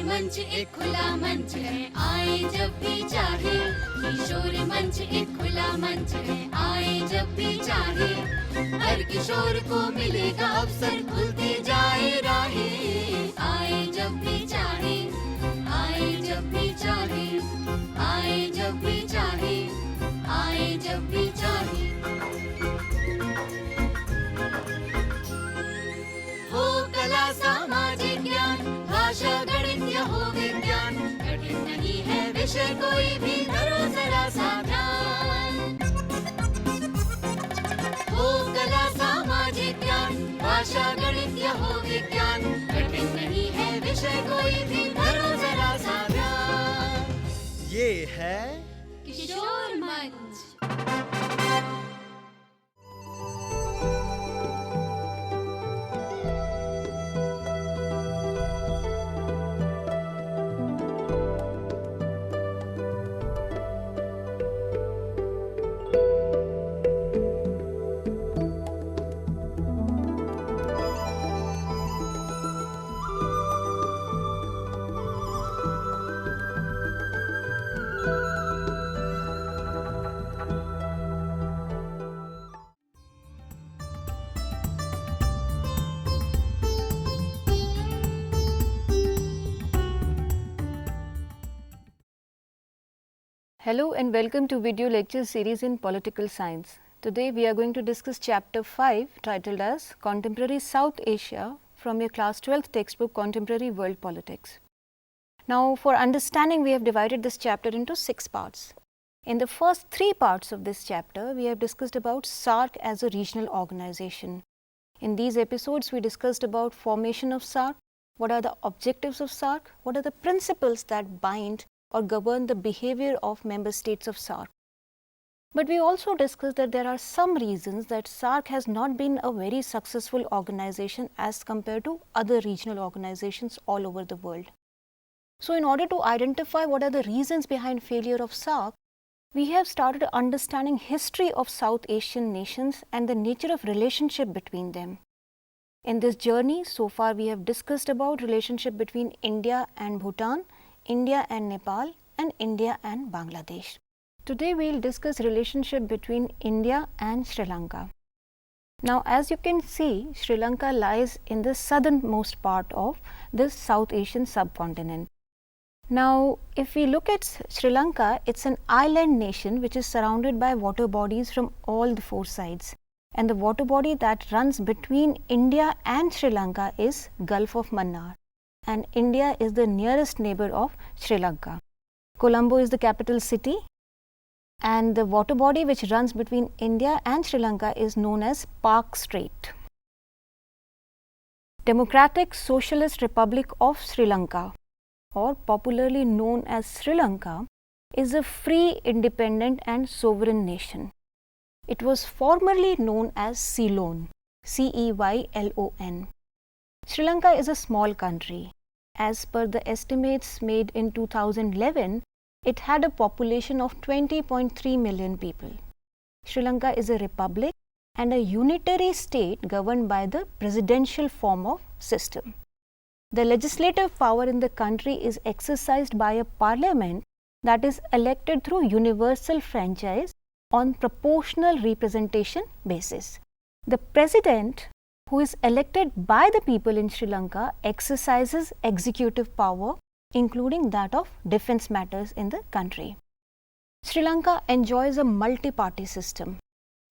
मंच एक खुला मंच है, आए जब भी चाहे। किशोर मंच एक खुला मंच है, आए जब भी चाहे। हर किशोर को मिलेगा अवसर, खुलती जाए राहें। आए जब भी चाहे, आए जब भी चाहे, आए जब भी चाहे, आए जब भी चाहे। हो कला सामाजिक ज्ञान, भाषा गणित या हो विज्ञान, कठिन नहीं है विषय कोई भी, करो जरा सा ध्यान। हो कला सामाजिक ज्ञान, भाषा गणित या हो विज्ञान, कठिन नहीं है विषय कोई भी, करो जरा सा ध्यान। ये है किशोर मंच। Hello and welcome to video lecture series in political science. Today we are going to discuss chapter 5 titled as Contemporary South Asia from your class 12th textbook Contemporary World Politics. Now for understanding we have divided this chapter into 6 parts. In the first 3 parts of this chapter we have discussed about SAARC as a regional organization. In these episodes we discussed about formation of SAARC, what are the objectives of SAARC, what are the principles that bind or govern the behavior of member states of SAARC. But we also discussed that there are some reasons that SAARC has not been a very successful organization as compared to other regional organizations all over the world. So in order to identify what are the reasons behind failure of SAARC, we have started understanding history of South Asian nations and the nature of relationship between them. In this journey, so far we have discussed about relationship between India and Bhutan, India and Nepal, and India and Bangladesh. Today we will discuss relationship between India and Sri Lanka. Now as you can see, Sri Lanka lies in the southernmost part of this South Asian subcontinent. Now if we look at Sri Lanka, it's an island nation which is surrounded by water bodies from all the 4 sides. And the water body that runs between India and Sri Lanka is Gulf of Mannar. And India is the nearest neighbor of Sri Lanka. Colombo is the capital city, and the water body which runs between India and Sri Lanka is known as Park Strait. Democratic Socialist Republic of Sri Lanka, or popularly known as Sri Lanka, is a free, independent and sovereign nation. It was formerly known as Ceylon, C-E-Y-L-O-N. Sri Lanka is a small country. As per the estimates made in 2011, it had a population of 20.3 million people. Sri Lanka is a republic and a unitary state governed by the presidential form of system. The legislative power in the country is exercised by a parliament that is elected through universal franchise on proportional representation basis. The president, who is elected by the people in Sri Lanka, exercises executive power, including that of defense matters in the country. Sri Lanka enjoys a multi-party system,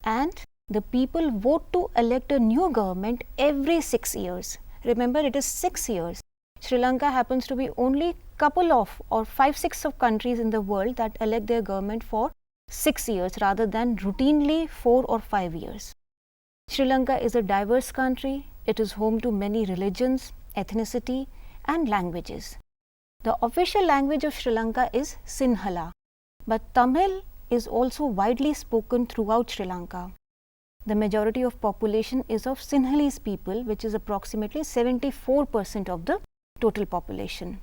and the people vote to elect a new government every 6 years. Remember, it is 6 years. Sri Lanka happens to be only couple of or 5-6 of countries in the world that elect their government for 6 years rather than routinely 4 or 5 years. Sri Lanka is a diverse country. It is home to many religions, ethnicity, and languages. The official language of Sri Lanka is Sinhala, but Tamil is also widely spoken throughout Sri Lanka. The majority of population is of Sinhalese people, which is approximately 74% of the total population.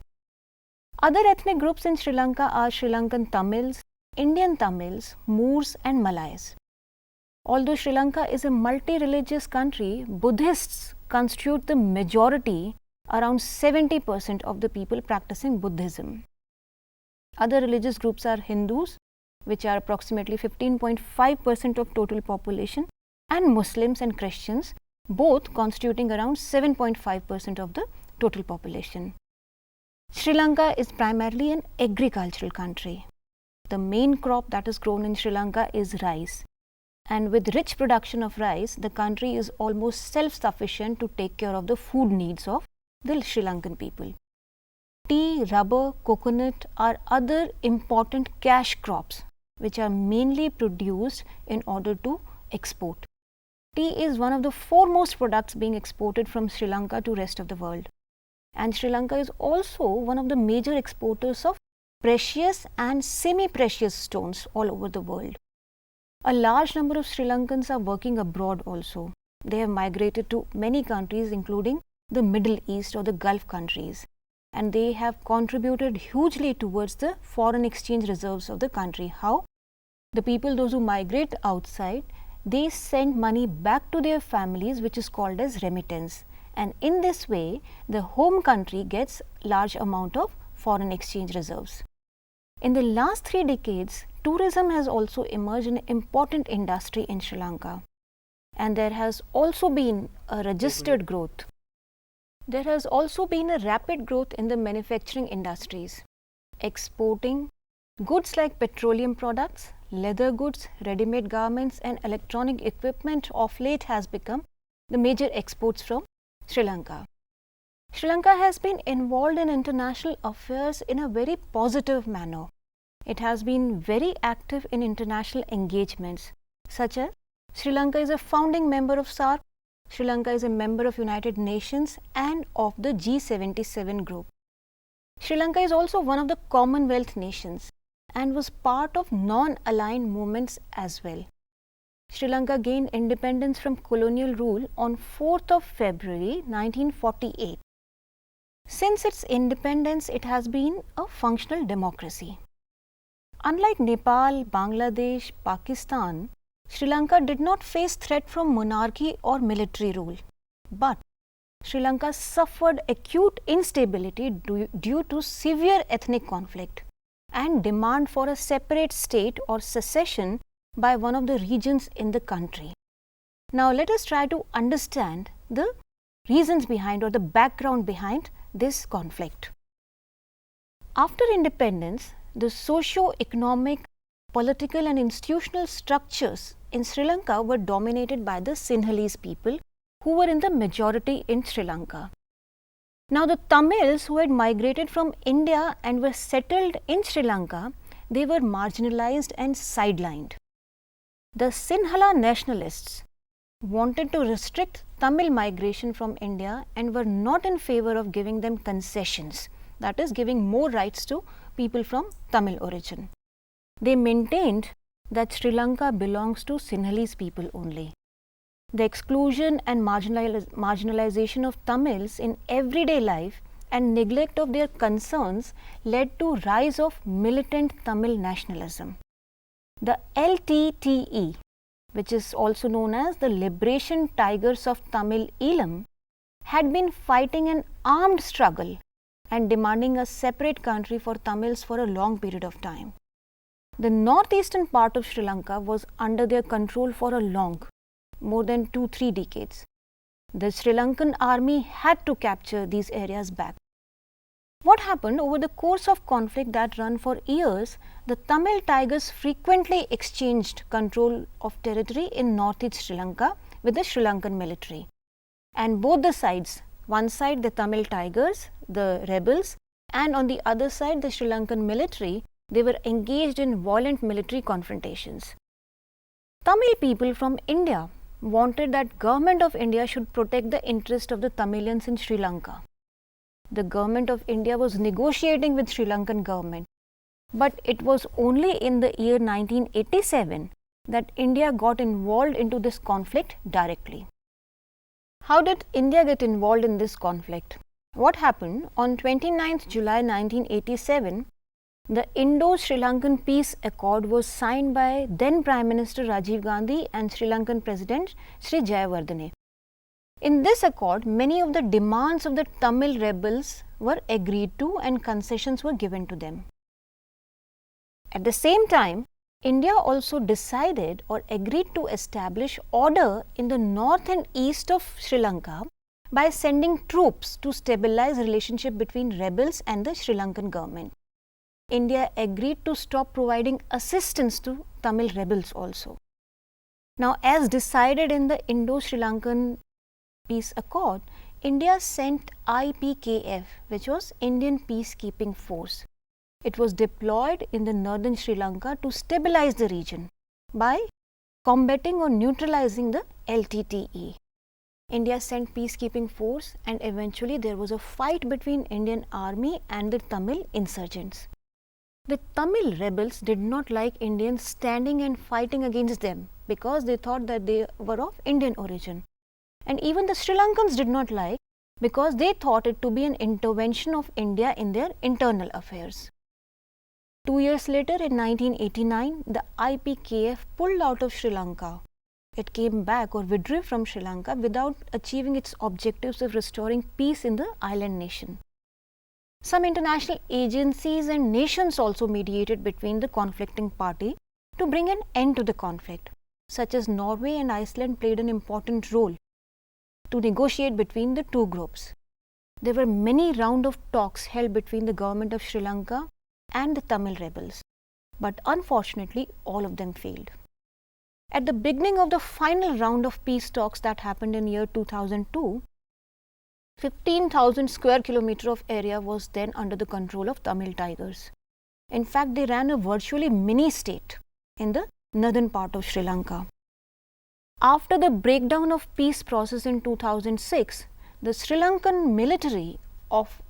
Other ethnic groups in Sri Lanka are Sri Lankan Tamils, Indian Tamils, Moors and Malays. Although Sri Lanka is a multi-religious country, Buddhists constitute the majority, around 70% of the people practicing Buddhism. Other religious groups are Hindus, which are approximately 15.5% of total population, and Muslims and Christians, both constituting around 7.5% of the total population. Sri Lanka is primarily an agricultural country. The main crop that is grown in Sri Lanka is rice. And with rich production of rice, the country is almost self-sufficient to take care of the food needs of the Sri Lankan people. Tea, rubber, coconut are other important cash crops which are mainly produced in order to export. Tea is one of the foremost products being exported from Sri Lanka to rest of the world. And Sri Lanka is also one of the major exporters of precious and semi-precious stones all over the world. A large number of Sri Lankans are working abroad also. They have migrated to many countries including the Middle East or the Gulf countries, and they have contributed hugely towards the foreign exchange reserves of the country. How? The people, those who migrate outside, they send money back to their families, which is called as remittance, and in this way the home country gets large amount of foreign exchange reserves. In the last 3 decades, tourism has also emerged an important industry in Sri Lanka, and there has also been a registered growth. There has also been a rapid growth in the manufacturing industries, exporting goods like petroleum products, leather goods, ready-made garments and electronic equipment of late has become the major exports from Sri Lanka. Sri Lanka has been involved in international affairs in a very positive manner. It has been very active in international engagements, such as Sri Lanka is a founding member of SAARC, Sri Lanka is a member of United Nations and of the G77 group. Sri Lanka is also one of the Commonwealth nations and was part of non-aligned movements as well. Sri Lanka gained independence from colonial rule on 4th of February 1948. Since its independence, it has been a functional democracy. Unlike Nepal, Bangladesh, Pakistan, Sri Lanka did not face threat from monarchy or military rule, but Sri Lanka suffered acute instability due to severe ethnic conflict and demand for a separate state or secession by one of the regions in the country. Now let us try to understand the reasons behind or the background behind this conflict. After independence, the socio-economic, political and institutional structures in Sri Lanka were dominated by the Sinhalese people who were in the majority in Sri Lanka. Now the Tamils who had migrated from India and were settled in Sri Lanka, they were marginalized and sidelined. The Sinhala nationalists wanted to restrict Tamil migration from India and were not in favor of giving them concessions, that is, giving more rights to people from Tamil origin. They maintained that Sri Lanka belongs to Sinhalese people only. The exclusion and marginalization of Tamils in everyday life and neglect of their concerns led to rise of militant Tamil nationalism. The LTTE, which is also known as the Liberation Tigers of Tamil Eelam, had been fighting an armed struggle and demanding a separate country for Tamils for a long period of time. The northeastern part of Sri Lanka was under their control for a long, more than 2-3 decades. The Sri Lankan army had to capture these areas back. What happened over the course of conflict that ran for years, the Tamil Tigers frequently exchanged control of territory in northeast Sri Lanka with the Sri Lankan military. And both the sides, one side the Tamil Tigers, the rebels, and on the other side the Sri Lankan military, they were engaged in violent military confrontations. Tamil people from India wanted that government of India should protect the interest of the Tamilians in Sri Lanka. the government of India was negotiating with Sri Lankan government. But it was only in the year 1987 that India got involved into this conflict directly. How did India get involved in this conflict? What happened? On 29th July 1987, the Indo-Sri Lankan Peace Accord was signed by then Prime Minister Rajiv Gandhi and Sri Lankan President Sri Jayawardene. In this accord, many of the demands of the Tamil rebels were agreed to and concessions were given to them. At the same time, India also decided or agreed to establish order in the north and east of Sri Lanka by sending troops to stabilize relationship between rebels and the Sri Lankan government. India agreed to stop providing assistance to Tamil rebels also. Now, as decided in the Indo-Sri Lankan Peace Accord, India sent IPKF, which was Indian Peacekeeping Force. It was deployed in the northern Sri Lanka to stabilize the region by combating or neutralizing the LTTE. India sent peacekeeping force and eventually there was a fight between Indian army and the Tamil insurgents. The Tamil rebels did not like Indians standing and fighting against them because they thought that they were of Indian origin. And even the Sri Lankans did not like because they thought it to be an intervention of India in their internal affairs. 2 years later, in 1989, the IPKF pulled out of Sri Lanka. It came back or withdrew from Sri Lanka without achieving its objectives of restoring peace in the island nation. Some international agencies and nations also mediated between the conflicting party to bring an end to the conflict, such as Norway and Iceland played an important role to negotiate between the two groups. There were many rounds of talks held between the government of Sri Lanka and the Tamil rebels, but unfortunately all of them failed. At the beginning of the final round of peace talks that happened in year 2002, 15,000 square kilometer of area was then under the control of Tamil Tigers. In fact, they ran a virtually mini state in the northern part of Sri Lanka. After the breakdown of peace process in 2006, the Sri Lankan military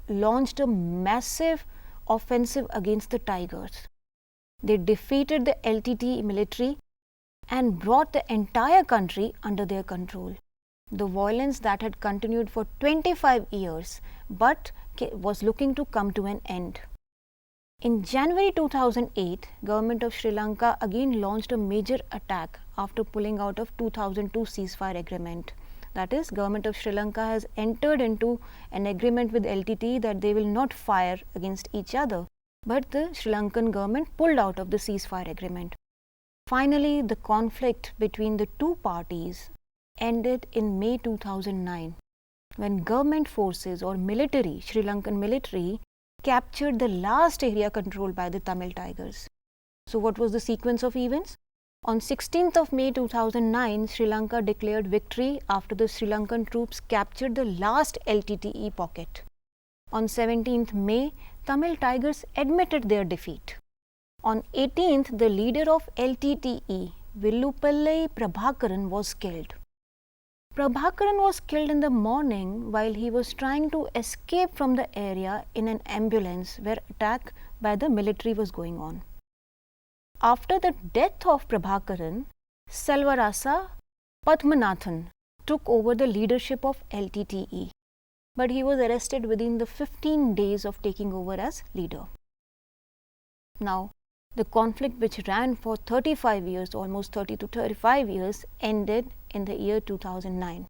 launched a massive offensive against the Tigers. They defeated the LTTE military and brought the entire country under their control. The violence that had continued for 25 years but was looking to come to an end. In January 2008, government of Sri Lanka again launched a major attack after pulling out of 2002 ceasefire agreement. That is, government of Sri Lanka has entered into an agreement with LTTE that they will not fire against each other, but the Sri Lankan government pulled out of the ceasefire agreement. Finally, the conflict between the two parties ended in May 2009 when government forces or military, Sri Lankan military, captured the last area controlled by the Tamil Tigers. So what was the sequence of events? On 16th of May 2009, Sri Lanka declared victory after the Sri Lankan troops captured the last LTTE pocket. On 17th May, Tamil Tigers admitted their defeat. On 18th, the leader of LTTE, Villupillai Prabhakaran, was killed. Prabhakaran was killed in the morning while he was trying to escape from the area in an ambulance where attack by the military was going on. After the death of Prabhakaran, Selvarasa Padmanathan took over the leadership of LTTE, but he was arrested within the 15 days of taking over as leader. Now, the conflict, which ran for 35 years, almost 30 to 35 years, ended in the year 2009.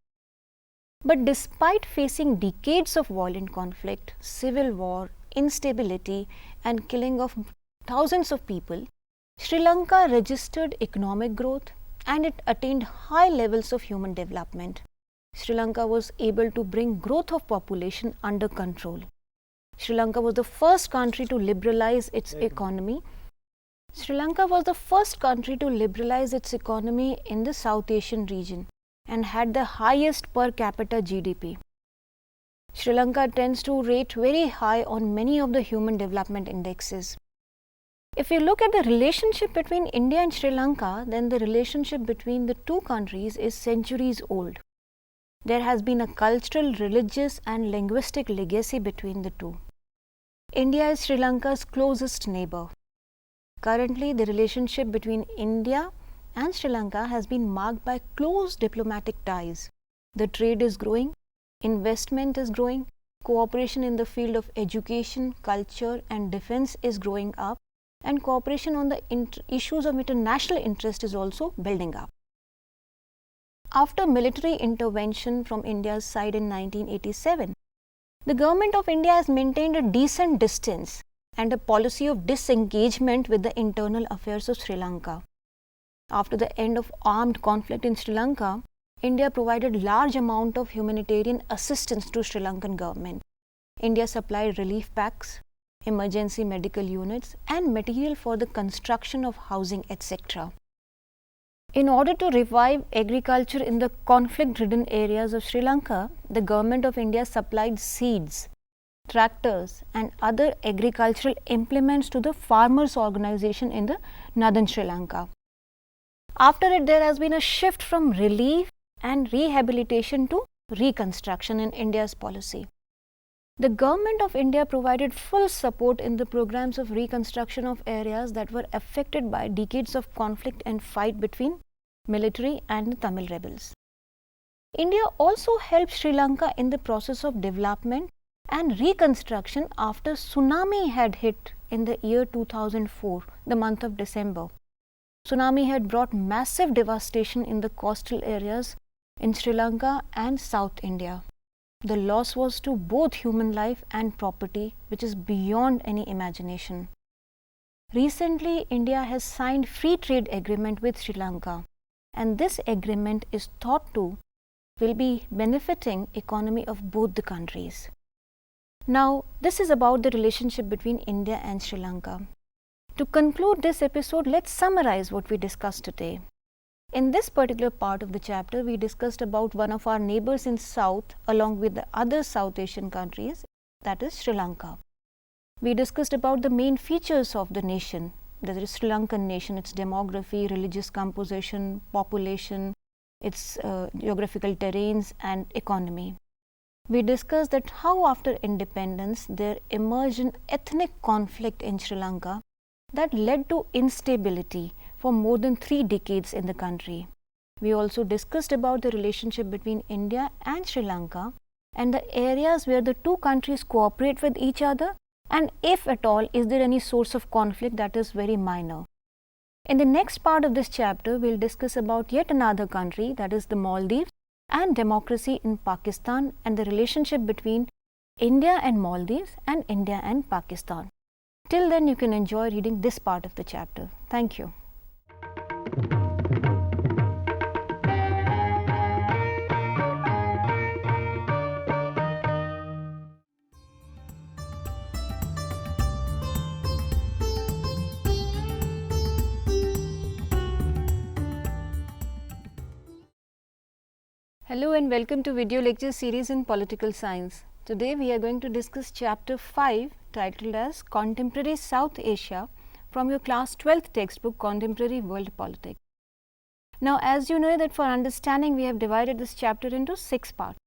But despite facing decades of violent conflict, civil war, instability and killing of thousands of people, Sri Lanka registered economic growth and it attained high levels of human development. Sri Lanka was able to bring growth of population under control. Sri Lanka was the first country to liberalize its economy. Sri Lanka was the first country to liberalize its economy in the South Asian region and had the highest per capita GDP. Sri Lanka tends to rate very high on many of the human development indexes. If you look at the relationship between India and Sri Lanka, then the relationship between the two countries is centuries old. There has been a cultural, religious and linguistic legacy between the two. India is Sri Lanka's closest neighbor. Currently, the relationship between India and Sri Lanka has been marked by close diplomatic ties. The trade is growing, investment is growing, cooperation in the field of education, culture and defense is growing up, and cooperation on the issues of international interest is also building up. After military intervention from India's side in 1987, the government of India has maintained a decent distance and a policy of disengagement with the internal affairs of Sri Lanka. After the end of armed conflict in Sri Lanka, India provided large amount of humanitarian assistance to Sri Lankan government. India supplied relief packs, emergency medical units and material for the construction of housing, etc. In order to revive agriculture in the conflict-ridden areas of Sri Lanka, the government of India supplied seeds, tractors and other agricultural implements to the farmers' organization in the northern Sri Lanka. After it, there has been a shift from relief and rehabilitation to reconstruction in India's policy. The government of India provided full support in the programs of reconstruction of areas that were affected by decades of conflict and fight between military and the Tamil rebels. India also helped Sri Lanka in the process of development and reconstruction after tsunami had hit in the year 2004, the month of December. Tsunami had brought massive devastation in the coastal areas in Sri Lanka and South India. The loss was to both human life and property, which is beyond any imagination. Recently, India has signed free trade agreement with Sri Lanka, and this agreement is thought to will be benefiting economy of both the countries. Now, this is about the relationship between India and Sri Lanka. To conclude this episode, let's summarize what we discussed today. In this particular part of the chapter, we discussed about one of our neighbors in South along with the other South Asian countries, that is Sri Lanka. We discussed about the main features of the nation, that is Sri Lankan nation, its demography, religious composition, population, its geographical terrains and economy. We discussed that how after independence there emerged an ethnic conflict in Sri Lanka that led to instability for more than 3 decades in the country. We also discussed about the relationship between India and Sri Lanka and the areas where the two countries cooperate with each other, and if at all, is there any source of conflict that is very minor. In the next part of this chapter, we will discuss about yet another country, that is the Maldives, and democracy in Pakistan and the relationship between India and Maldives and India and Pakistan. Till then, you can enjoy reading this part of the chapter. Thank you. Hello and welcome to video lecture series in political science. Today we are going to discuss chapter 5 titled as Contemporary South Asia from your class 12th textbook Contemporary World Politics. Now, as you know that for understanding we have divided this chapter into 6 parts.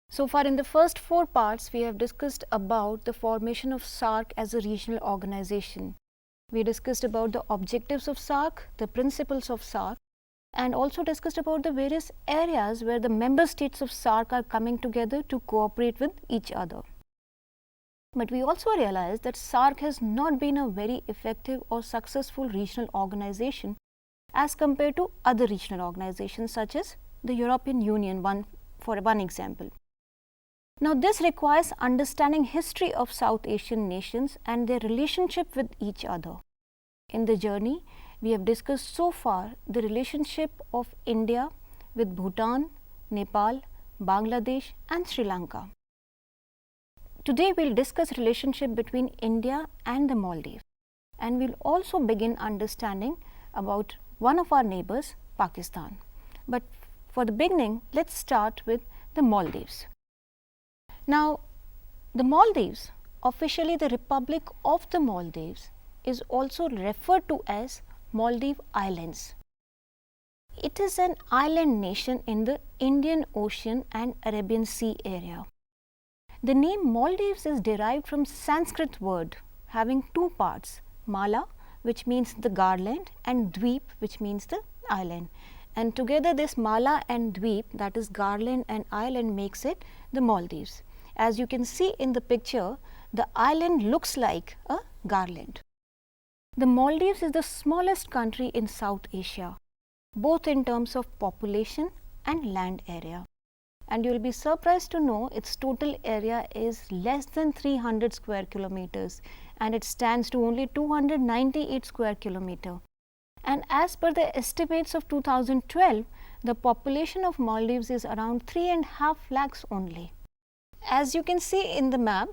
So far in the first 4 parts we have discussed about the formation of SAARC as a regional organization. We discussed about the objectives of SAARC, the principles of SAARC, and also discussed about the various areas where the member states of SAARC are coming together to cooperate with each other. But we also realized that SAARC has not been a very effective or successful regional organization as compared to other regional organizations such as the European Union, for one example. Now, this requires understanding history of South Asian nations and their relationship with each other. In the journey, we have discussed so far the relationship of India with Bhutan, Nepal, Bangladesh and Sri Lanka. Today we will discuss relationship between India and the Maldives, and we will also begin understanding about one of our neighbors, Pakistan. But for the beginning, let's start with the Maldives. Now, the Maldives, officially the Republic of the Maldives, is also referred to as Maldive Islands. It is an island nation in the Indian Ocean and Arabian Sea area. The name Maldives is derived from Sanskrit word having two parts, Mala, which means the garland, and Dweep, which means the island. And together this Mala and Dweep, that is garland and island, makes it the Maldives. As you can see in the picture, the island looks like a garland. The Maldives is the smallest country in South Asia, both in terms of population and land area. And you will be surprised to know its total area is less than 300 square kilometers, and it stands to only 298 square kilometer. And as per the estimates of 2012, the population of Maldives is around 3.5 lakhs only. As you can see in the map,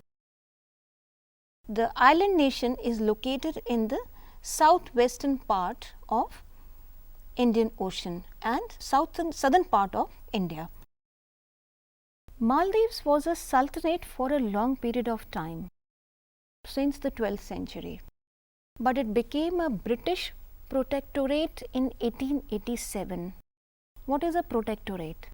the island nation is located in the southwestern part of Indian Ocean and southern part of India. Maldives was a sultanate for a long period of time, since the 12th century, but it became a British protectorate in 1887. What is a protectorate?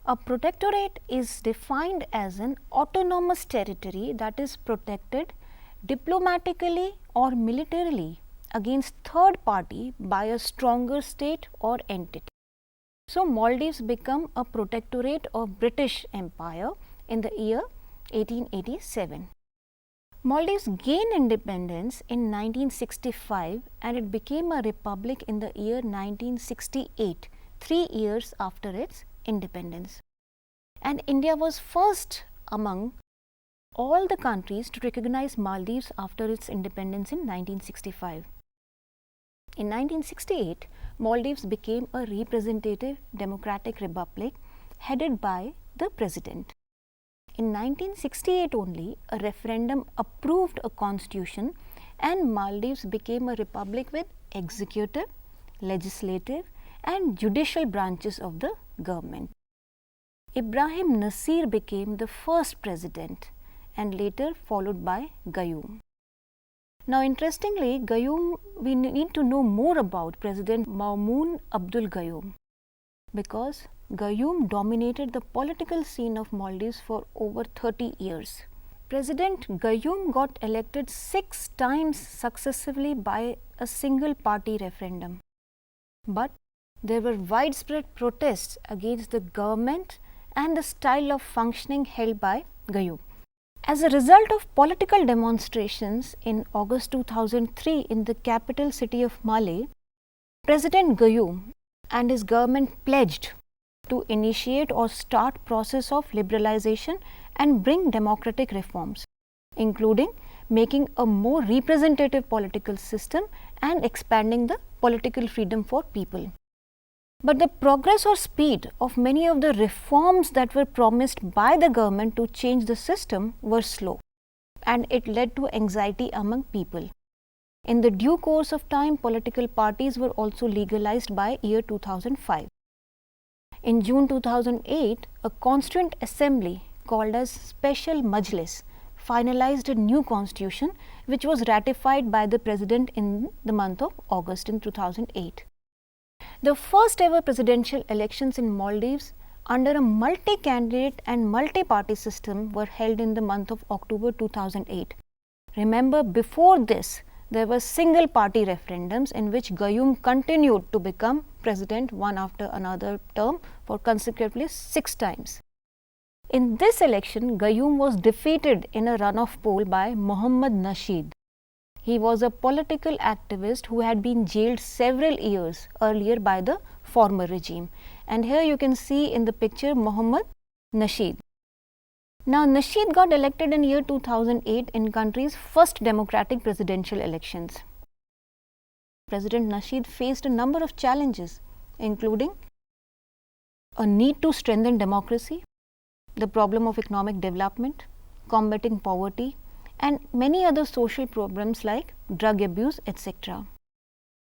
A protectorate is defined as an autonomous territory that is protected diplomatically or militarily against third party by a stronger state or entity. So, Maldives became a protectorate of British Empire in the year 1887. Maldives gained independence in 1965 and it became a republic in the year 1968, 3 years after its independence. And India was first among all the countries to recognize Maldives after its independence in 1965. In 1968, Maldives became a representative democratic republic headed by the president. In 1968 only, a referendum approved a constitution and Maldives became a republic with executive, legislative and judicial branches of the government. Ibrahim Nasir became the first president and later followed by Gayoom. Now, interestingly, Gayoom, we need to know more about President Maumoon Abdul Gayoom, because Gayoom dominated the political scene of Maldives for over 30 years. President Gayoom got elected 6 times successively by a single party referendum. But there were widespread protests against the government and the style of functioning held by Gayoom. As a result of political demonstrations in August 2003 in the capital city of Male, President Gayoom and his government pledged to initiate or start process of liberalization and bring democratic reforms, including making a more representative political system and expanding the political freedom for people. But the progress or speed of many of the reforms that were promised by the government to change the system were slow, and it led to anxiety among people. In the due course of time, political parties were also legalized by year 2005. In June 2008, a Constituent Assembly called as Special Majlis finalized a new constitution which was ratified by the President in the month of August in 2008. The first ever presidential elections in Maldives under a multi-candidate and multi-party system were held in the month of October 2008. Remember, before this, there were single party referendums in which Gayoom continued to become president one after another term for consecutively 6 times. In this election, Gayoom was defeated in a runoff poll by Mohammad Nasheed. He was a political activist who had been jailed several years earlier by the former regime. And here you can see in the picture Mohammad Nasheed. Now, Nasheed got elected in year 2008 in country's first democratic presidential elections. President Nasheed faced a number of challenges, including a need to strengthen democracy, the problem of economic development, combating poverty, and many other social problems like drug abuse, etc.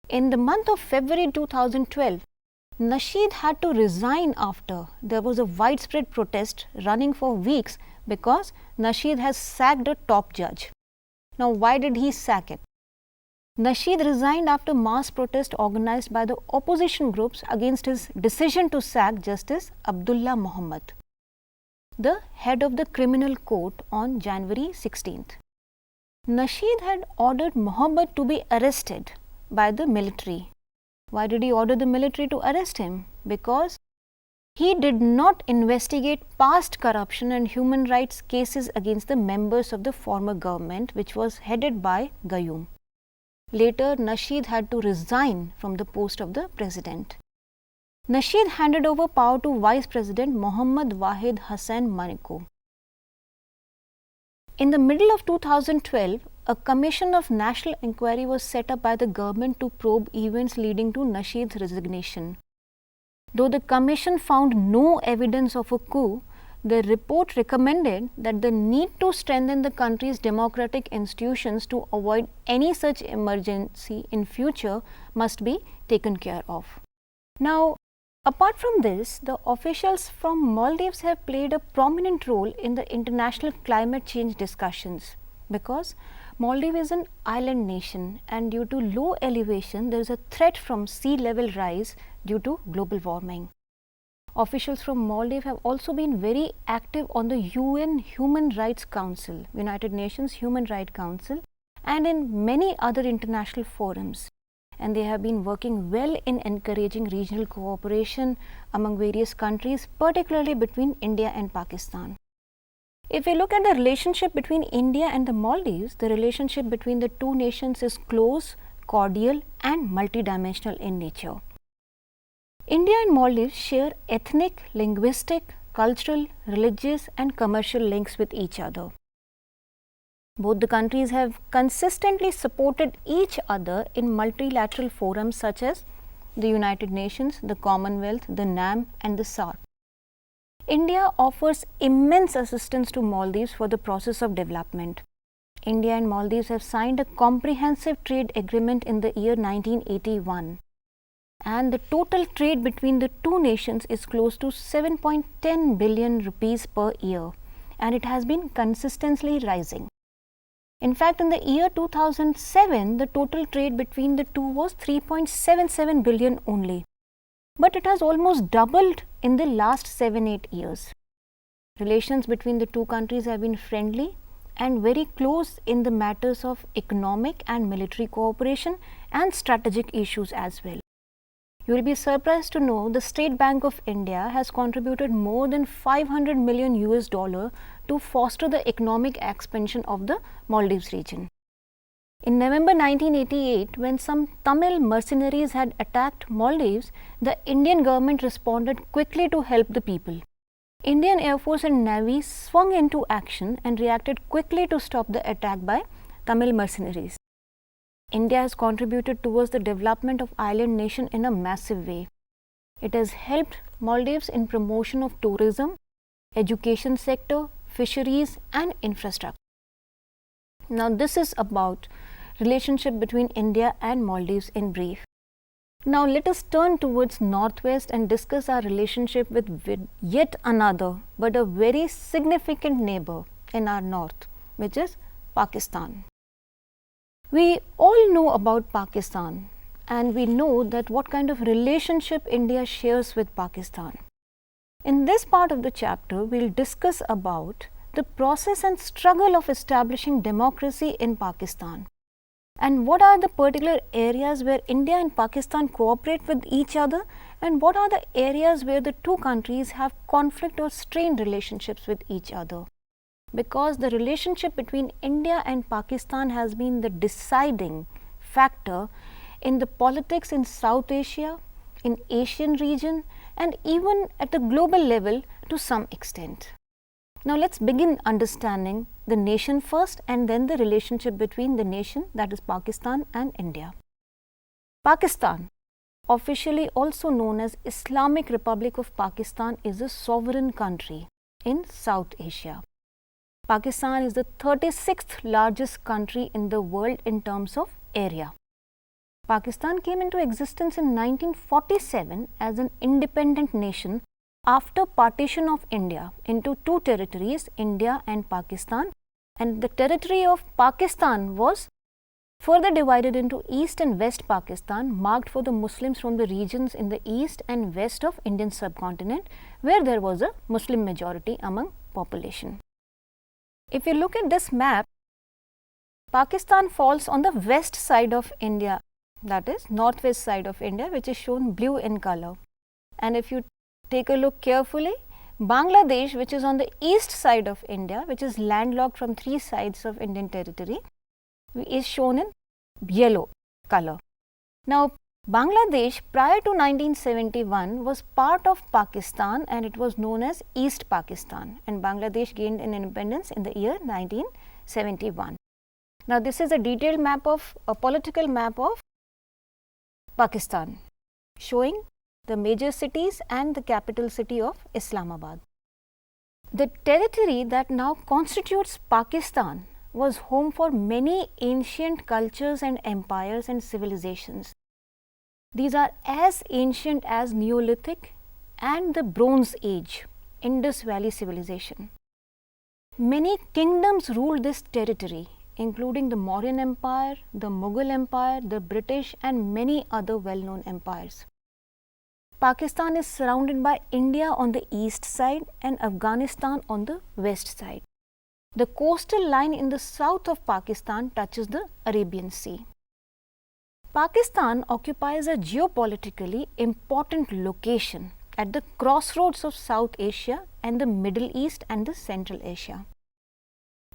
In the month of February 2012, Nasheed had to resign after there was a widespread protest running for weeks because Nasheed has sacked a top judge. Now, why did he sack it? Nasheed resigned after mass protest organized by the opposition groups against his decision to sack Justice Abdullah Muhammad, the head of the criminal court, on January 16th. Nasheed had ordered Muhammad to be arrested by the military. Why did he order the military to arrest him? Because he did not investigate past corruption and human rights cases against the members of the former government, which was headed by Gayoom. Later, Nasheed had to resign from the post of the president. Nasheed handed over power to Vice President Mohammad Wahid Hassan Maniko. In the middle of 2012, a commission of national inquiry was set up by the government to probe events leading to Nasheed's resignation. Though the commission found no evidence of a coup, the report recommended that the need to strengthen the country's democratic institutions to avoid any such emergency in future must be taken care of. Now, apart from this, the officials from Maldives have played a prominent role in the international climate change discussions, because Maldives is an island nation and due to low elevation there is a threat from sea level rise due to global warming. Officials from Maldives have also been very active on the UN Human Rights Council, United Nations Human Rights Council, and in many other international forums. And they have been working well in encouraging regional cooperation among various countries, particularly between India and Pakistan. If we look at the relationship between India and the Maldives, the relationship between the two nations is close, cordial, and multidimensional in nature. India and Maldives share ethnic, linguistic, cultural, religious, and commercial links with each other. Both the countries have consistently supported each other in multilateral forums such as the United Nations, the Commonwealth, the NAM, and the SAARC. India offers immense assistance to Maldives for the process of development. India and Maldives have signed a comprehensive trade agreement in the year 1981. And the total trade between the two nations is close to 7.10 billion rupees per year, and it has been consistently rising. In fact, in the year 2007, the total trade between the two was 3.77 billion only, but it has almost doubled in the last 7-8 years. Relations between the two countries have been friendly and very close in the matters of economic and military cooperation and strategic issues as well. You will be surprised to know the State Bank of India has contributed more than 500 million US dollar to foster the economic expansion of the Maldives region. In November 1988, when some Tamil mercenaries had attacked Maldives, the Indian government responded quickly to help the people. Indian Air Force and Navy swung into action and reacted quickly to stop the attack by Tamil mercenaries. India has contributed towards the development of island nation in a massive way. It has helped Maldives in promotion of tourism, education sector, fisheries and infrastructure. Now this is about relationship between India and Maldives in brief. Now let us turn towards northwest and discuss our relationship with yet another but a very significant neighbor in our north, which is Pakistan. We all know about Pakistan and we know that what kind of relationship India shares with Pakistan. In this part of the chapter, we will discuss about the process and struggle of establishing democracy in Pakistan and what are the particular areas where India and Pakistan cooperate with each other and what are the areas where the two countries have conflict or strained relationships with each other. Because the relationship between India and Pakistan has been the deciding factor in the politics in South Asia, in Asian region and even at the global level to some extent. Now let's begin understanding the nation first and then the relationship between the nation, that is Pakistan and India. Pakistan, officially also known as Islamic Republic of Pakistan, is a sovereign country in South Asia. Pakistan is the 36th largest country in the world in terms of area. Pakistan came into existence in 1947 as an independent nation after partition of India into two territories, India and Pakistan, and the territory of Pakistan was further divided into East and West Pakistan, marked for the Muslims from the regions in the east and west of Indian subcontinent, where there was a Muslim majority among population. If you look at this map, Pakistan falls on the west side of India, that is northwest side of India, which is shown blue in color. And if you take a look carefully, Bangladesh, which is on the east side of India, which is landlocked from three sides of Indian territory, is shown in yellow color. Now, Bangladesh prior to 1971 was part of Pakistan and it was known as East Pakistan, and Bangladesh gained an independence in the year 1971. Now, this is a detailed map of a political map of Pakistan, showing the major cities and the capital city of Islamabad. The territory that now constitutes Pakistan was home for many ancient cultures and empires and civilizations. These are as ancient as Neolithic and the Bronze Age, Indus Valley civilization. Many kingdoms ruled this territory, including the Mauryan Empire, the Mughal Empire, the British and many other well-known empires. Pakistan is surrounded by India on the east side and Afghanistan on the west side. The coastal line in the south of Pakistan touches the Arabian Sea. Pakistan occupies a geopolitically important location at the crossroads of South Asia and the Middle East and the Central Asia.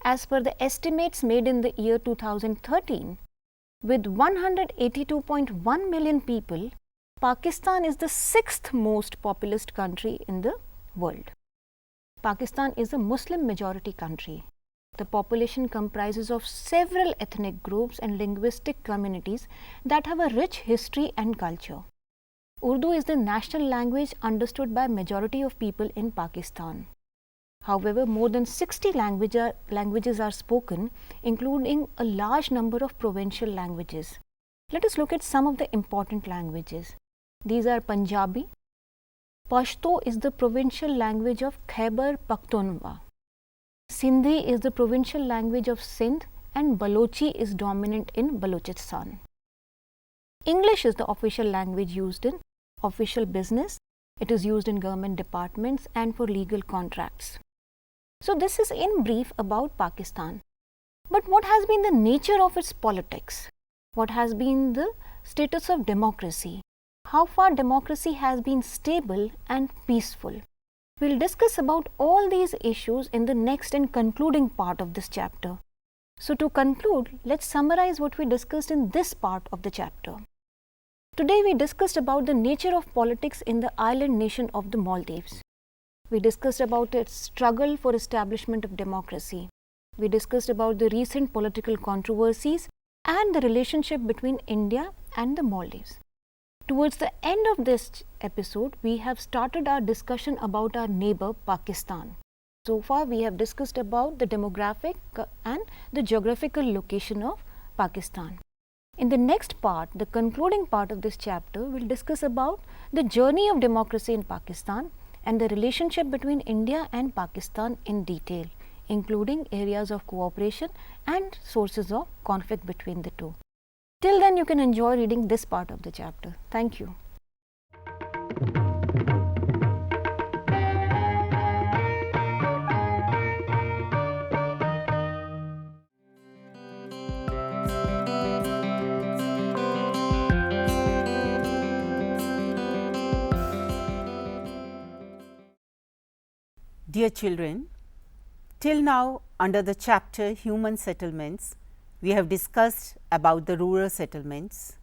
As per the estimates made in the year 2013, with 182.1 million people, Pakistan is the sixth most populous country in the world. Pakistan is a Muslim majority country. The population comprises of several ethnic groups and linguistic communities that have a rich history and culture. Urdu is the national language understood by majority of people in Pakistan. However, more than 60 languages are spoken, including a large number of provincial languages. Let us look at some of the important languages. These are Punjabi. Pashto is the provincial language of Khyber Pakhtunkhwa. Sindhi is the provincial language of Sindh, and Balochi is dominant in Balochistan. English is the official language used in official business. It is used in government departments and for legal contracts. So this is in brief about Pakistan. But what has been the nature of its politics? What has been the status of democracy? How far democracy has been stable and peaceful? We'll discuss about all these issues in the next and concluding part of this chapter. So to conclude, let's summarize what we discussed in this part of the chapter. Today we discussed about the nature of politics in the island nation of the Maldives. We discussed about its struggle for establishment of democracy. We discussed about the recent political controversies and the relationship between India and the Maldives. Towards the end of this episode, we have started our discussion about our neighbor Pakistan. So far, we have discussed about the demographic and the geographical location of Pakistan. In the next part, the concluding part of this chapter, we'll discuss about the journey of democracy in Pakistan and the relationship between India and Pakistan in detail, including areas of cooperation and sources of conflict between the two. Till then, you can enjoy reading this part of the chapter. Thank you. Dear children, till now under the chapter Human Settlements, we have discussed about the rural settlements,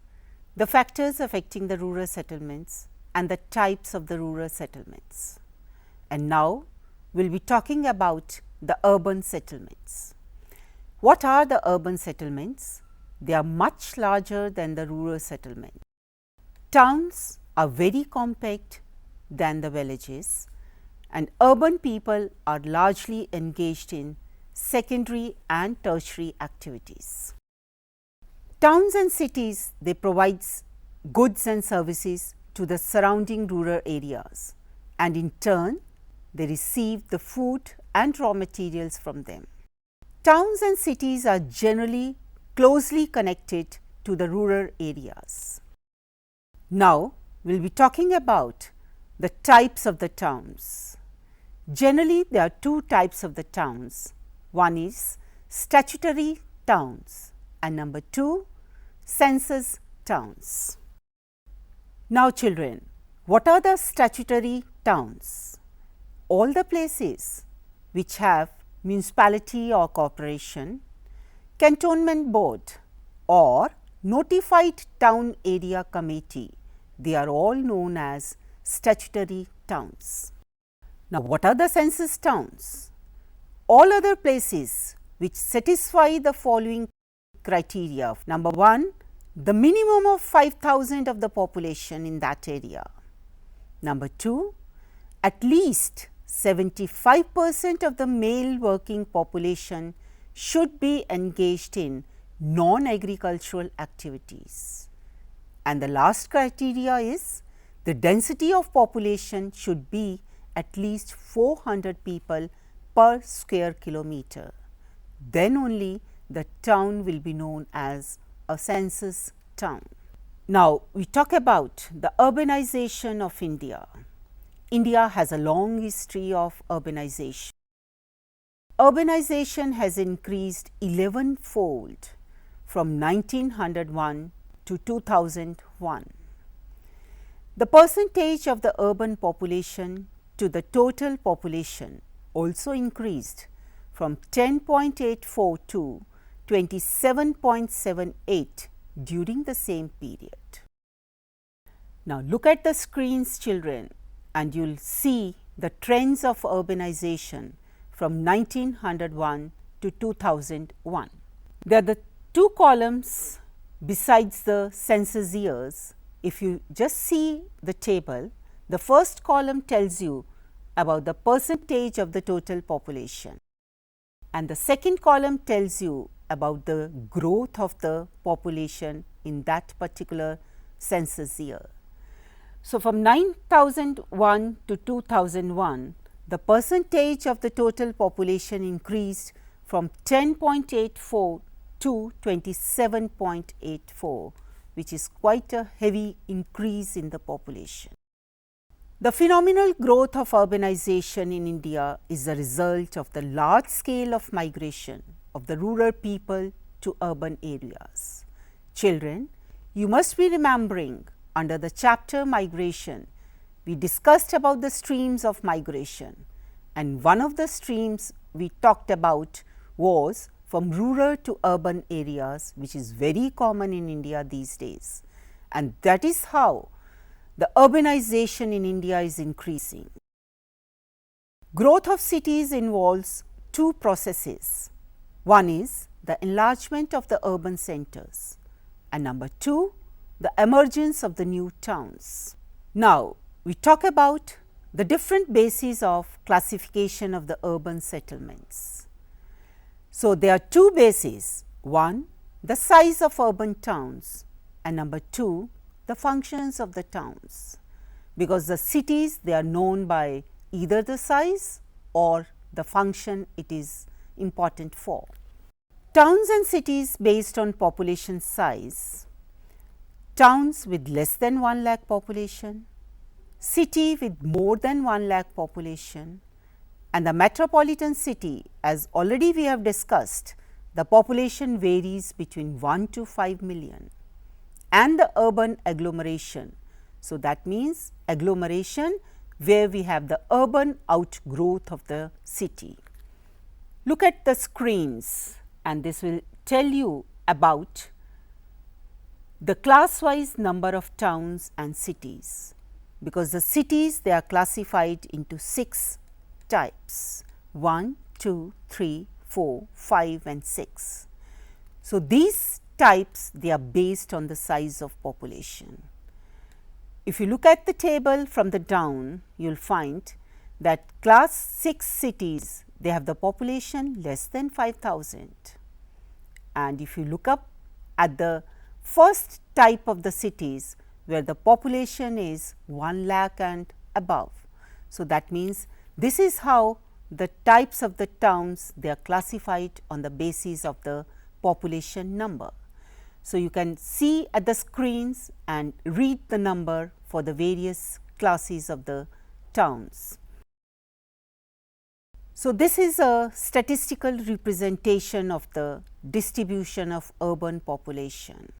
the factors affecting the rural settlements and the types of the rural settlements. And now we will be talking about the urban settlements. What are the urban settlements? They are much larger than the rural settlement. Towns are very compact than the villages, and urban people are largely engaged in secondary and tertiary activities. Towns and cities, they provide goods and services to the surrounding rural areas, and in turn they receive the food and raw materials from them. Towns and cities are generally closely connected to the rural areas. Now, we will be talking about the types of the towns. Generally, there are two types of the towns. One is statutory towns and number two, census towns. Now, children, what are the statutory towns? All the places which have municipality or corporation, cantonment board or notified town area committee, they are all known as statutory towns. Now, what are the census towns? All other places which satisfy the following criteria. Number one, the minimum of 5,000 of the population in that area. Number two, at least 75% of the male working population should be engaged in non-agricultural activities. And the last criteria is the density of population should be at least 400 people per square kilometer. Then only the town will be known as a census town. Now, we talk about the urbanization of India. India has a long history of urbanization. Urbanization has increased 11-fold from 1901 to 2001. The percentage of the urban population to the total population also increased from 10.84 to 27.78 during the same period. Now, look at the screens, children, and you will see the trends of urbanization from 1901 to 2001. There are the two columns besides the census years. If you just see the table, the first column tells you about the percentage of the total population, and the second column tells you about the growth of the population in that particular census year. So, from 9001 to 2001, the percentage of the total population increased from 10.84 to 27.84, which is quite a heavy increase in the population. The phenomenal growth of urbanization in India is the result of the large scale of migration of the rural people to urban areas. Children, you must be remembering under the chapter migration, we discussed about the streams of migration, and one of the streams we talked about was from rural to urban areas, which is very common in India these days, and that is how the urbanization in India is increasing. Growth of cities involves two processes. One is the enlargement of the urban centers, and number two, the emergence of the new towns. Now, we talk about the different bases of classification of the urban settlements. So, there are two bases. One, the size of urban towns, and number two, the functions of the towns, because the cities, they are known by either the size or the function it is important for. Towns and cities based on population size. Towns with less than 1 lakh population, city with more than 1 lakh population, and the metropolitan city, as already we have discussed, the population varies between 1 to 5 million, and the urban agglomeration. So, that means agglomeration where we have the urban outgrowth of the city. Look at the screens, and this will tell you about the class-wise number of towns and cities, because the cities, they are classified into 6 types: 1, 2, 3, 4, 5 and 6. So, these types, they are based on the size of population. If you look at the table from the down, you will find that class 6 cities, they have the population less than 5,000. And if you look up at the first type of the cities where the population is 1 lakh and above. So, that means this is how the types of the towns, they are classified on the basis of the population number. So, you can see at the screens and read the number for the various classes of the towns. So, this is a statistical representation of the distribution of urban population.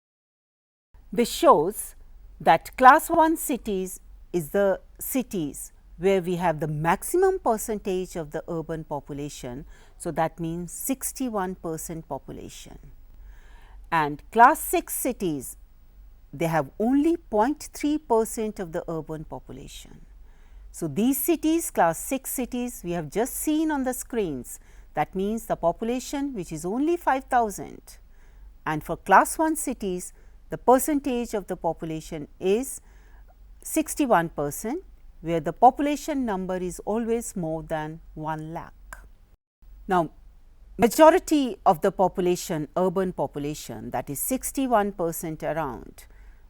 This shows that class 1 cities is the cities where we have the maximum percentage of the urban population. So, that means 61% population. And class 6 cities, they have only 0.3% of the urban population. So, these cities, class 6 cities, we have just seen on the screens. That means the population which is only 5,000, and for class 1 cities, the percentage of the population is 61%, where the population number is always more than 1 lakh. Now, majority of the population, urban population, that is 61% around,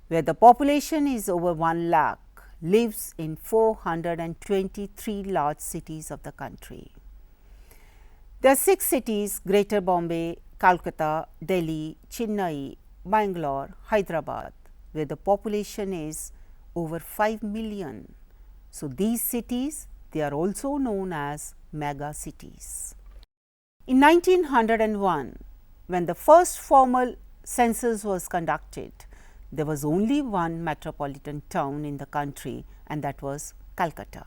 where the population is over 1 lakh, lives in 423 large cities of the country. There are 6 cities: Greater Bombay, Calcutta, Delhi, Chennai, Bangalore, Hyderabad, where the population is over 5 million. So, these cities, they are also known as mega cities. In 1901, when the first formal census was conducted, there was only one metropolitan town in the country, and that was Calcutta.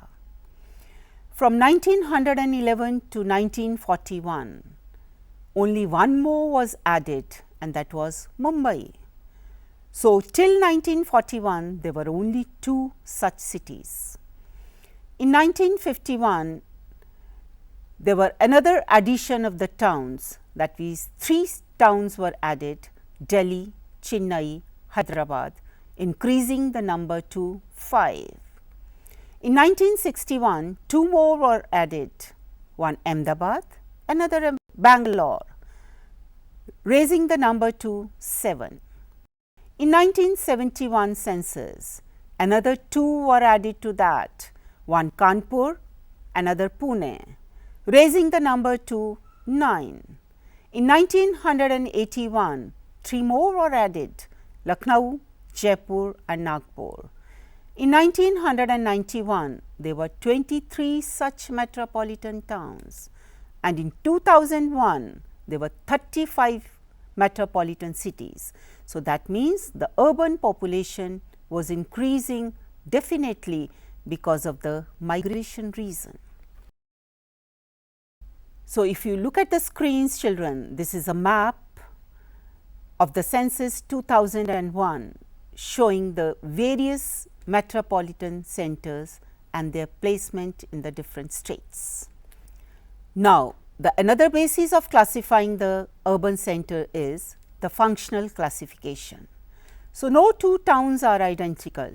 From 1911 to 1941, only one more was added, and that was Mumbai. So, till 1941, there were only 2 such cities. In 1951, there were another addition of the towns, that is 3 towns were added: Delhi, Chennai, Hyderabad, increasing the number to 5. In 1961, 2 more were added, one Ahmedabad, another Bangalore, raising the number to 7. In 1971 census, another 2 were added to that, one Kanpur, another Pune, raising the number to 9. In 1981, 3 more were added: Lucknow, Jaipur and Nagpur. In 1991, there were 23 such metropolitan towns, and in 2001, there were 35 metropolitan cities. So, that means the urban population was increasing definitely because of the migration reason. So, if you look at the screens, children, this is a map of the census 2001 showing the various metropolitan centers and their placement in the different states. Now, another basis of classifying the urban center is the functional classification. So, no 2 towns are identical,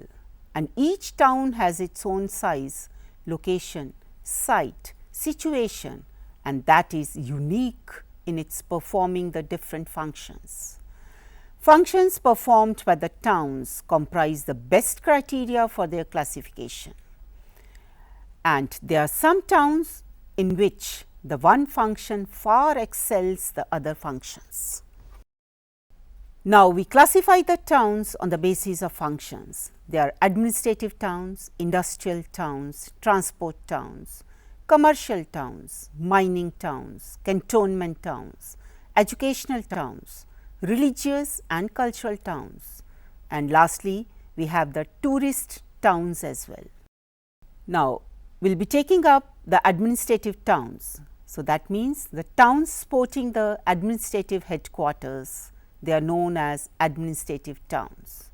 and each town has its own size, location, site, situation, and that is unique in its performing the different functions. Functions performed by the towns comprise the best criteria for their classification, and there are some towns in which the one function far excels the other functions. Now, we classify the towns on the basis of functions. They are administrative towns, industrial towns, transport towns, commercial towns, mining towns, cantonment towns, educational towns, religious and cultural towns, and lastly, we have the tourist towns as well. Now, we will be taking up the administrative towns. So, that means the towns sporting the administrative headquarters, they are known as administrative towns.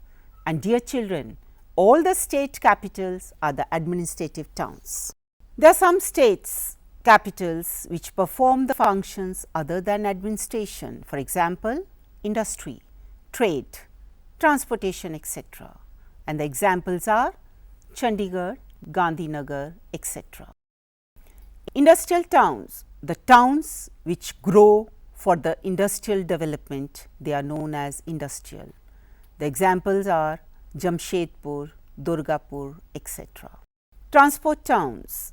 And dear children, all the state capitals are the administrative towns. There are some states capitals which perform the functions other than administration, for example, industry, trade, transportation, etc. And the examples are Chandigarh, Gandhinagar, etc. Industrial towns, the towns which grow for the industrial development, they are known as industrial. The examples are Jamshedpur, Durgapur, etc. Transport towns,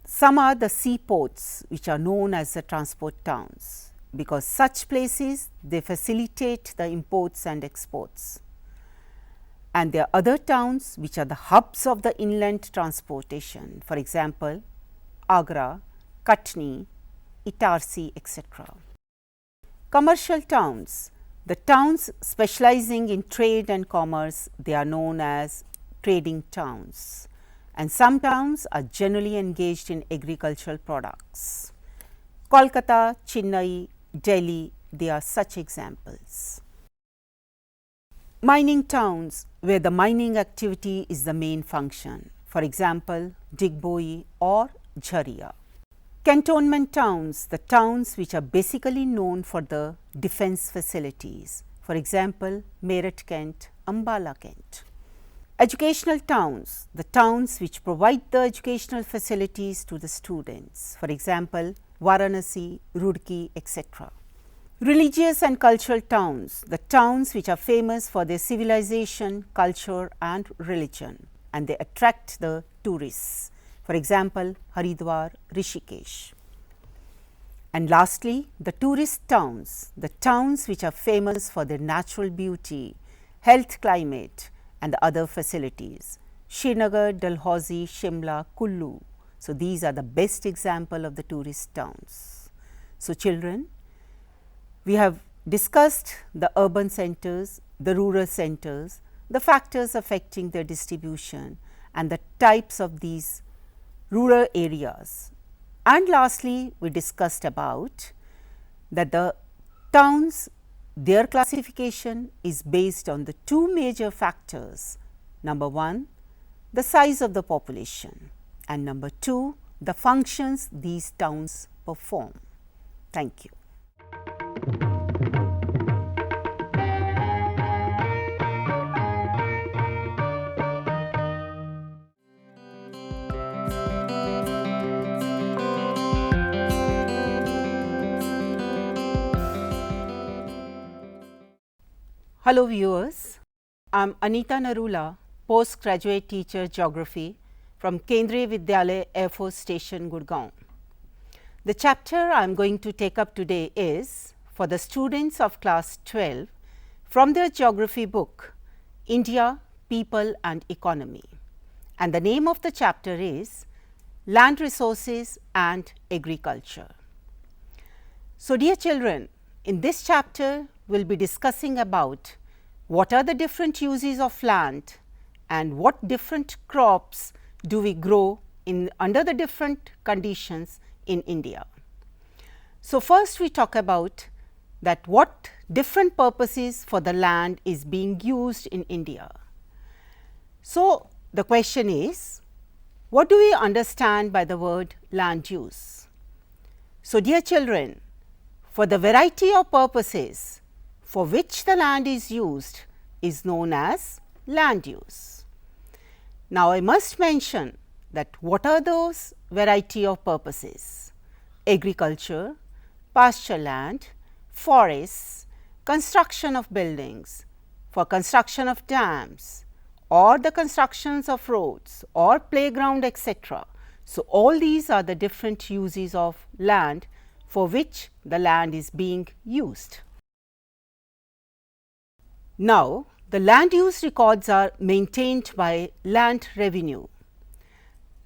some are the seaports which are known as the transport towns. because such places they facilitate the imports and exports. And there are other towns which are the hubs of the inland transportation, for example, Agra, Katni, Itarsi, etc. Commercial towns, the towns specializing in trade and commerce, they are known as trading towns, and some towns are generally engaged in agricultural products. Kolkata, Chennai, Delhi, they are such examples. Mining towns, where the mining activity is the main function, for example, Digboi or Jharia. Cantonment towns, the towns which are basically known for the defense facilities, for example, Meerut Kent, Ambala Kent. Educational towns, the towns which provide the educational facilities to the students, for example, Varanasi, Roorkee, etc. Religious and cultural towns, the towns which are famous for their civilization, culture and religion, and they attract the tourists, for example, Haridwar, Rishikesh. And lastly, the tourist towns, the towns which are famous for their natural beauty, health climate and the other facilities, Srinagar, Dalhousie, Shimla, Kullu. So, these are the best example of the tourist towns. So, children, we have discussed the urban centers, the rural centers, the factors affecting their distribution and the types of these rural areas. And lastly, we discussed about that the towns, their classification is based on the two major factors. Number one, the size of the population, and number two, the functions these towns perform. Thank you. Hello viewers, I am Anita Narula, postgraduate teacher geography from Kendriya Vidyalaya Air Force Station, Gurgaon. The chapter I am going to take up today is for the students of class 12 from their geography book, India, People and Economy, and the name of the chapter is Land Resources and Agriculture. So, dear children, in this chapter we will be discussing about what are the different uses of land and what different crops do we grow in under the different conditions in India. So, first we talk about that what different purposes for the land is being used in India. So, the question is, what do we understand by the word land use? So, dear children, for the variety of purposes for which the land is used is known as land use. Now, I must mention that what are those variety of purposes? Agriculture, pasture land, forests, construction of buildings, for construction of dams or the constructions of roads or playground, etc. So, all these are the different uses of land for which the land is being used. Now, the land use records are maintained by land revenue.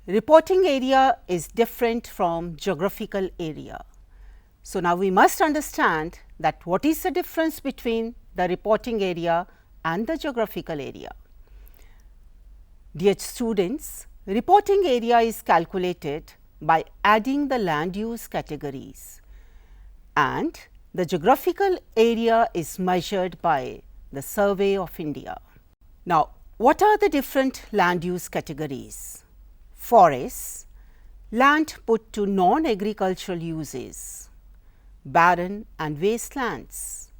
Reporting area is different from geographical area. So, now we must understand that what is the difference between the reporting area and the geographical area. Dear students, reporting area is calculated by adding the land use categories, and the geographical area is measured by the Survey of India. Now, what are the different land use categories? Forests, land put to non-agricultural uses, barren and wastelands,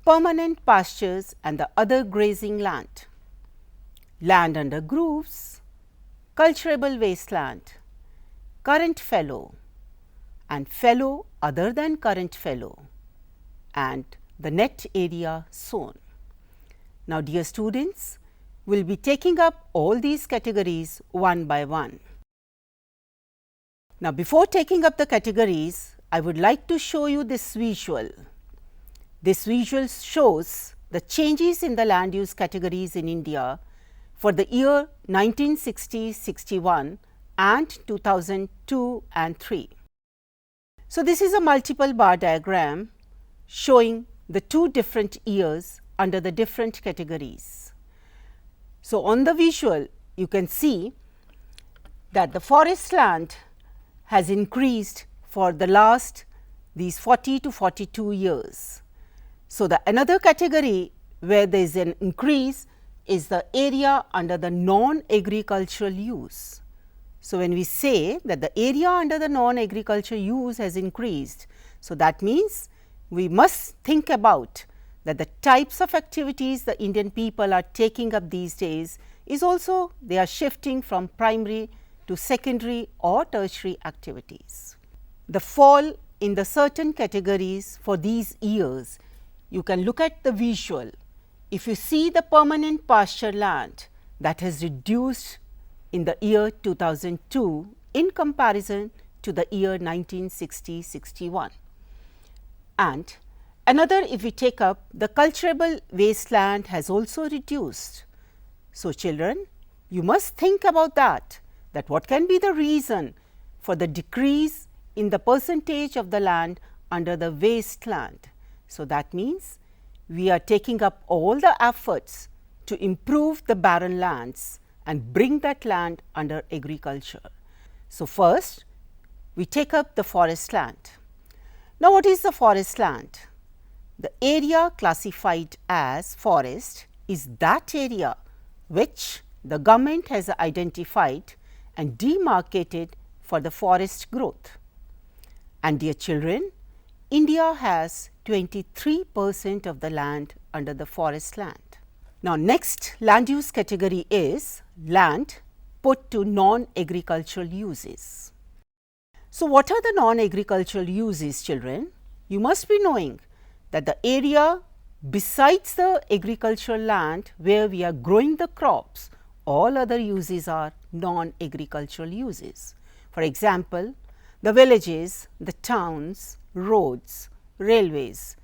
permanent pastures and the other grazing land, land under grooves, culturable wasteland, current fallow and fallow other than current fallow, and the net area sown. Now, dear students, we will be taking up all these categories one by one. Now, before taking up the categories, I would like to show you this visual. This visual shows the changes in the land use categories in India for the year 1960-61 and 2002 and 3. So, this is a multiple bar diagram showing the two different years under the different categories. So, on the visual you can see that the forest land has increased for the last these 40 to 42 years. So, the another category where there is an increase is the area under the non-agricultural use. So, when we say that the area under the non-agricultural use has increased, so that means we must think about that the types of activities the Indian people are taking up these days is also they are shifting from primary to secondary or tertiary activities. The fall in the certain categories for these years, you can look at the visual. If you see the permanent pasture land that has reduced in the year 2002 in comparison to the year 1960-61. And another, if we take up the cultivable wasteland has also reduced. So, children, you must think about that what can be the reason for the decrease in the percentage of the land under the wasteland. So, that means we are taking up all the efforts to improve the barren lands and bring that land under agriculture. So, first we take up the forest land. Now, what is the forest land? The area classified as forest is that area which the government has identified and demarcated for the forest growth. And dear children, India has 23% of the land under the forest land. Now, next land use category is land put to non-agricultural uses. So, what are the non-agricultural uses, children? You must be knowing that the area besides the agricultural land where we are growing the crops, all other uses are non-agricultural uses. For example, the villages, the towns, roads, railways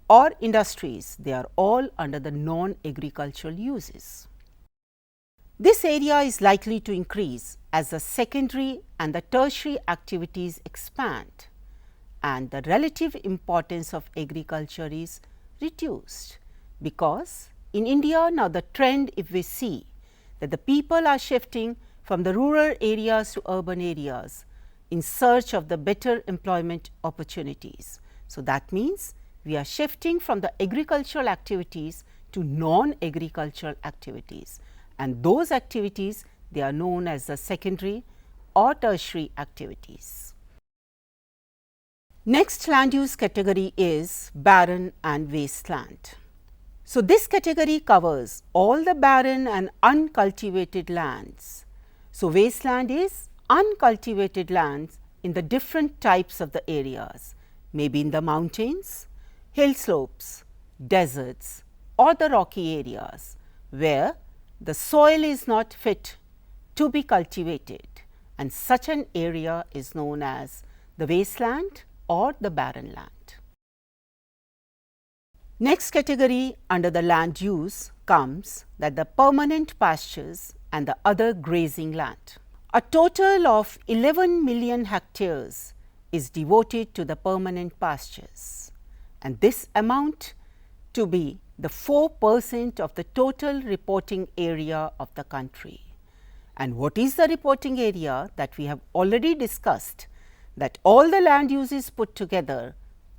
or industries, they are all under the non-agricultural uses. This area is likely to increase as the secondary and the tertiary activities expand and the relative importance of agriculture is reduced, because in India now the trend, if we see that the people are shifting from the rural areas to urban areas in search of the better employment opportunities. So, that means we are shifting from the agricultural activities to non-agricultural activities, and those activities they are known as the secondary or tertiary activities. Next land use category is barren and wasteland. So, this category covers all the barren and uncultivated lands. So, wasteland is uncultivated lands in the different types of the areas, maybe in the mountains, hill slopes, deserts or the rocky areas where the soil is not fit to be cultivated, and such an area is known as the wasteland or the barren land. Next category under the land use comes that the permanent pastures and the other grazing land. A total of 11 million hectares is devoted to the permanent pastures, and this amount to be the 4% of the total reporting area of the country. And what is the reporting area? That we have already discussed, that all the land uses put together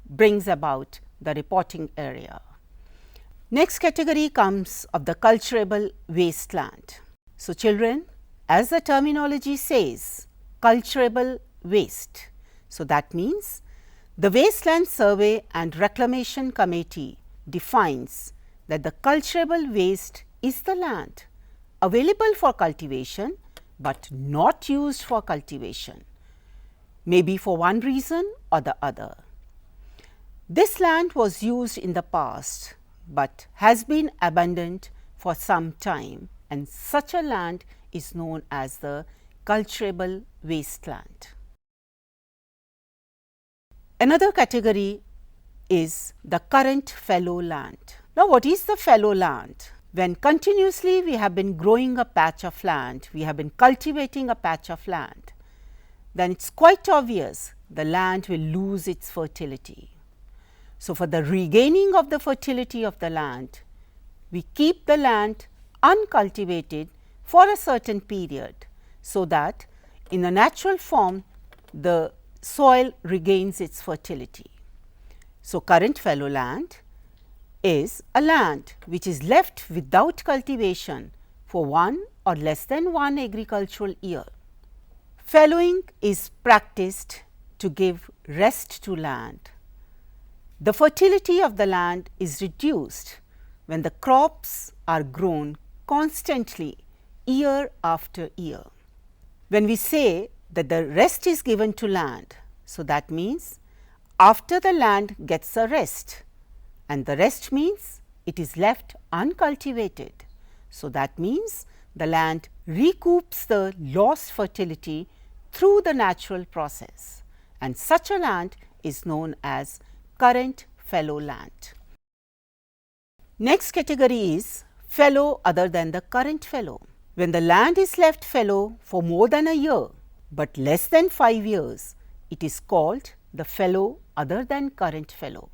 brings about the reporting area. Next category comes of the cultivable wasteland. So, children, as the terminology says, cultivable waste. So, that means the Wasteland Survey and Reclamation Committee defines that the cultivable waste is the land available for cultivation, but not used for cultivation, maybe for one reason or the other. This land was used in the past, but has been abandoned for some time, and such a land is known as the cultivable wasteland. Another category is the current fallow land. Now, what is the fallow land? When continuously we have been growing a patch of land, we have been cultivating a patch of land, then it is quite obvious the land will lose its fertility. So, for the regaining of the fertility of the land, we keep the land uncultivated for a certain period, so that in a natural form the soil regains its fertility. So, current fallow land is a land which is left without cultivation for one or less than one agricultural year. Fallowing is practiced to give rest to land. The fertility of the land is reduced when the crops are grown constantly year after year. When we say that the rest is given to land, so that means after the land gets a rest, and the rest means it is left uncultivated. So, that means the land recoups the lost fertility through the natural process, and such a land is known as current fallow land. Next category is fallow other than the current fallow. When the land is left fallow for more than a year, but less than 5 years, it is called the fallow other than current fallow.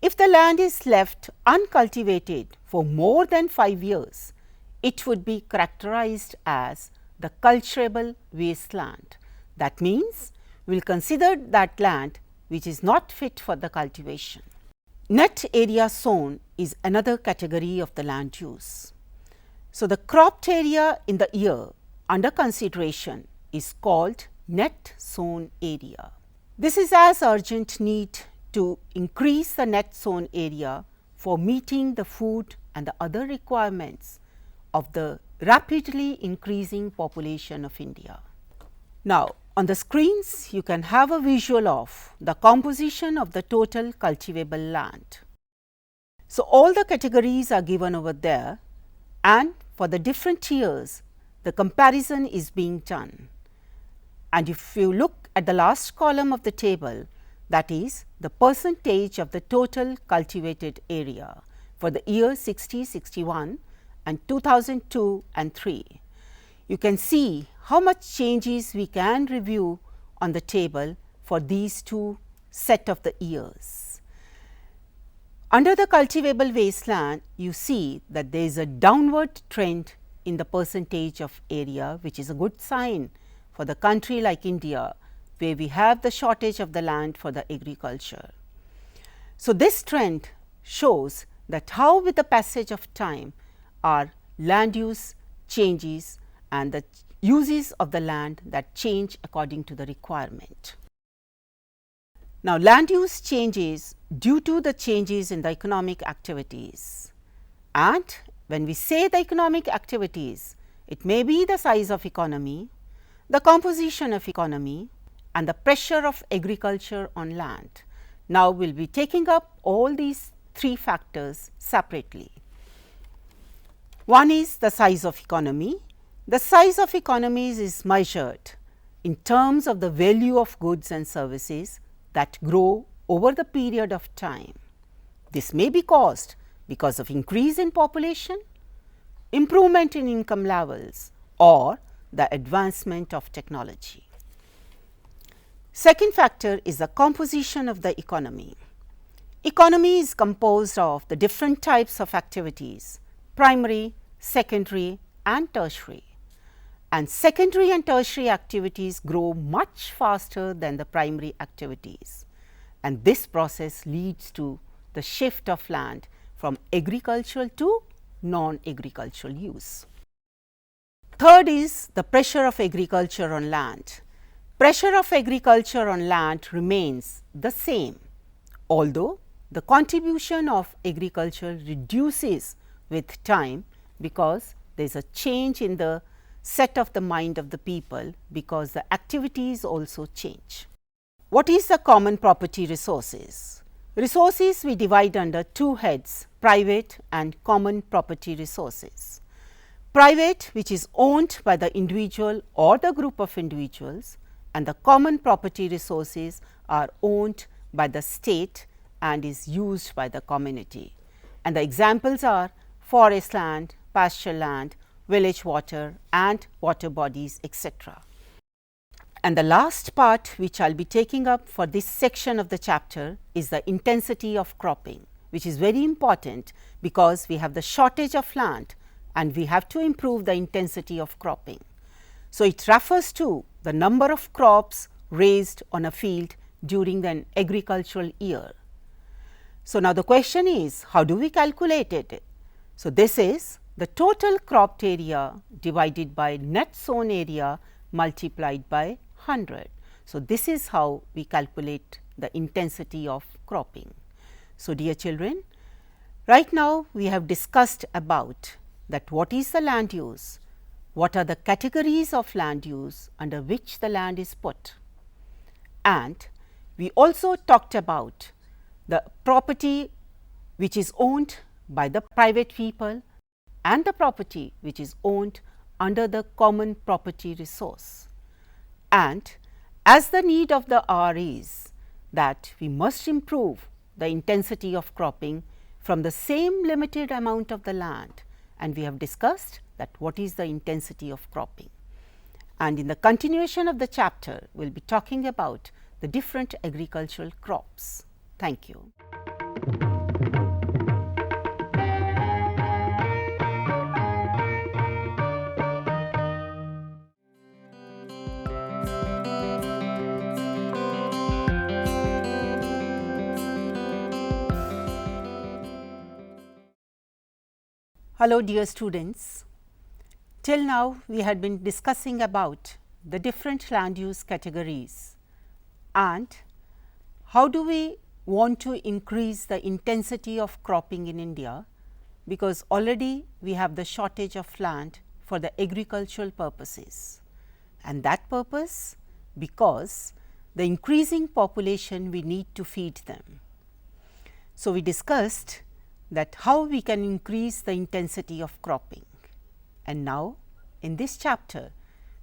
If the land is left uncultivated for more than 5 years, it would be characterized as the culturable wasteland. That means, we will consider that land which is not fit for the cultivation. Net area sown is another category of the land use. So, the cropped area in the year under consideration is called net sown area. This is as urgent need to increase the net sown area for meeting the food and the other requirements of the rapidly increasing population of India. Now, on the screens you can have a visual of the composition of the total cultivable land. So, all the categories are given over there, and for the different years the comparison is being done. And if you look at the last column of the table, that is the percentage of the total cultivated area for the year 60, 61 and 2002 and 3. You can see how much changes we can review on the table for these two set of the years. Under the cultivable wasteland, you see that there is a downward trend in the percentage of area, which is a good sign for the country like India, where we have the shortage of the land for the agriculture. So, this trend shows that how with the passage of time our land use changes and the uses of the land that change according to the requirement. Now, land use changes due to the changes in the economic activities, and when we say the economic activities, it may be the size of economy, the composition of economy and the pressure of agriculture on land. Now, we will be taking up all these three factors separately. One is the size of economy. The size of economies is measured in terms of the value of goods and services that grow over the period of time. This may be caused because of increase in population, improvement in income levels, or the advancement of technology. Second factor is the composition of the economy. Economy is composed of the different types of activities, primary, secondary and tertiary. And secondary and tertiary activities grow much faster than the primary activities. And this process leads to the shift of land from agricultural to non-agricultural use. Third is the pressure of agriculture on land. Pressure of agriculture on land remains the same, although the contribution of agriculture reduces with time, because there is a change in the set of the mind of the people, because the activities also change. What is the common property resources? Resources we divide under two heads, private and common property resources. Private, which is owned by the individual or the group of individuals, and the common property resources are owned by the state and is used by the community. And the examples are forest land, pasture land, village water and water bodies, etc. And the last part which I will be taking up for this section of the chapter is the intensity of cropping, which is very important because we have the shortage of land and we have to improve the intensity of cropping. So, it refers to the number of crops raised on a field during an agricultural year. So, now the question is, how do we calculate it? So, this is the total cropped area divided by net sown area multiplied by 100. So, this is how we calculate the intensity of cropping. So, dear children, right now we have discussed about that what is the land use, what are the categories of land use under which the land is put, and we also talked about the property which is owned by the private people and the property which is owned under the common property resource. And as the need of the hour is that we must improve the intensity of cropping from the same limited amount of the land, and we have discussed that what is the intensity of cropping. And in the continuation of the chapter, we will be talking about the different agricultural crops. Thank you. Hello dear students, till now we had been discussing about the different land use categories and how do we want to increase the intensity of cropping in India, because already we have the shortage of land for the agricultural purposes, and that purpose because the increasing population we need to feed them. So, we discussed that how we can increase the intensity of cropping, and now in this chapter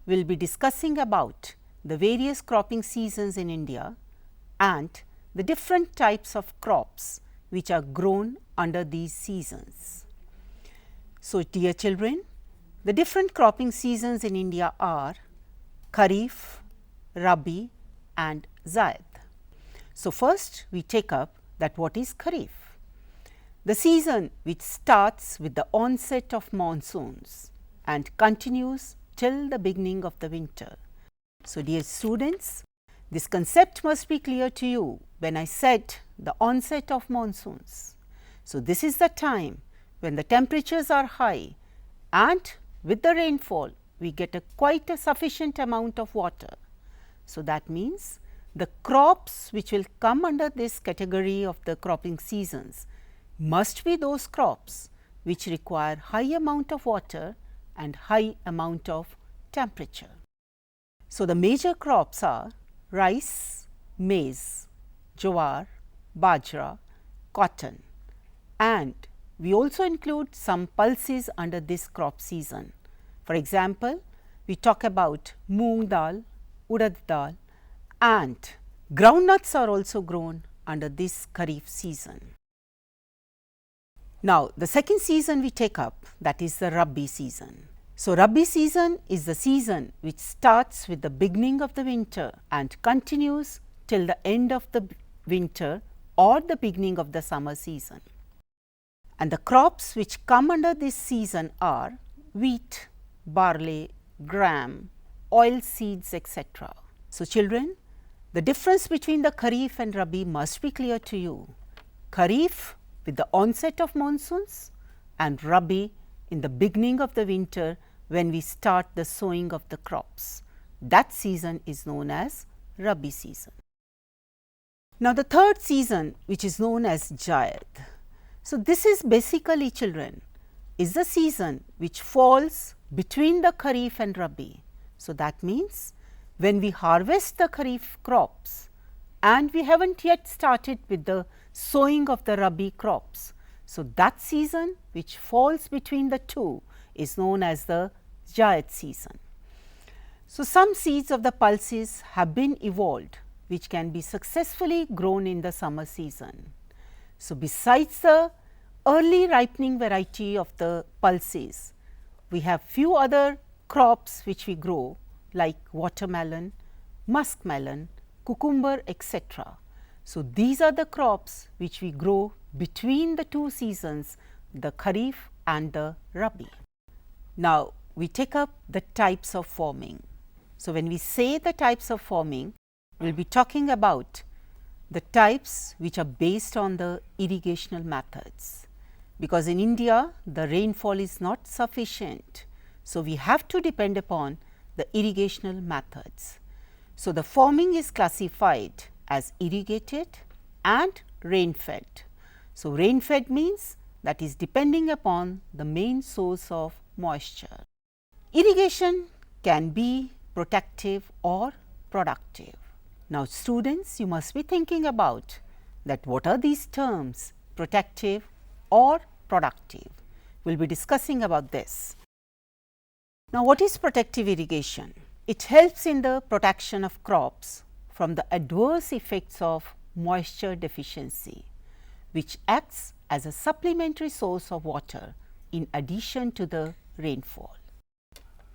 we will be discussing about the various cropping seasons in India and the different types of crops which are grown under these seasons. So, dear children, the different cropping seasons in India are Kharif, Rabi and Zaid. So, first we take up that what is Kharif. The season which starts with the onset of monsoons and continues till the beginning of the winter. So, dear students, this concept must be clear to you when I said the onset of monsoons. So, this is the time when the temperatures are high and with the rainfall we get quite a sufficient amount of water. So, that means the crops which will come under this category of the cropping seasons must be those crops which require high amount of water and high amount of temperature. So, the major crops are rice, maize, jowar, bajra, cotton, and we also include some pulses under this crop season. For example, we talk about moong dal, urad dal, and groundnuts are also grown under this Kharif season. Now, the second season we take up, that is the Rabi season. So, Rabi season is the season which starts with the beginning of the winter and continues till the end of the winter or the beginning of the summer season. And the crops which come under this season are wheat, barley, gram, oil seeds, etc. So, children, the difference between the Kharif and Rabi must be clear to you. Kharif with the onset of monsoons and Rabi in the beginning of the winter when we start the sowing of the crops. That season is known as Rabi season. Now, the third season, which is known as Zaid. So, this is basically, children, is the season which falls between the Kharif and Rabi. So, that means when we harvest the Kharif crops and we have not yet started with the sowing of the Rabi crops. So, that season which falls between the two is known as the Zaid season. So, some seeds of the pulses have been evolved which can be successfully grown in the summer season. So, besides the early ripening variety of the pulses, we have few other crops which we grow like watermelon, muskmelon, cucumber, etc. So, these are the crops which we grow between the two seasons, the Kharif and the Rabi. Now, we take up the types of farming. So, when we say the types of farming, we will be talking about the types which are based on the irrigational methods, because in India the rainfall is not sufficient. So, we have to depend upon the irrigational methods. So, the farming is classified as irrigated and rain fed. So, rain fed means that is depending upon the main source of moisture. Irrigation can be protective or productive. Now, students, you must be thinking about that what are these terms, protective or productive. We will be discussing about this. Now, what is protective irrigation? It helps in the protection of crops from the adverse effects of moisture deficiency, which acts as a supplementary source of water in addition to the rainfall.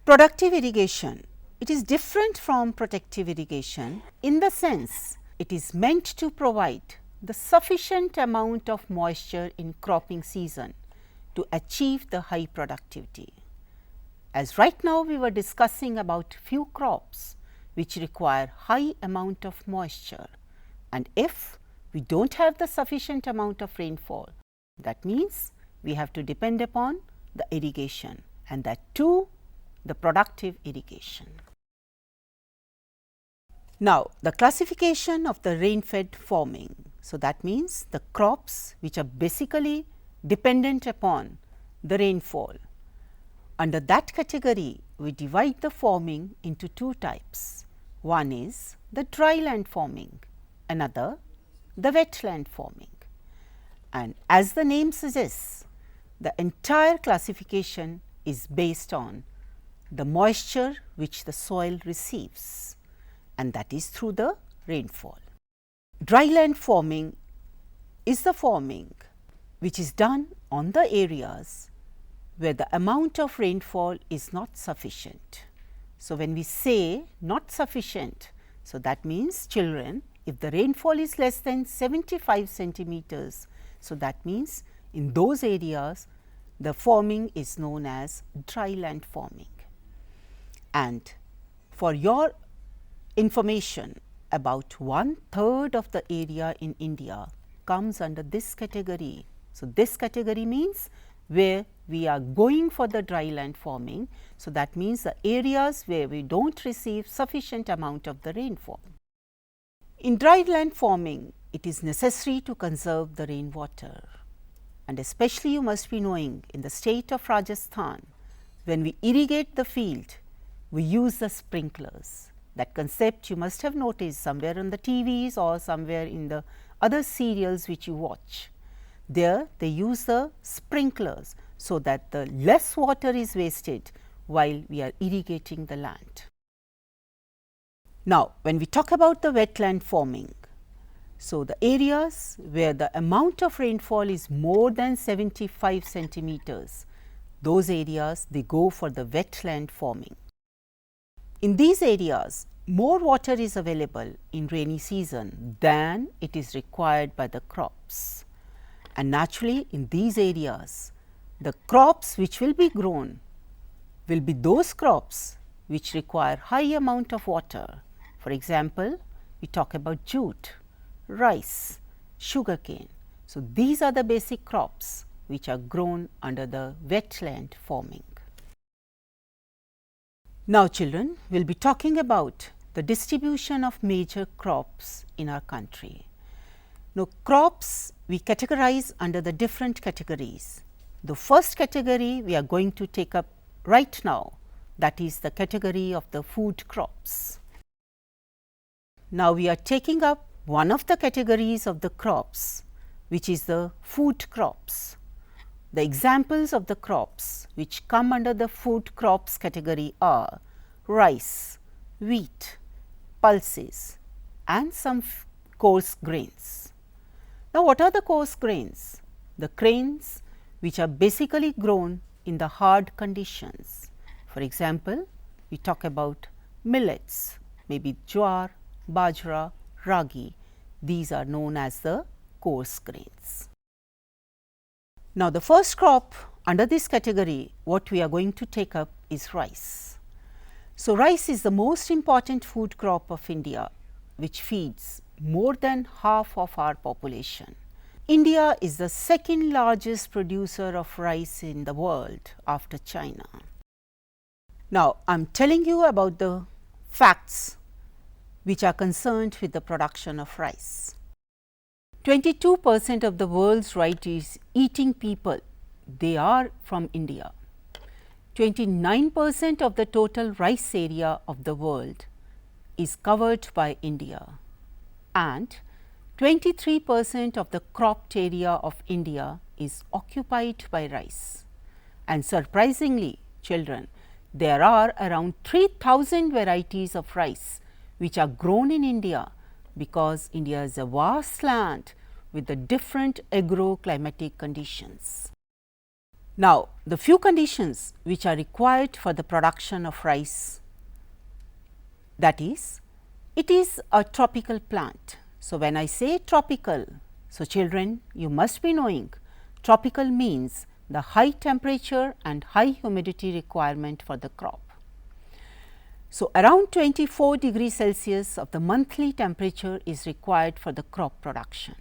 Productive irrigation, it is different from protective irrigation in the sense it is meant to provide the sufficient amount of moisture in cropping season to achieve the high productivity. As right now we were discussing about few crops which require high amount of moisture, and if we do not have the sufficient amount of rainfall, that means we have to depend upon the irrigation, and that too the productive irrigation. Now, the classification of the rain fed farming. So, that means the crops which are basically dependent upon the rainfall. Under that category, we divide the farming into two types. One is the dry land farming, another the wetland farming. And as the name suggests, the entire classification is based on the moisture which the soil receives, and that is through the rainfall. Dry land farming is the farming which is done on the areas where the amount of rainfall is not sufficient. So, when we say not sufficient, so that means children, if the rainfall is less than 75 centimeters, so that means in those areas the farming is known as dry land farming. And for your information, about 1/3 of the area in India comes under this category. So, this category means where we are going for the dry land farming. So, that means the areas where we do not receive sufficient amount of the rainfall. In dry land farming, it is necessary to conserve the rainwater, and especially you must be knowing in the state of Rajasthan, when we irrigate the field, we use the sprinklers. That concept you must have noticed somewhere on the TVs or somewhere in the other serials which you watch. There they use the sprinklers so that the less water is wasted while we are irrigating the land. Now, when we talk about the wetland farming, so the areas where the amount of rainfall is more than 75 centimeters, those areas they go for the wetland farming. In these areas, more water is available in rainy season than it is required by the crops. And naturally, in these areas, the crops which will be grown will be those crops which require high amount of water. For example, we talk about jute, rice, sugarcane. So, these are the basic crops which are grown under the wetland farming. Now, children, we will be talking about the distribution of major crops in our country. Now, crops we categorize under the different categories. The first category we are going to take up right now, that is the category of the food crops. Now, we are taking up one of the categories of the crops, which is the food crops. The examples of the crops which come under the food crops category are rice, wheat, pulses and some coarse grains. Now, what are the coarse grains? The grains which are basically grown in the hard conditions. For example, we talk about millets, maybe jowar, bajra, ragi. These are known as the coarse grains. Now, the first crop under this category, what we are going to take up is rice. So, rice is the most important food crop of India, which feeds more than half of our population. India is the second largest producer of rice in the world after China. Now, I am telling you about the facts which are concerned with the production of rice. 22% of the world's rice eating people, they are from India. 29% of the total rice area of the world is covered by India, and 23% of the cropped area of India is occupied by rice. And surprisingly, children, there are around 3,000 varieties of rice which are grown in India, because India is a vast land with the different agroclimatic conditions. Now, the few conditions which are required for the production of rice, that is, it is a tropical plant. So, when I say tropical, so children, you must be knowing tropical means the high temperature and high humidity requirement for the crop. So, around 24 degrees Celsius of the monthly temperature is required for the crop production,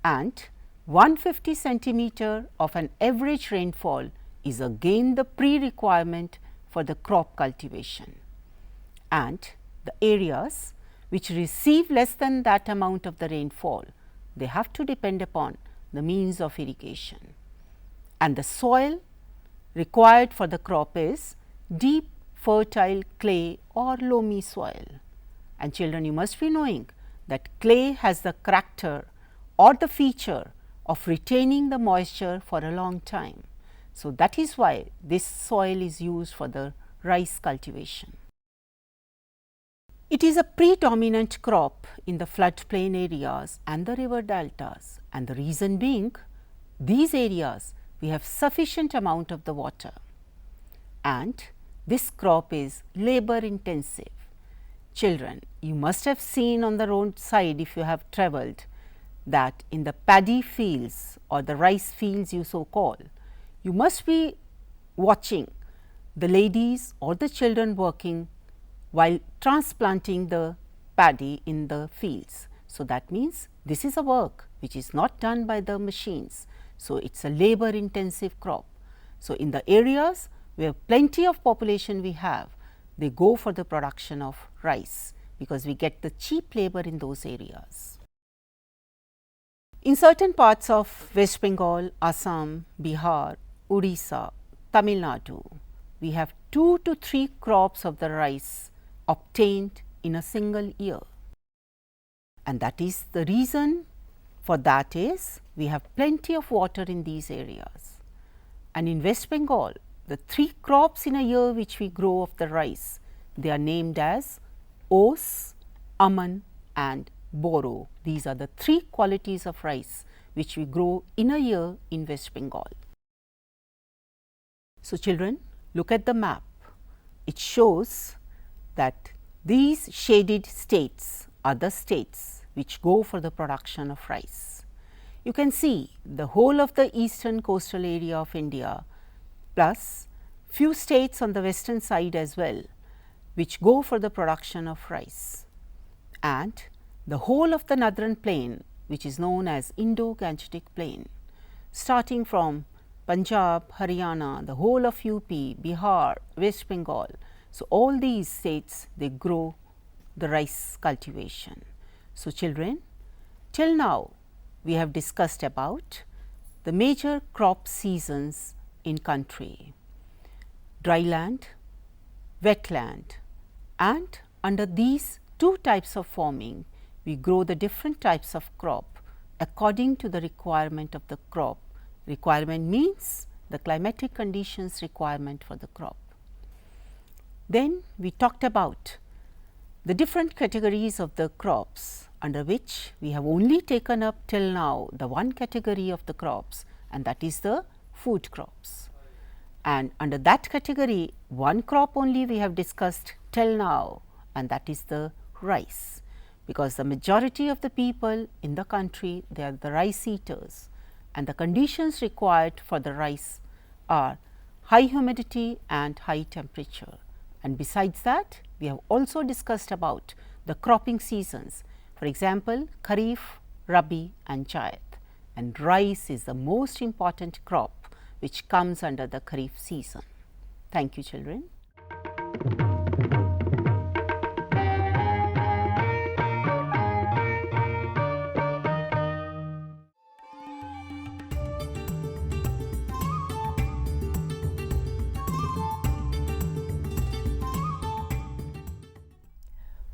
and 150 centimeter of an average rainfall is again the pre-requirement for the crop cultivation, and the areas which receive less than that amount of the rainfall, they have to depend upon the means of irrigation. And the soil required for the crop is deep fertile clay or loamy soil. And children, you must be knowing that clay has the character or the feature of retaining the moisture for a long time. So, that is why this soil is used for the rice cultivation. It is a predominant crop in the floodplain areas and the river deltas, and the reason being, these areas we have sufficient amount of the water, and this crop is labor intensive. Children, you must have seen on the roadside, if you have travelled, that in the paddy fields or the rice fields you so call, you must be watching the ladies or the children working while transplanting the paddy in the fields. So, that means this is a work which is not done by the machines. So, it is a labor intensive crop. So, in the areas where plenty of population we have, they go for the production of rice, because we get the cheap labor in those areas. In certain parts of West Bengal, Assam, Bihar, Odisha, Tamil Nadu, we have 2 to 3 crops of the rice obtained in a single year, and that is the reason for that is we have plenty of water in these areas. And in West Bengal, the 3 crops in a year which we grow of the rice, they are named as Os, Aman and Boro. These are the 3 qualities of rice which we grow in a year in West Bengal. So, children, look at the map. It shows that these shaded states are the states which go for the production of rice. You can see the whole of the eastern coastal area of India, plus few states on the western side as well, which go for the production of rice, and the whole of the northern plain, which is known as Indo-Gangetic plain, starting from Punjab, Haryana, the whole of UP, Bihar, West Bengal. So, all these states, they grow the rice cultivation. So, children, till now we have discussed about the major crop seasons in country: dry land, wetland, and under these 2 types of farming, we grow the different types of crop according to the requirement of the crop. Requirement means the climatic conditions requirement for the crop. Then we talked about the different categories of the crops, under which we have only taken up till now the one category of the crops, and that is the food crops. And under that category, one crop only we have discussed till now, and that is the rice, because the majority of the people in the country, they are the rice eaters, and the conditions required for the rice are high humidity and high temperature. And besides that, we have also discussed about the cropping seasons, for example, Kharif, Rabi and Zaid, and rice is the most important crop which comes under the Kharif season. Thank you, children.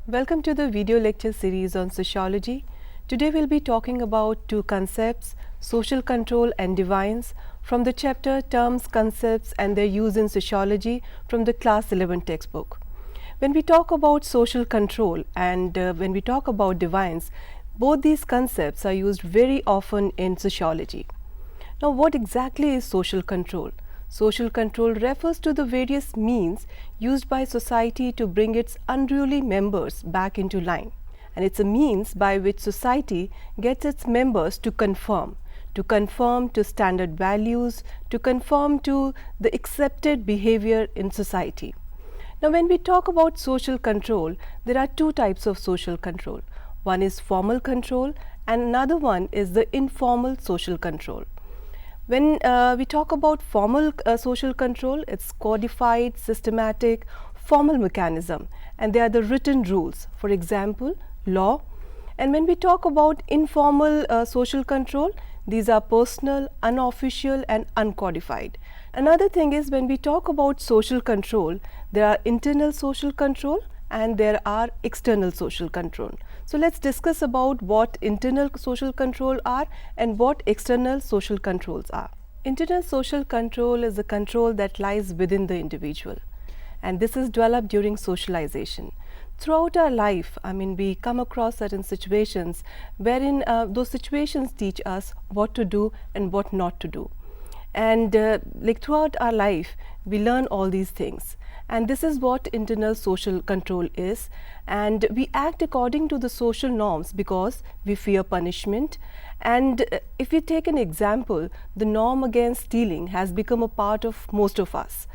Welcome to the video lecture series on sociology. Today we will be talking about two concepts, social control and divines, from the chapter Terms, Concepts and Their Use in Sociology from the class 11 textbook. When we talk about social control and when we talk about divines, both these concepts are used very often in sociology. Now, what exactly is social control? Social control refers to the various means used by society to bring its unruly members back into line, and it's a means by which society gets its members to conform to standard values, to conform to the accepted behavior in society. Now, when we talk about social control, there are two types of social control. One is formal control and another one is the informal social control. When we talk about formal social control, it's codified, systematic, formal mechanism, and they are the written rules, for example, law. And when we talk about informal social control, these are personal, unofficial and uncodified. Another thing is, when we talk about social control, there are internal social control and there are external social control. So, let us discuss about what internal social control are and what external social controls are. Internal social control is the control that lies within the individual, and this is developed during socialization. Throughout our life, we come across certain situations wherein those situations teach us what to do and what not to do. And throughout our life, we learn all these things. And this is what internal social control is, and we act according to the social norms because we fear punishment. And if you take an example, the norm against stealing has become a part of most of us,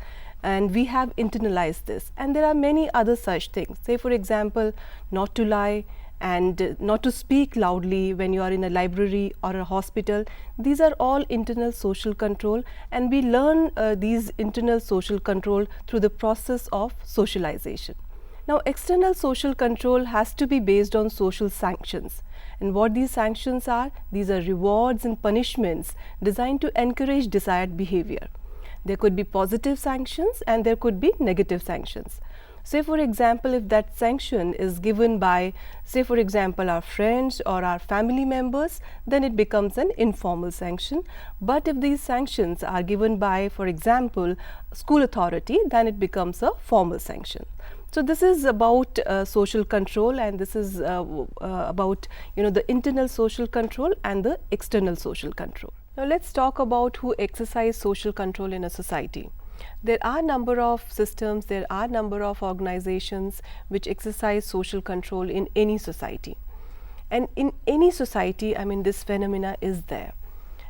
and we have internalized this. And there are many other such things, say for example, not to lie and not to speak loudly when you are in a library or a hospital. These are all internal social control, and we learn these internal social control through the process of socialization. Now, external social control has to be based on social sanctions, and what these sanctions are, these are rewards and punishments designed to encourage desired behavior. There could be positive sanctions and there could be negative sanctions. Say for example, if that sanction is given by, say for example, our friends or our family members, then it becomes an informal sanction. But if these sanctions are given by, for example, school authority, then it becomes a formal sanction. So, this is about social control, and this is about the internal social control and the external social control. Now, let us talk about who exercise social control in a society. There are a number of systems, there are a number of organizations which exercise social control in any society. And in any society, this phenomena is there.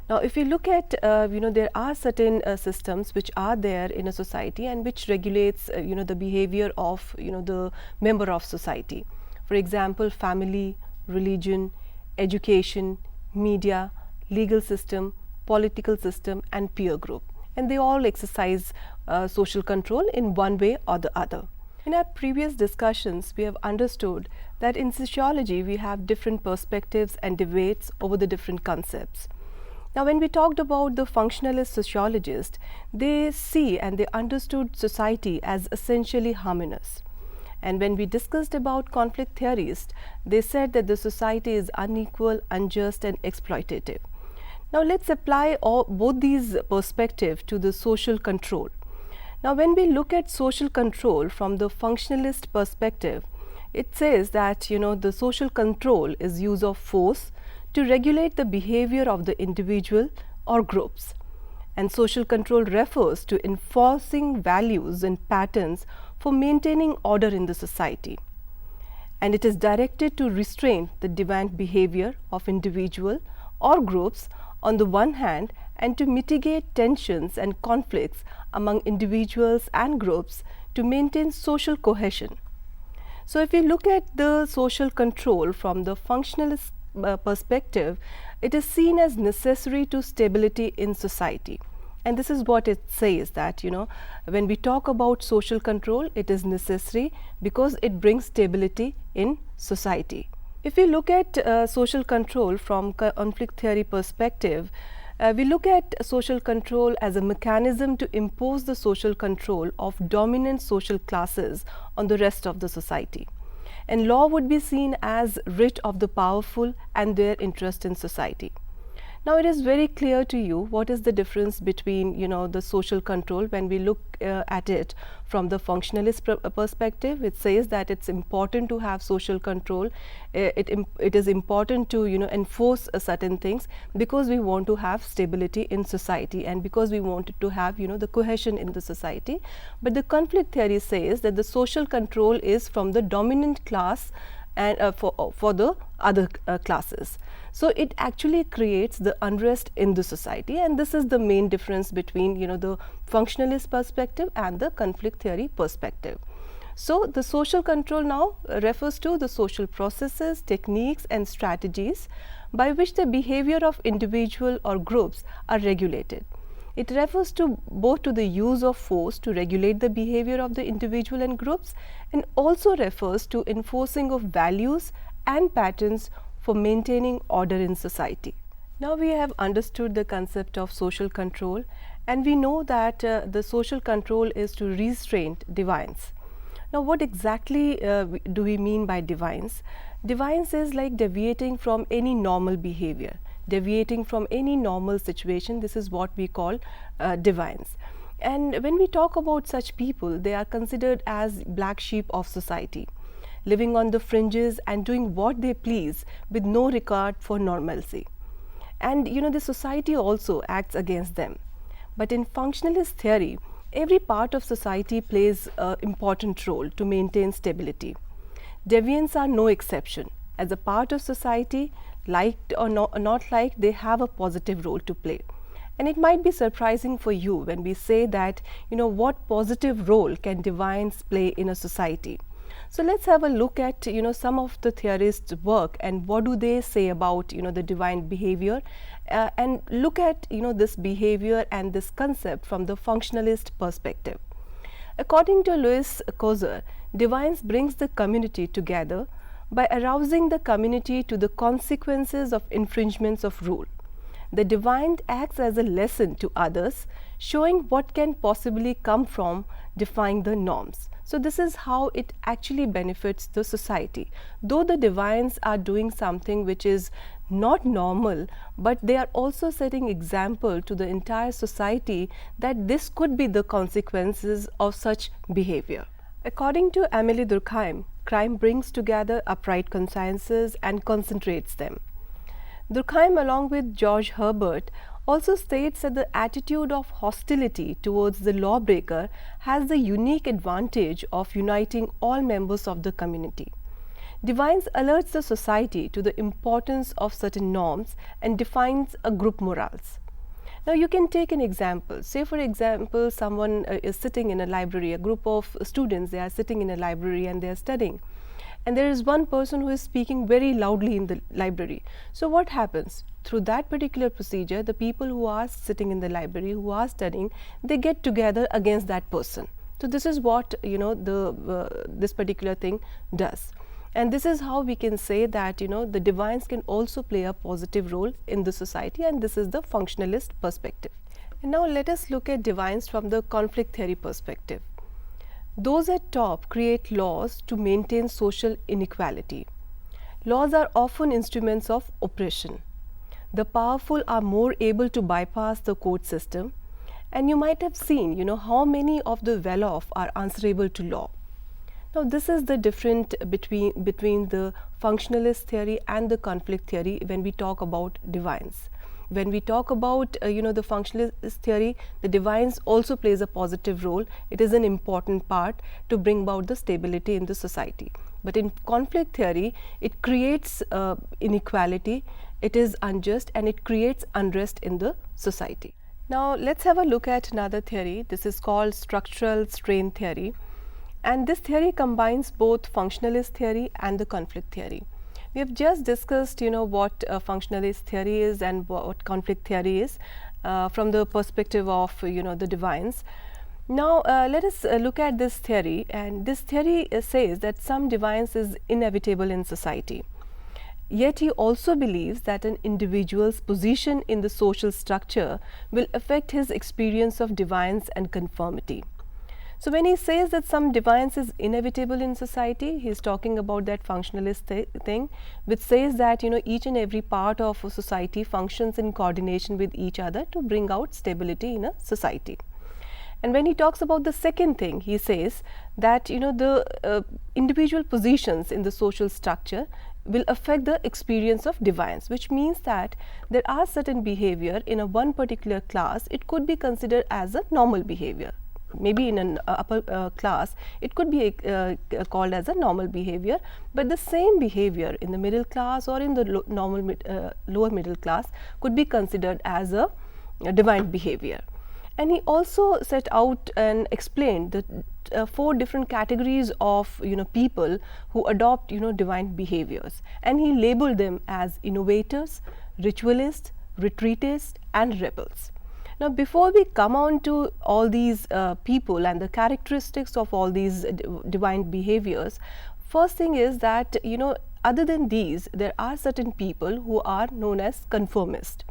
Now, if you look at, there are certain systems which are there in a society and which regulates, the behavior of, the member of society. For example, family, religion, education, media, legal system, political system and peer group. And they all exercise social control in one way or the other. In our previous discussions, we have understood that in sociology, we have different perspectives and debates over the different concepts. Now, when we talked about the functionalist sociologists, they see and they understood society as essentially harmonious. And when we discussed about conflict theorists, they said that the society is unequal, unjust and exploitative. Now, let us apply both these perspectives to the social control. Now, when we look at social control from the functionalist perspective, It says that the social control is use of force to regulate the behavior of the individual or groups, and social control refers to enforcing values and patterns for maintaining order in the society, and it is directed to restrain the deviant behavior of individual or groups on the one hand, and to mitigate tensions and conflicts among individuals and groups to maintain social cohesion. So, if we look at the social control from the functionalist perspective, it is seen as necessary to stability in society. And this is what it says, that when we talk about social control, it is necessary because it brings stability in society. If we look at social control from conflict theory perspective, we look at social control as a mechanism to impose the social control of dominant social classes on the rest of the society. And law would be seen as writ of the powerful and their interest in society. Now, it is very clear to you what is the difference between the social control when we look at it from the functionalist perspective. It says that it's important to have social control. It is important to enforce certain things because we want to have stability in society and because we wanted to have the cohesion in the society. But the conflict theory says that the social control is from the dominant class and for the other classes. So, it actually creates the unrest in the society, and this is the main difference between the functionalist perspective and the conflict theory perspective. So, the social control now refers to the social processes, techniques and strategies by which the behavior of individual or groups are regulated. It refers to both to the use of force to regulate the behavior of the individual and groups, and also refers to enforcing of values and patterns for maintaining order in society. Now, we have understood the concept of social control, and we know that the social control is to restrain deviance. Now, what exactly do we mean by deviance? Deviance is like deviating from any normal behavior, deviating from any normal situation. This is what we call deviance. And when we talk about such people, they are considered as black sheep of society, living on the fringes and doing what they please with no regard for normalcy. And the society also acts against them. But in functionalist theory, every part of society plays an important role to maintain stability. Deviants are no exception. As a part of society, liked or not liked, they have a positive role to play. And it might be surprising for you when we say that what positive role can deviants play in a society. So, let's have a look at some of the theorists' work and what do they say about the deviant behavior, and look at this behavior and this concept from the functionalist perspective. According to Louis Kozer, deviance brings the community together by arousing the community to the consequences of infringements of rule. The deviant acts as a lesson to others, showing what can possibly come from defying the norms. So, this is how it actually benefits the society. Though the deviants are doing something which is not normal, but they are also setting example to the entire society that this could be the consequences of such behavior. According to Amélie Durkheim, crime brings together upright consciences and concentrates them. Durkheim, along with George Herbert, also states that the attitude of hostility towards the lawbreaker has the unique advantage of uniting all members of the community. Deviance alerts the society to the importance of certain norms and defines a group morals. Now, you can take an example. Say, for example, someone is sitting in a library, a group of students, they are sitting in a library and they are studying. And there is one person who is speaking very loudly in the library. So, what happens? Through that particular procedure, the people who are sitting in the library, who are studying, they get together against that person. So, this is what this particular thing does. And this is how we can say that the deviance can also play a positive role in the society, and this is the functionalist perspective. And now let us look at deviance from the conflict theory perspective. Those at top create laws to maintain social inequality. Laws are often instruments of oppression. The powerful are more able to bypass the court system, and you might have seen how many of the well-off are answerable to law. Now, this is the difference between the functionalist theory and the conflict theory when we talk about divines. When we talk about the functionalist theory, the divines also plays a positive role. It is an important part to bring about the stability in the society. But in conflict theory, it creates inequality, it is unjust, and it creates unrest in the society. Now, let's have a look at another theory. This is called structural strain theory. And this theory combines both functionalist theory and the conflict theory. We have just discussed what functionalist theory is and what conflict theory is from the perspective of the divines. Now let us look at this theory, and this theory says that some divines is inevitable in society. Yet he also believes that an individual's position in the social structure will affect his experience of divines and conformity. So when he says that some divines is inevitable in society, he is talking about that functionalist thing, which says that each and every part of a society functions in coordination with each other to bring out stability in a society. And when he talks about the second thing, he says that the individual positions in the social structure will affect the experience of divines, which means that there are certain behavior in a one particular class, it could be considered as a normal behavior. Maybe in an upper class it could be called as a normal behavior, but the same behavior in the middle class or in the lower middle class could be considered as a divine behavior. And he also set out and explained the 4 different categories of people who adopt divine behaviors, and he labeled them as innovators, ritualists, retreatists, and rebels. Now, before we come on to all these people and the characteristics of all these divine behaviors, first thing is that other than these, there are certain people who are known as conformists.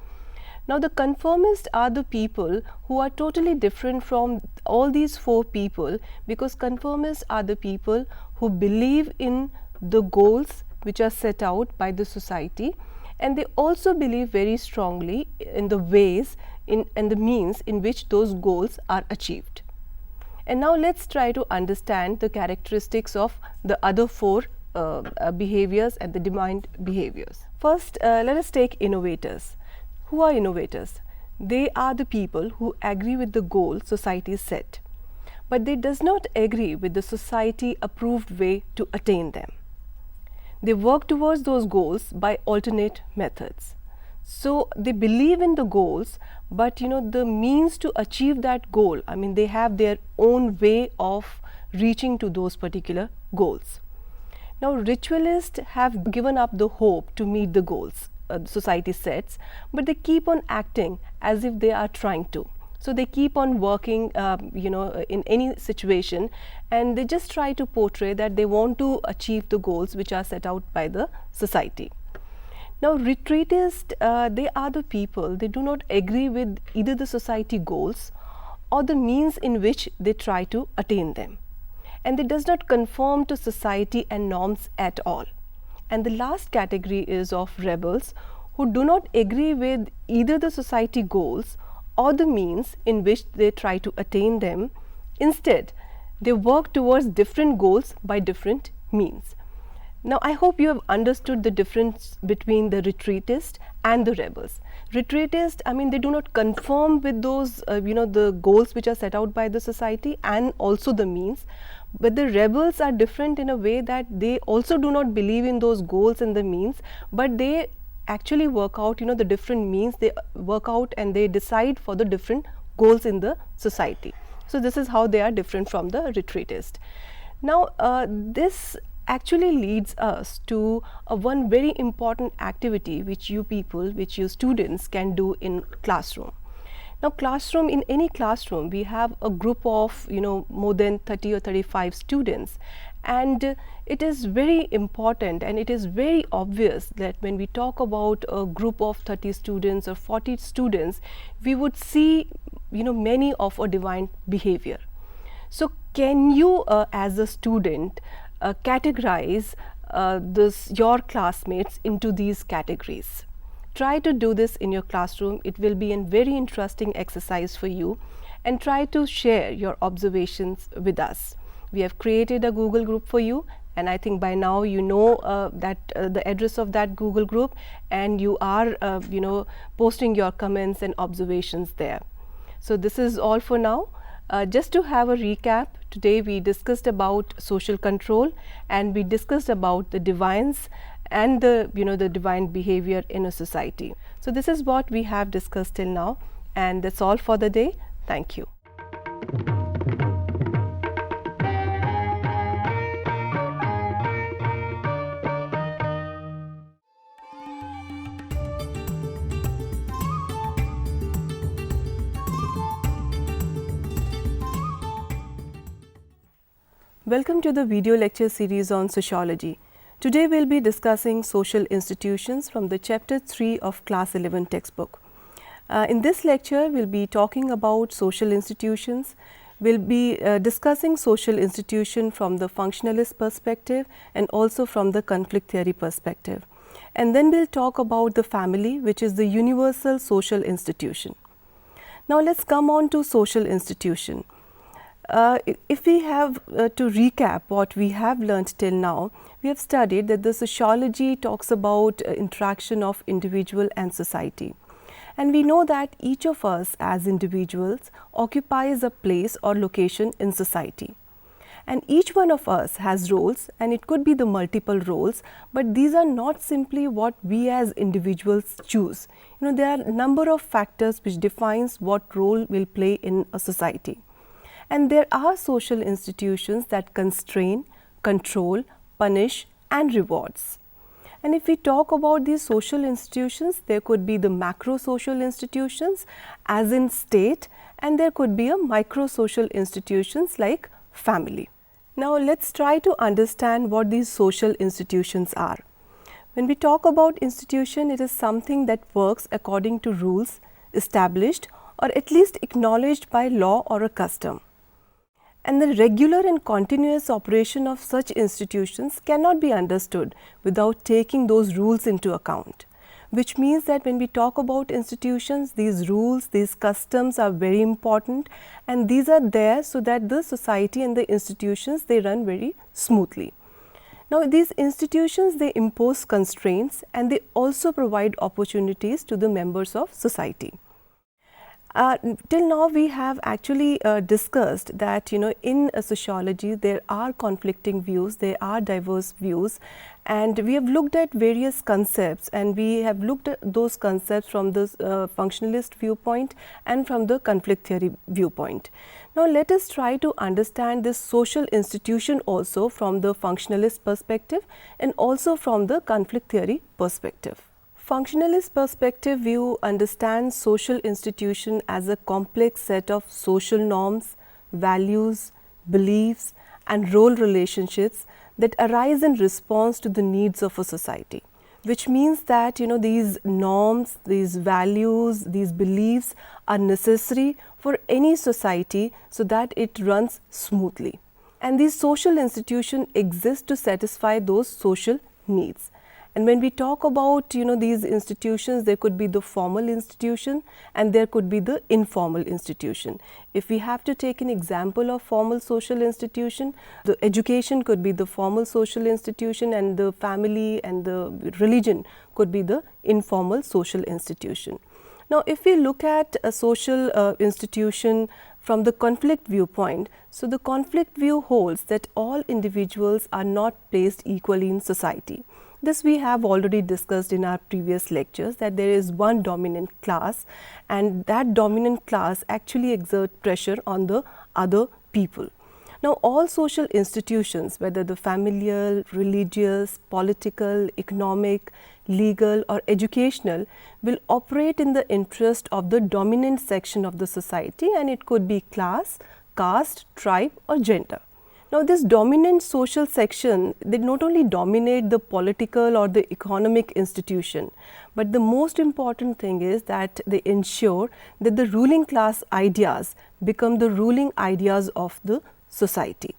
Now, the conformists are the people who are totally different from all these 4 people, because conformists are the people who believe in the goals which are set out by the society, and they also believe very strongly in the ways and the means in which those goals are achieved. And now let's try to understand the characteristics of the other 4 behaviors and the divine behaviors. First, let us take innovators. Who are innovators? They are the people who agree with the goal society set, but they does not agree with the society approved way to attain them. They work towards those goals by alternate methods. So they believe in the goals, but the means to achieve that goal, I mean, they have their own way of reaching to those particular goals. Now, ritualists have given up the hope to meet the goals society sets, but they keep on acting as if they are trying to. So they keep on working in any situation, and they just try to portray that they want to achieve the goals which are set out by the society. Now, retreatists, they are the people, they do not agree with either the society goals or the means in which they try to attain them, and they does not conform to society and norms at all. And the last category is of rebels, who do not agree with either the society goals or the means in which they try to attain them. Instead, they work towards different goals by different means. Now, I hope you have understood the difference between the retreatist and the rebels. Retreatist, I mean, they do not conform with those the goals which are set out by the society and also the means, but the rebels are different in a way that they also do not believe in those goals and the means, but they actually work out the different means, they work out and they decide for the different goals in the society. So this is how they are different from the retreatist. Now, this actually leads us to one very important activity which you people, which you students can do in classroom. Now, in any classroom, we have a group of more than 30 or 35 students, and it is very important and it is very obvious that when we talk about a group of 30 students or 40 students, we would see many of a divine behavior. So can you as a student categorize your classmates into these categories? Try to do this in your classroom. It will be a very interesting exercise for you, and try to share your observations with us. We have created a Google group for you, and I think by now you know the address of that Google group, and you are posting your comments and observations there. So this is all for now. Just to have a recap, today we discussed about social control, and we discussed about the divines and the divine behavior in a society. So this is what we have discussed till now, and that's all for the day. Thank you. Welcome to the video lecture series on sociology. Today we will be discussing social institutions from the chapter 3 of class 11 textbook. In this lecture we will be talking about social institutions. We will be discussing social institution from the functionalist perspective and also from the conflict theory perspective. And then we will talk about the family, which is the universal social institution. Now let us come on to social institution. If we have to recap what we have learnt till now, we have studied that the sociology talks about interaction of individual and society. And we know that each of us as individuals occupies a place or location in society. And each one of us has roles, and it could be the multiple roles, but these are not simply what we as individuals choose. There are a number of factors which defines what role we'll play in a society. And there are social institutions that constrain, control, punish and rewards. And if we talk about these social institutions, there could be the macro social institutions as in state, and there could be a micro social institutions like family. Now let's try to understand what these social institutions are. When we talk about institution, it is something that works according to rules established or at least acknowledged by law or a custom. And the regular and continuous operation of such institutions cannot be understood without taking those rules into account, which means that when we talk about institutions, these rules, these customs are very important, and these are there so that the society and the institutions, they run very smoothly. Now these institutions, they impose constraints and they also provide opportunities to the members of society. Till now we have actually discussed that in sociology there are conflicting views, there are diverse views, and we have looked at various concepts, and we have looked at those concepts from the functionalist viewpoint and from the conflict theory viewpoint. Now let us try to understand this social institution also from the functionalist perspective and also from the conflict theory perspective. Functionalist perspective view understands social institution as a complex set of social norms, values, beliefs and role relationships that arise in response to the needs of a society, which means that these norms, these values, these beliefs are necessary for any society so that it runs smoothly. And these social institutions exist to satisfy those social needs. And when we talk about these institutions, there could be the formal institution and there could be the informal institution. If we have to take an example of formal social institution, the education could be the formal social institution, and the family and the religion could be the informal social institution. Now if we look at a social institution from the conflict viewpoint, so the conflict view holds that all individuals are not placed equally in society. This we have already discussed in our previous lectures, that there is one dominant class, and that dominant class actually exerts pressure on the other people. Now all social institutions, whether the familial, religious, political, economic, legal or educational, will operate in the interest of the dominant section of the society, and it could be class, caste, tribe or gender. Now this dominant social section, they not only dominate the political or the economic institution, but the most important thing is that they ensure that the ruling class ideas become the ruling ideas of the society.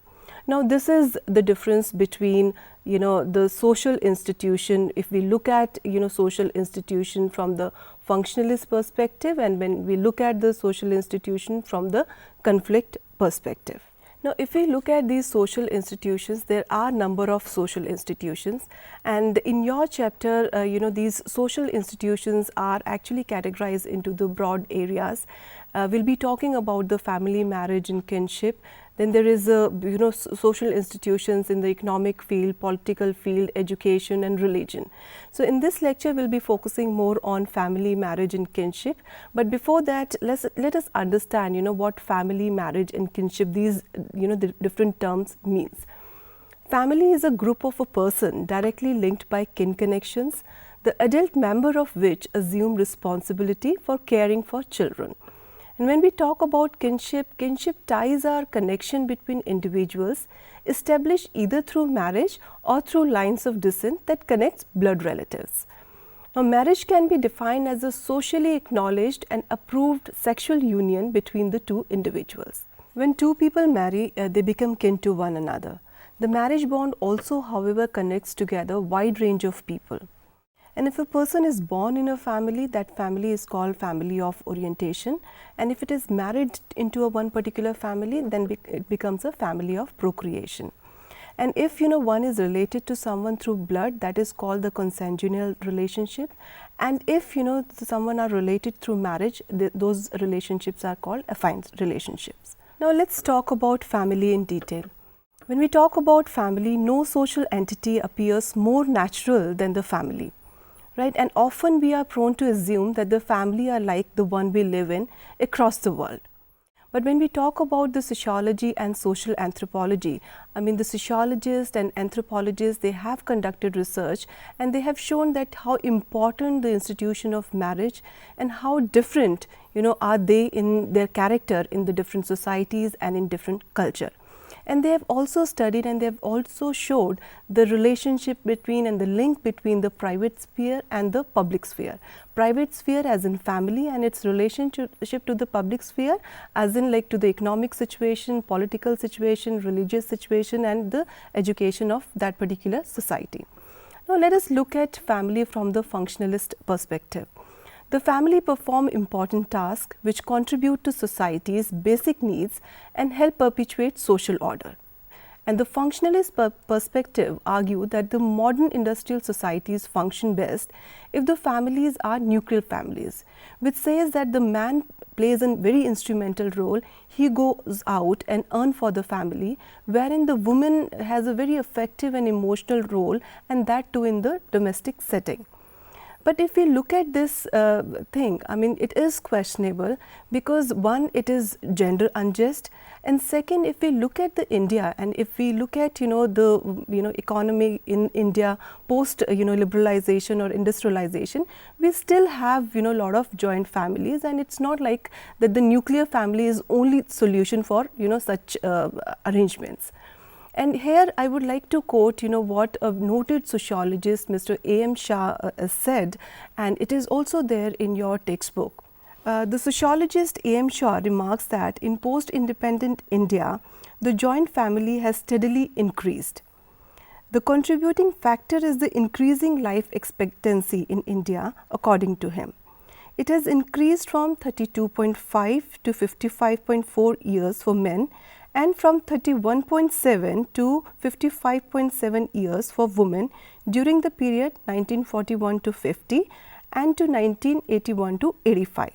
Now this is the difference between the social institution. If we look at social institution from the functionalist perspective, and when we look at the social institution from the conflict perspective. Now, if we look at these social institutions, there are a number of social institutions, and in your chapter, these social institutions are actually categorized into the broad areas. We'll be talking about the family, marriage and kinship. Then there is social institutions in the economic field, political field, education and religion. So, in this lecture we will be focusing more on family, marriage and kinship. But before that, let us understand what family, marriage and kinship, these the different terms means. Family is a group of a person directly linked by kin connections, the adult member of which assume responsibility for caring for children. And when we talk about kinship, kinship ties are connection between individuals established either through marriage or through lines of descent that connects blood relatives. Now, marriage can be defined as a socially acknowledged and approved sexual union between the two individuals. When two people marry, they become kin to one another. The marriage bond also, however, connects together a wide range of people. And if a person is born in a family, that family is called family of orientation. And if it is married into one particular family, then it becomes a family of procreation. And if one is related to someone through blood, that is called the consanguineal relationship. And if someone are related through marriage, those relationships are called affine relationships. Now let's talk about family in detail. When we talk about family, no social entity appears more natural than the family. Right? And often we are prone to assume that the family are like the one we live in across the world. But when we talk about the sociology and social anthropology, the sociologists and anthropologists, they have conducted research and they have shown that how important the institution of marriage and how different are they in their character in the different societies and in different culture. And they have also studied and they have also showed the relationship between and the link between the private sphere and the public sphere. Private sphere as in family and its relationship to the public sphere as in like to the economic situation, political situation, religious situation and the education of that particular society. Now let us look at family from the functionalist perspective. The family perform important tasks which contribute to society's basic needs and help perpetuate social order. And the functionalist perspective argue that the modern industrial societies function best if the families are nuclear families, which says that the man plays a very instrumental role. He goes out and earn for the family, wherein the woman has a very effective and emotional role, and that too in the domestic setting. But if we look at this thing, it is questionable because one, it is gender unjust, and second, if we look at the India and if we look at the economy in India post liberalization or industrialization, we still have a lot of joint families, and it's not like that the nuclear family is only solution for such arrangements. And here I would like to quote what a noted sociologist Mr. A.M. Shah said, and it is also there in your textbook. The sociologist A.M. Shah remarks that in post-independent India, the joint family has steadily increased. The contributing factor is the increasing life expectancy in India, according to him. It has increased from 32.5 to 55.4 years for men and from 31.7 to 55.7 years for women during the period 1941 to 50 and to 1981 to 85.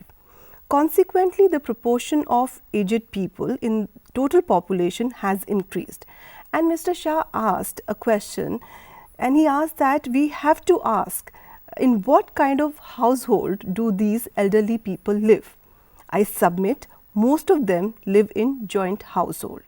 Consequently, the proportion of aged people in total population has increased. And Mr. Shah asked a question, and he asked that we have to ask, in what kind of household do these elderly people live? I submit most of them live in joint household.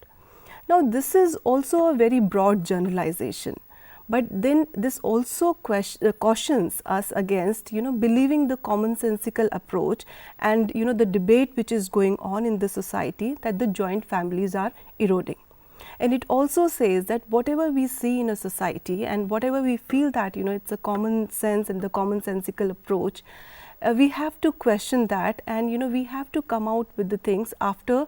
Now, this is also a very broad generalization, but then this also cautions us against believing the commonsensical approach and the debate which is going on in the society that the joint families are eroding. And it also says that whatever we see in a society and whatever we feel that it's a common sense and the commonsensical approach, we have to question that, and we have to come out with the things after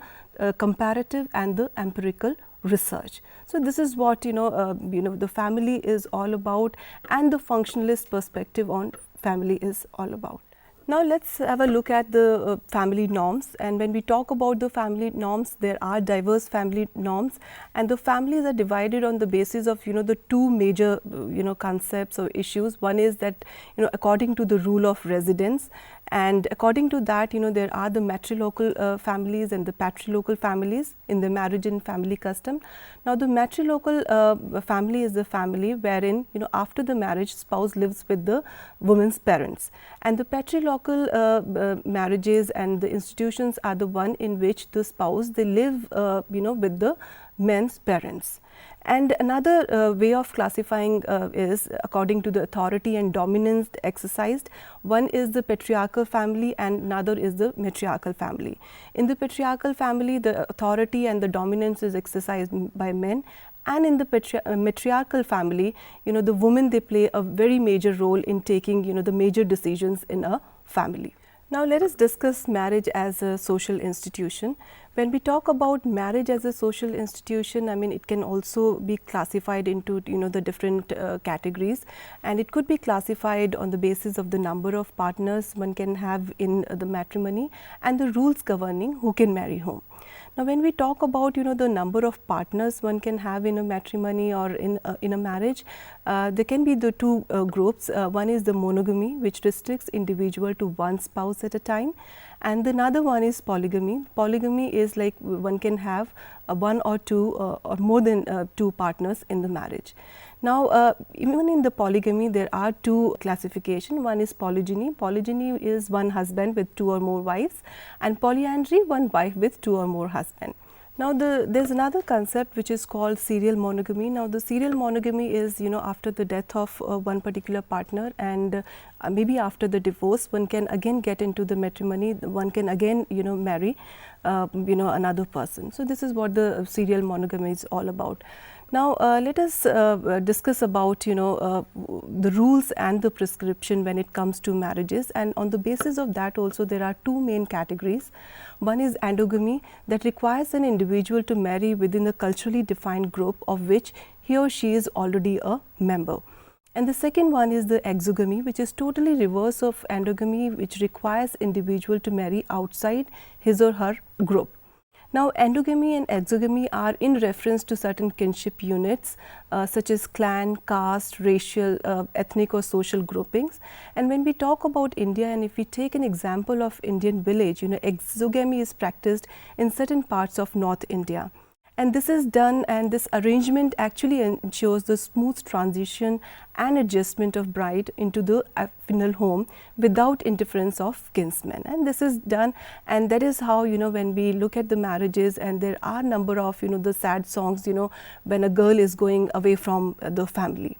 comparative and the empirical research. So this is what the family is all about, and the functionalist perspective on family is all about. Now let's have a look at the family norms, and when we talk about the family norms, there are diverse family norms, and the families are divided on the basis of the two major concepts or issues. One is that according to the rule of residence, and according to that there are the matrilocal families and the patrilocal families in the marriage and family custom. Now the matrilocal family is the family wherein after the marriage spouse lives with the woman's parents, and the patrilocal marriages and the institutions are the one in which the spouse they live with the men's parents. And another way of classifying is according to the authority and dominance exercised. One is the patriarchal family and another is the matriarchal family. In the patriarchal family, the authority and the dominance is exercised by men, and in the matriarchal family, the women they play a very major role in taking the major decisions in a family. Now let us discuss marriage as a social institution. When we talk about marriage as a social institution, I mean it can also be classified into the different categories, and it could be classified on the basis of the number of partners one can have in the matrimony and the rules governing who can marry whom. Now when we talk about the number of partners one can have in a matrimony or in a marriage, there can be the two groups. One is the monogamy, which restricts individual to one spouse at a time, and another one is polygamy. Polygamy is like one can have one or two or more than two partners in the marriage. Now even in the polygamy there are two classification. One is polygyny. Polygyny is one husband with two or more wives, and polyandry one wife with two or more husbands. Now there's another concept which is called serial monogamy. Now the serial monogamy is after the death of one particular partner, and maybe after the divorce one can again get into the matrimony, one can again marry another person. So this is what the serial monogamy is all about. Now let us discuss about the rules and the prescription when it comes to marriages, and on the basis of that also there are two main categories. One is endogamy, that requires an individual to marry within a culturally defined group of which he or she is already a member. And the second one is the exogamy, which is totally reverse of endogamy, which requires individual to marry outside his or her group. Now endogamy and exogamy are in reference to certain kinship units such as clan, caste, racial, ethnic or social groupings. And when we talk about India, and if we take an example of Indian village, exogamy is practiced in certain parts of North India. And this is done, and this arrangement actually ensures the smooth transition and adjustment of bride into the final home without interference of kinsmen. And this is done, and that is how when we look at the marriages, and there are number of the sad songs when a girl is going away from the family.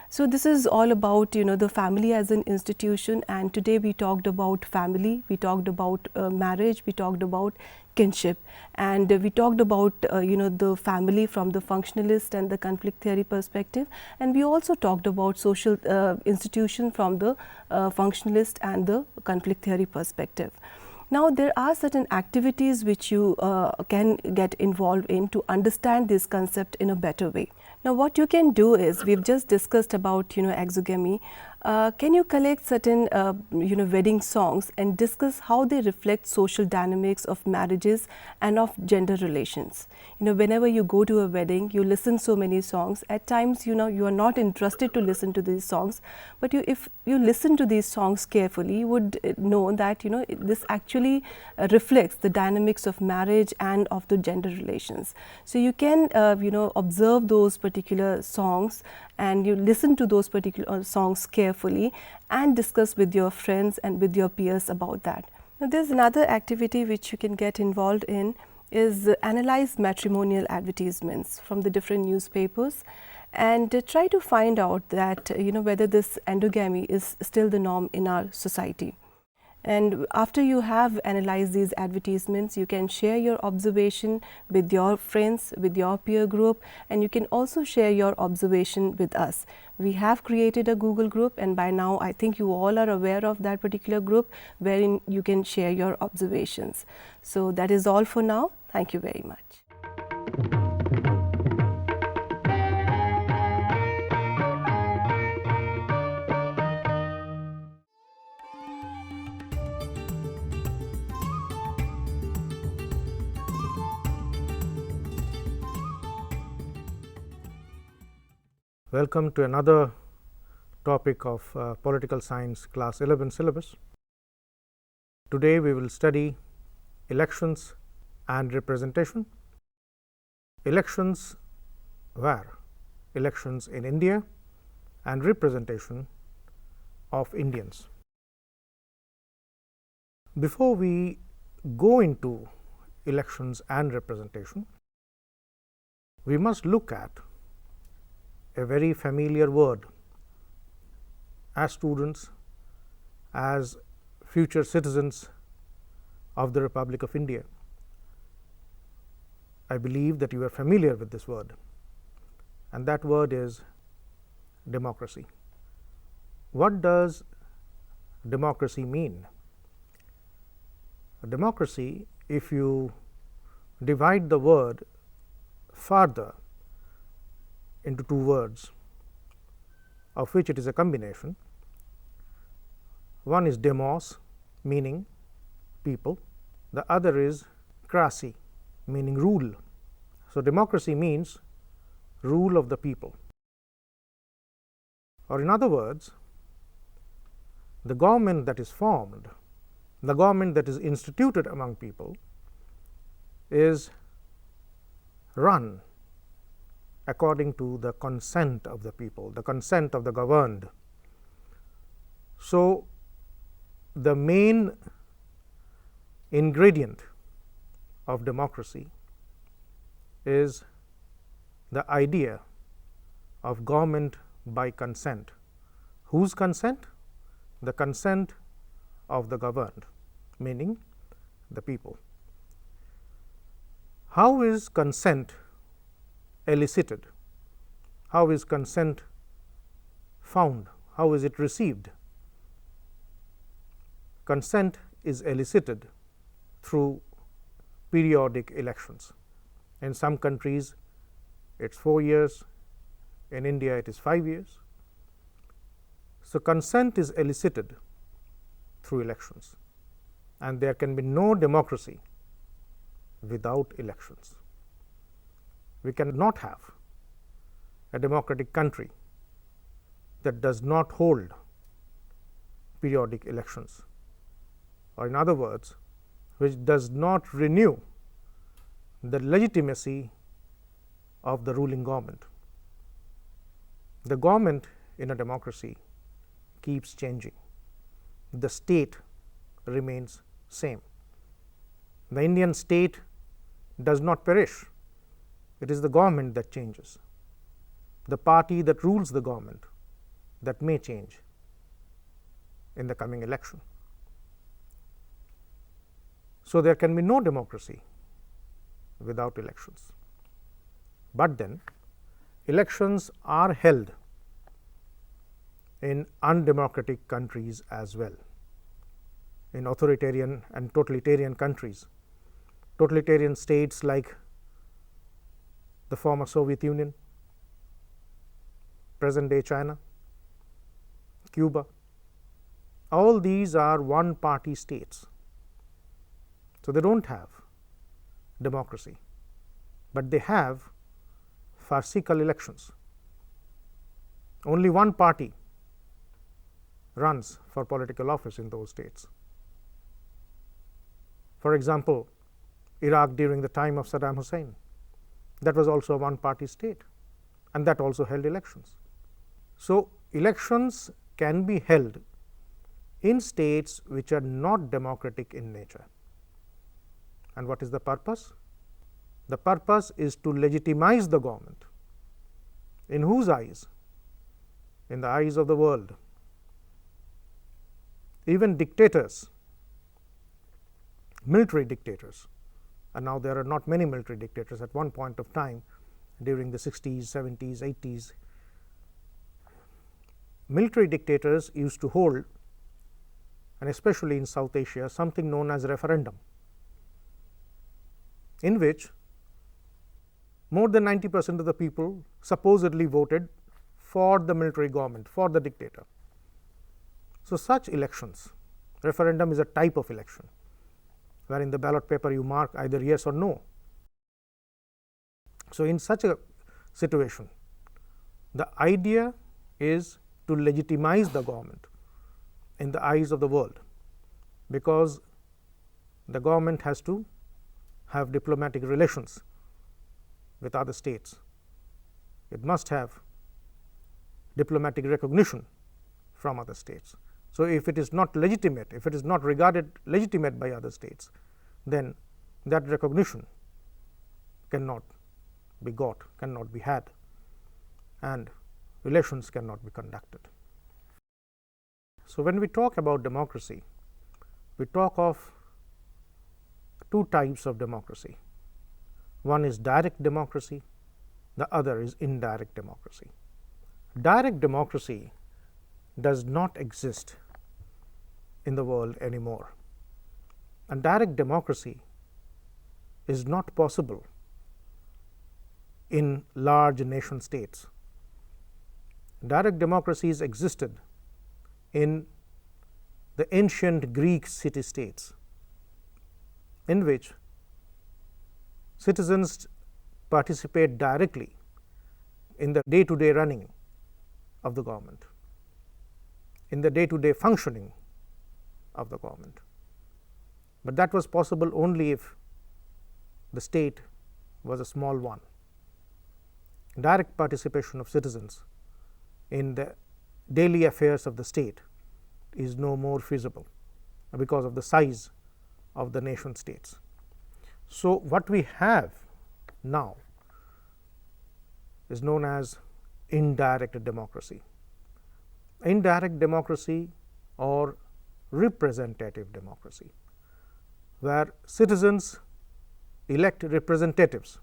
So this is all about the family as an institution, and today we talked about family, we talked about marriage, we talked about kinship, and we talked about the family from the functionalist and the conflict theory perspective, and we also talked about social institution from the functionalist and the conflict theory perspective. Now there are certain activities which you can get involved in to understand this concept in a better way. Now what you can do is, we've just discussed about exogamy. Can you collect certain wedding songs and discuss how they reflect social dynamics of marriages and of gender relations? Whenever you go to a wedding, you listen so many songs. At times you are not interested to listen to these songs, but if you listen to these songs carefully, you would know that this actually reflects the dynamics of marriage and of the gender relations. So you can observe those particular songs, and you listen to those particular songs carefully and discuss with your friends and with your peers about that. Now there's another activity which you can get involved in, is analyze matrimonial advertisements from the different newspapers, and try to find out that whether this endogamy is still the norm in our society. And after you have analyzed these advertisements, you can share your observation with your friends, with your peer group, and you can also share your observation with us. We have created a Google group, and by now I think you all are aware of that particular group wherein you can share your observations. So that is all for now. Thank you very much. Welcome to another topic of Political Science Class 11 syllabus. Today we will study elections and representation. Elections where? Elections in India and representation of Indians. Before we go into elections and representation, we must look at a very familiar word as students, as future citizens of the Republic of India. I believe that you are familiar with this word, and that word is democracy. What does democracy mean? Democracy, if you divide the word further into two words, of which it is a combination. One is demos, meaning people. The other is krasi, meaning rule. So, democracy means rule of the people, or in other words, the government that is formed, the government that is instituted among people is run according to the consent of the people, the consent of the governed. So, the main ingredient of democracy is the idea of government by consent. Whose consent? The consent of the governed, meaning the people. How is consent elicited? How is consent found? How is it received? Consent is elicited through periodic elections. In some countries it is 4 years, in India it is 5 years. So, consent is elicited through elections, and there can be no democracy without elections. We cannot have a democratic country that does not hold periodic elections, or in other words, which does not renew the legitimacy of the ruling government. The government in a democracy keeps changing. The state remains same. The Indian state does not perish. It is the government that changes, the party that rules the government that may change in the coming election. So, there can be no democracy without elections. But then elections are held in undemocratic countries as well, in authoritarian and totalitarian countries, totalitarian states like the former Soviet Union, present day China, Cuba. All these are one party states. So, they do not have democracy, but they have farcical elections. Only one party runs for political office in those states. For example, Iraq during the time of Saddam Hussein, that was also a one party state, and that also held elections. So, elections can be held in states which are not democratic in nature. And what is the purpose? The purpose is to legitimize the government. In whose eyes? In the eyes of the world. Even dictators, military dictators, and now there are not many military dictators. At one point of time during the 60s, 70s, 80s, military dictators used to hold, and especially in South Asia, something known as referendum, in which more than 90% of the people supposedly voted for the military government, for the dictator. So, such elections, referendum is a type of election, where in the ballot paper you mark either yes or no. So, in such a situation, The idea is to legitimize the government in the eyes of the world, because the government has to have diplomatic relations with other states. It must have diplomatic recognition from other states. So, if it is not legitimate, if it is not regarded legitimate by other states, then that recognition cannot be got, cannot be had, and relations cannot be conducted. So, when we talk about democracy, we talk of two types of democracy. One is direct democracy, the other is indirect democracy. Direct democracy does not exist in the world anymore, and direct democracy is not possible in large nation states. Direct democracies existed in the ancient Greek city states, in which citizens participate directly in the day-to-day running of the government, in the day-to-day functioning of the government. But that was possible only if the state was a small one. Direct participation of citizens in the daily affairs of the state is no more feasible because of the size of the nation states. So, what we have now is known as indirect democracy. Indirect democracy or representative democracy, where citizens elect representatives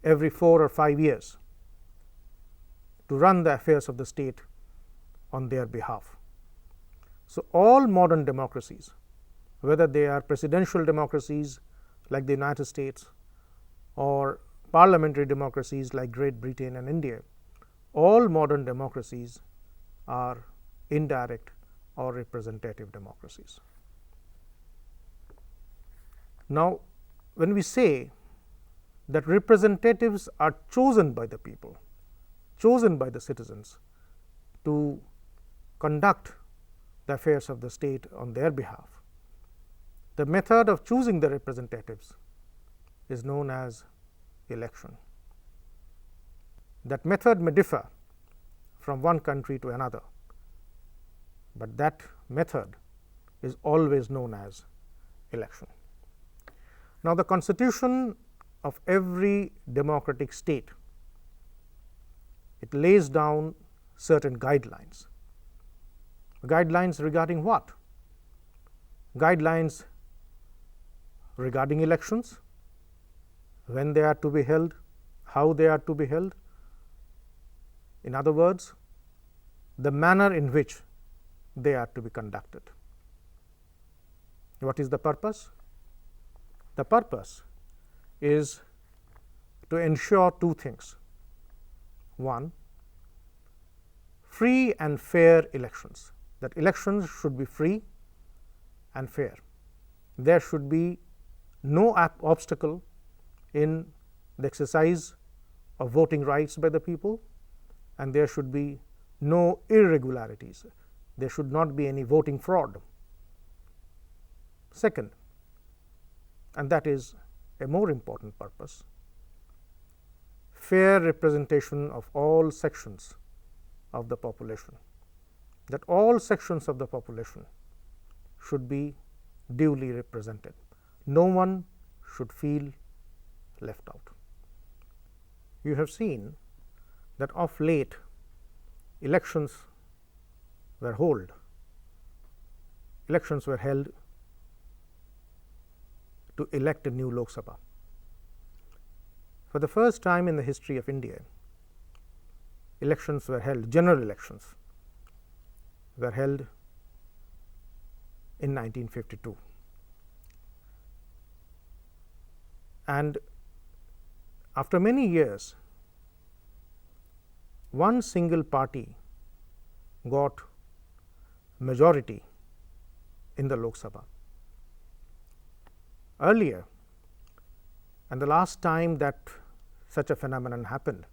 every 4 or 5 years to run the affairs of the state on their behalf. So, all modern democracies, whether they are presidential democracies like the United States or parliamentary democracies like Great Britain and India, all modern democracies are indirect or representative democracies. Now, when we say that representatives are chosen by the people, chosen by the citizens to conduct the affairs of the state on their behalf, the method of choosing the representatives is known as election. That method may differ from one country to another, but that method is always known as election. Now, the constitution of every democratic state, it lays down certain guidelines. Guidelines regarding what? Guidelines regarding elections, when they are to be held, how they are to be held. In other words, the manner in which they are to be conducted. What is the purpose? The purpose is to ensure two things. One, free and fair elections, that elections should be free and fair. There should be no obstacle in the exercise of voting rights by the people, and there should be no irregularities. There should not be any voting fraud. Second, and that is a more important purpose, fair representation of all sections of the population, that all sections of the population should be duly represented. No one should feel left out. You have seen that of late elections were held to elect a new Lok Sabha. For the first time in the history of India, elections were held, general elections were held in 1952. And after many years, one single party got majority in the Lok Sabha. Earlier, and the last time that such a phenomenon happened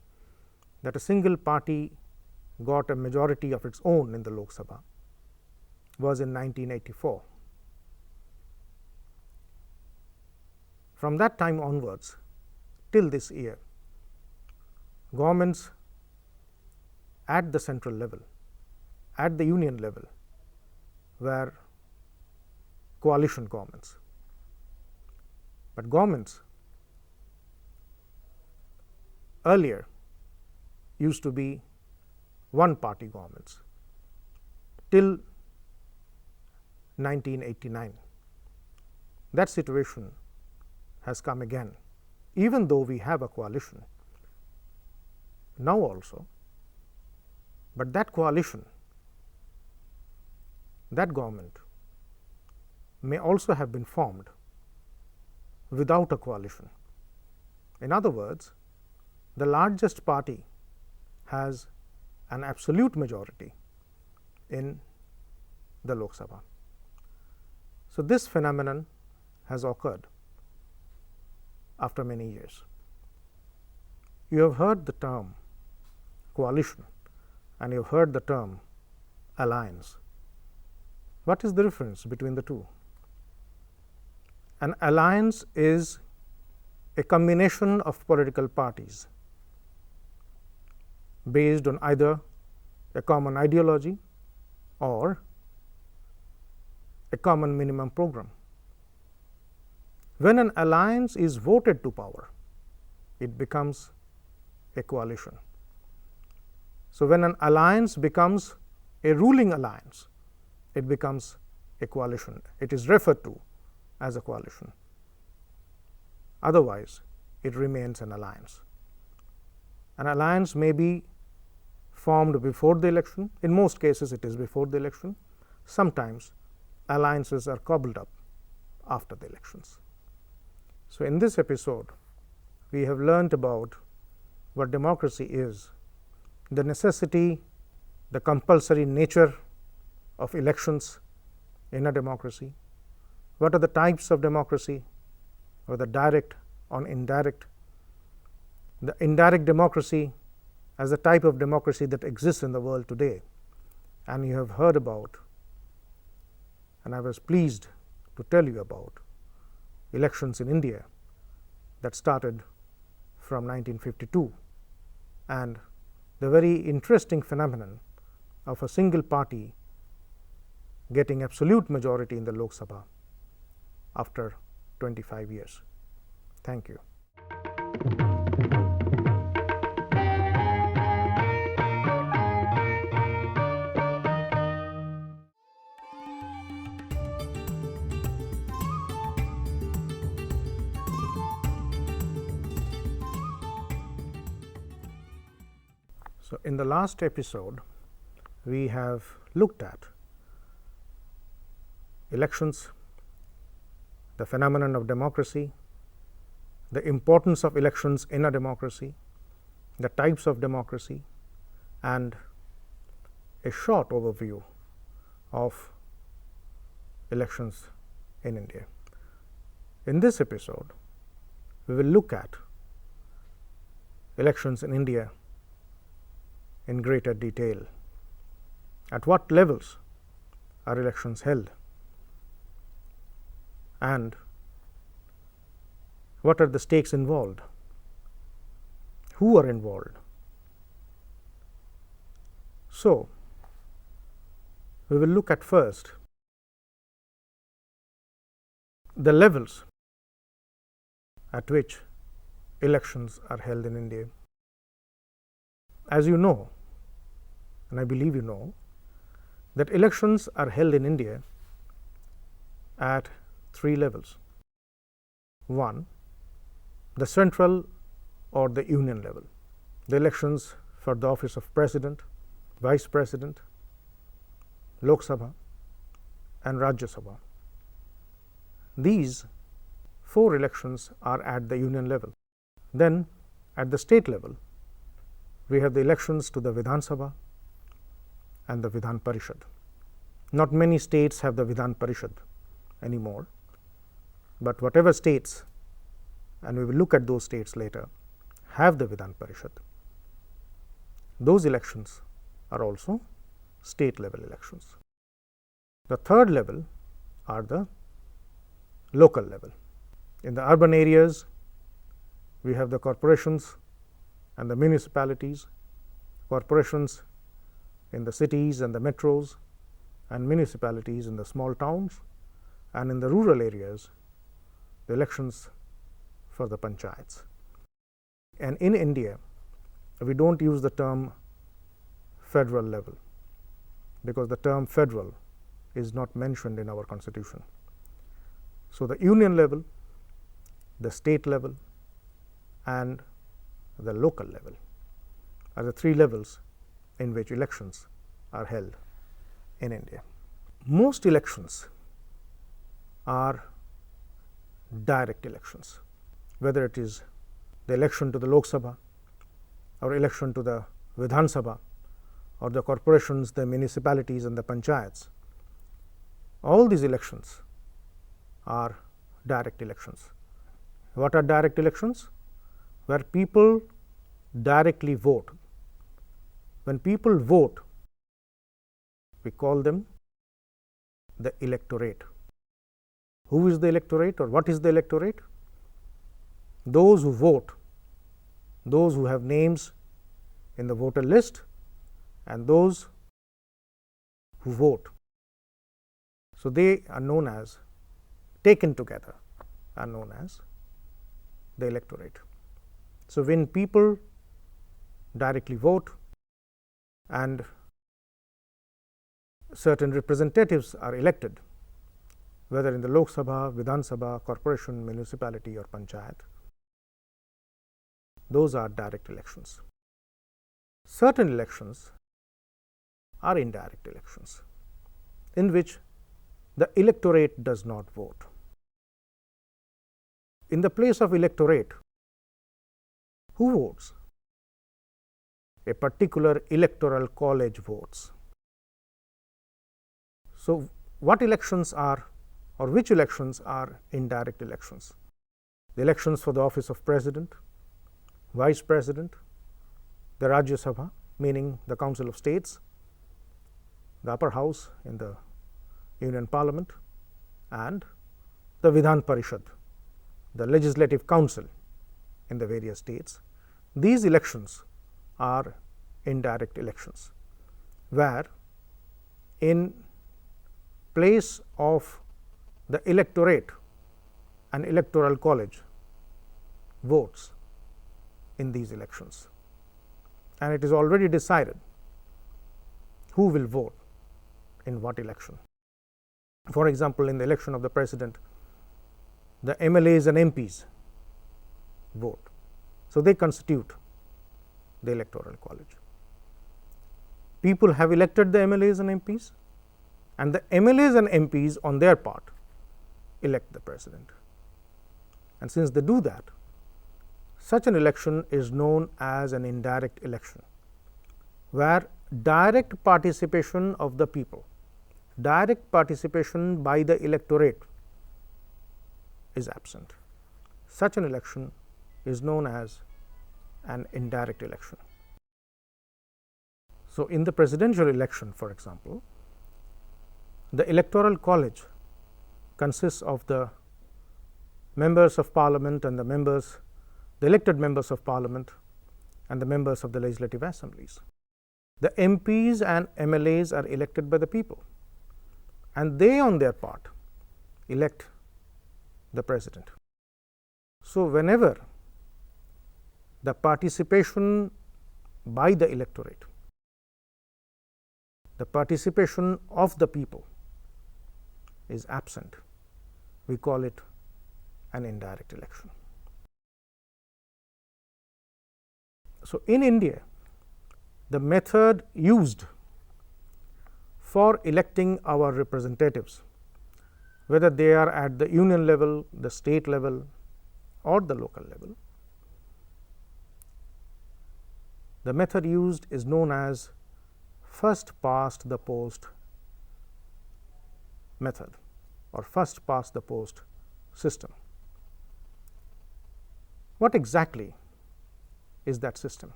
that a single party got a majority of its own in the Lok Sabha was in 1984. From that time onwards till this year, governments at the central level, at the union level, were coalition governments. But governments earlier used to be one party governments till 1989. That situation has come again, even though we have a coalition now also, but that coalition, that government may also have been formed without a coalition. In other words, the largest party has an absolute majority in the Lok Sabha. So, this phenomenon has occurred after many years. You have heard the term coalition and you have heard the term alliance. What is the difference between the two? An alliance is a combination of political parties based on either a common ideology or a common minimum program. When an alliance is voted to power, it becomes a coalition. So, when an alliance becomes a ruling alliance, it becomes a coalition. It is referred to as a coalition. Otherwise, it remains an alliance. An alliance may be formed before the election. In most cases, it is before the election. Sometimes alliances are cobbled up after the elections. So, in this episode, we have learnt about what democracy is, the necessity, the compulsory nature of elections in a democracy, what are the types of democracy, whether direct or indirect, the indirect democracy as a type of democracy that exists in the world today, and you have heard about, and I was pleased to tell you about elections in India that started from 1952 and the very interesting phenomenon of a single party getting absolute majority in the Lok Sabha after 25 years. Thank you. So, in the last episode, we have looked at elections, the phenomenon of democracy, the importance of elections in a democracy, the types of democracy, and a short overview of elections in India. In this episode, we will look at elections in India in greater detail. At what levels are elections held, and what are the stakes involved, who are involved. So, we will look at first the levels at which elections are held in India. As you know, and I believe you know, that elections are held in India at 3 levels. 1, the central or the union level, the elections for the office of President, Vice President, Lok Sabha and Rajya Sabha. These 4 elections are at the union level. Then at the state level, we have the elections to the Vidhan Sabha and the Vidhan Parishad. Not many states have the Vidhan Parishad anymore, but whatever states, and we will look at those states later, have the Vidhan Parishad. those elections are also state level elections. The third level are the local level. In the urban areas, we have the corporations and the municipalities, corporations in the cities and the metros, and municipalities in the small towns, and in the rural areas, the elections for the panchayats. And in India, we do not use the term federal level, because the term federal is not mentioned in our constitution. So, the union level, the state level, and the local level are the three levels in which elections are held in India. Most elections are direct elections, whether it is the election to the Lok Sabha or election to the Vidhan Sabha or the corporations, the municipalities and the panchayats. All these elections are direct elections. What are direct elections? Where people directly vote. When people vote, we call them the electorate. Who is the electorate, or what is the electorate? Those who vote, those who have names in the voter list, and those who vote. So, they are known as, taken together, are known as the electorate. So, when people directly vote and certain representatives are elected, whether in the Lok Sabha, Vidhan Sabha, corporation, municipality or panchayat, those are direct elections. Certain elections are indirect elections, in which the electorate does not vote. In the place of electorate, who votes? A particular electoral college votes. So, what elections are, or which elections are indirect elections? The elections for the office of President, Vice President, the Rajya Sabha, meaning the Council of States, the upper house in the Union Parliament, and the Vidhan Parishad, the Legislative Council in the various states. These elections are indirect elections, where in place of the electorate, an electoral college votes in these elections, and it is already decided who will vote in what election. For example, in the election of the President, the MLAs and MPs vote. So, they constitute the electoral college. People have elected the MLAs and MPs, and the MLAs and MPs on their part elect the President. And since they do that, such an election is known as an indirect election, where direct participation of the people, direct participation by the electorate is absent. Such an election is known as an indirect election. So, in the presidential election, for example, the electoral college consists of the members of parliament and the elected members of parliament and the members of the legislative assemblies. The MPs and MLAs are elected by the people, and they on their part elect the President. So, whenever the participation by the electorate, the participation of the people is absent, we call it an indirect election. So, in India, the method used for electing our representatives, whether they are at the union level, the state level or the local level, the method used is known as first past the post method or first past the post system. What exactly is that system?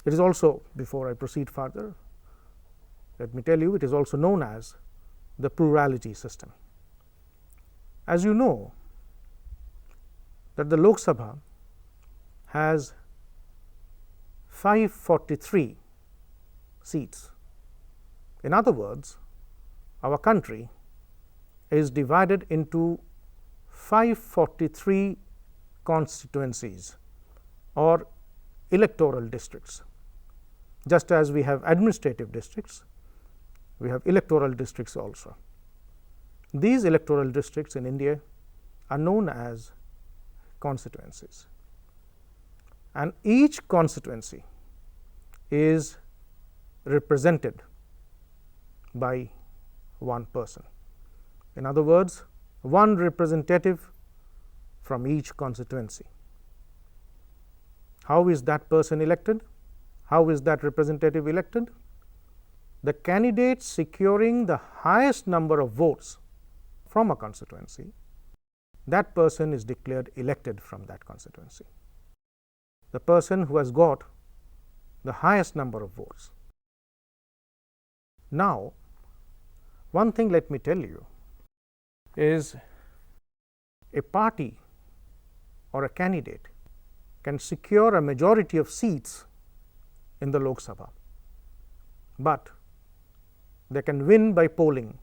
It is also, before I proceed further, let me tell you, it is also known as the plurality system. As you know, that the Lok Sabha has 543 seats. In other words, our country is divided into 543 constituencies or electoral districts. Just as we have administrative districts, we have electoral districts also. These electoral districts in India are known as constituencies, and each constituency is represented by one person. In other words, one representative from each constituency. How is that person elected? How is that representative elected? The candidate securing the highest number of votes from a constituency, that person is declared elected from that constituency. The person who has got the highest number of votes. Now, one thing let me tell you is a party or a candidate can secure a majority of seats in the Lok Sabha, but they can win by polling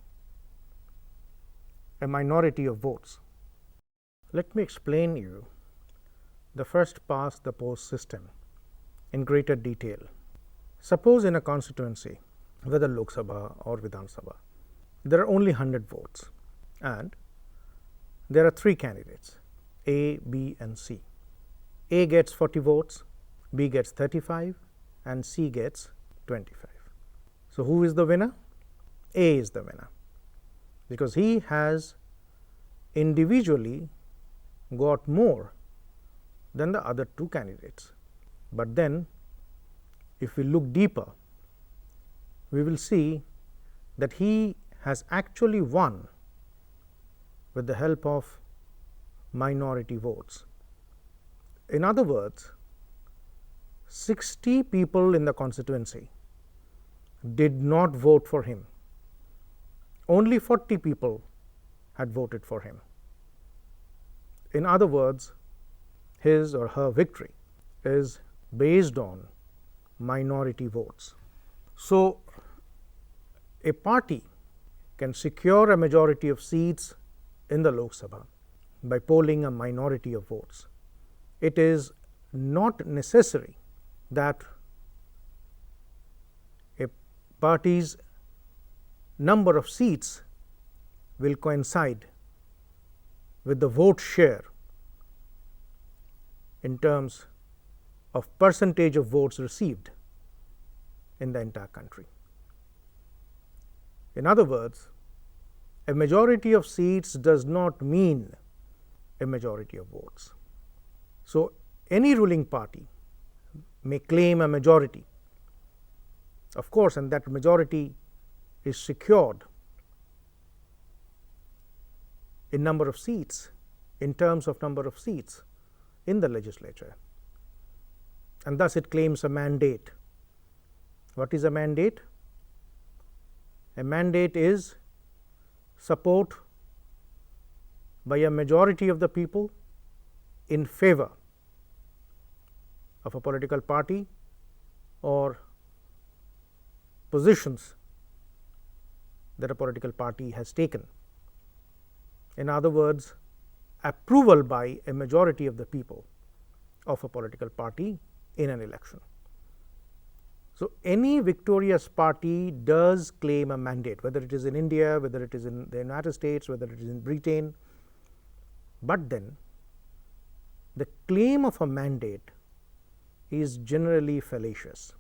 a minority of votes. Let me explain you the first past the post system in greater detail. Suppose in a constituency, whether Lok Sabha or Vidhan Sabha, there are only 100 votes and there are 3 candidates, A, B and C. A gets 40 votes, B gets 35 and C gets 25. So, who is the winner? A is the winner, because he has individually got more than the other 2 candidates. But then if we look deeper, we will see that he has actually won with the help of minority votes. In other words, 60 people in the constituency did not vote for him. Only 40 people had voted for him. In other words, his or her victory is based on minority votes. So, a party can secure a majority of seats in the Lok Sabha by polling a minority of votes. It is not necessary that a party's number of seats will coincide with the vote share in terms of percentage of votes received in the entire country. In other words, a majority of seats does not mean a majority of votes. So, any ruling party may claim a majority, of course, and that majority is secured in number of seats, in terms of number of seats in the legislature, and thus it claims a mandate. What is a mandate? A mandate is support by a majority of the people in favor of a political party or positions that a political party has taken. In other words, approval by a majority of the people of a political party in an election. So, any victorious party does claim a mandate, whether it is in India, whether it is in the United States, whether it is in Britain, but then the claim of a mandate is generally fallacious,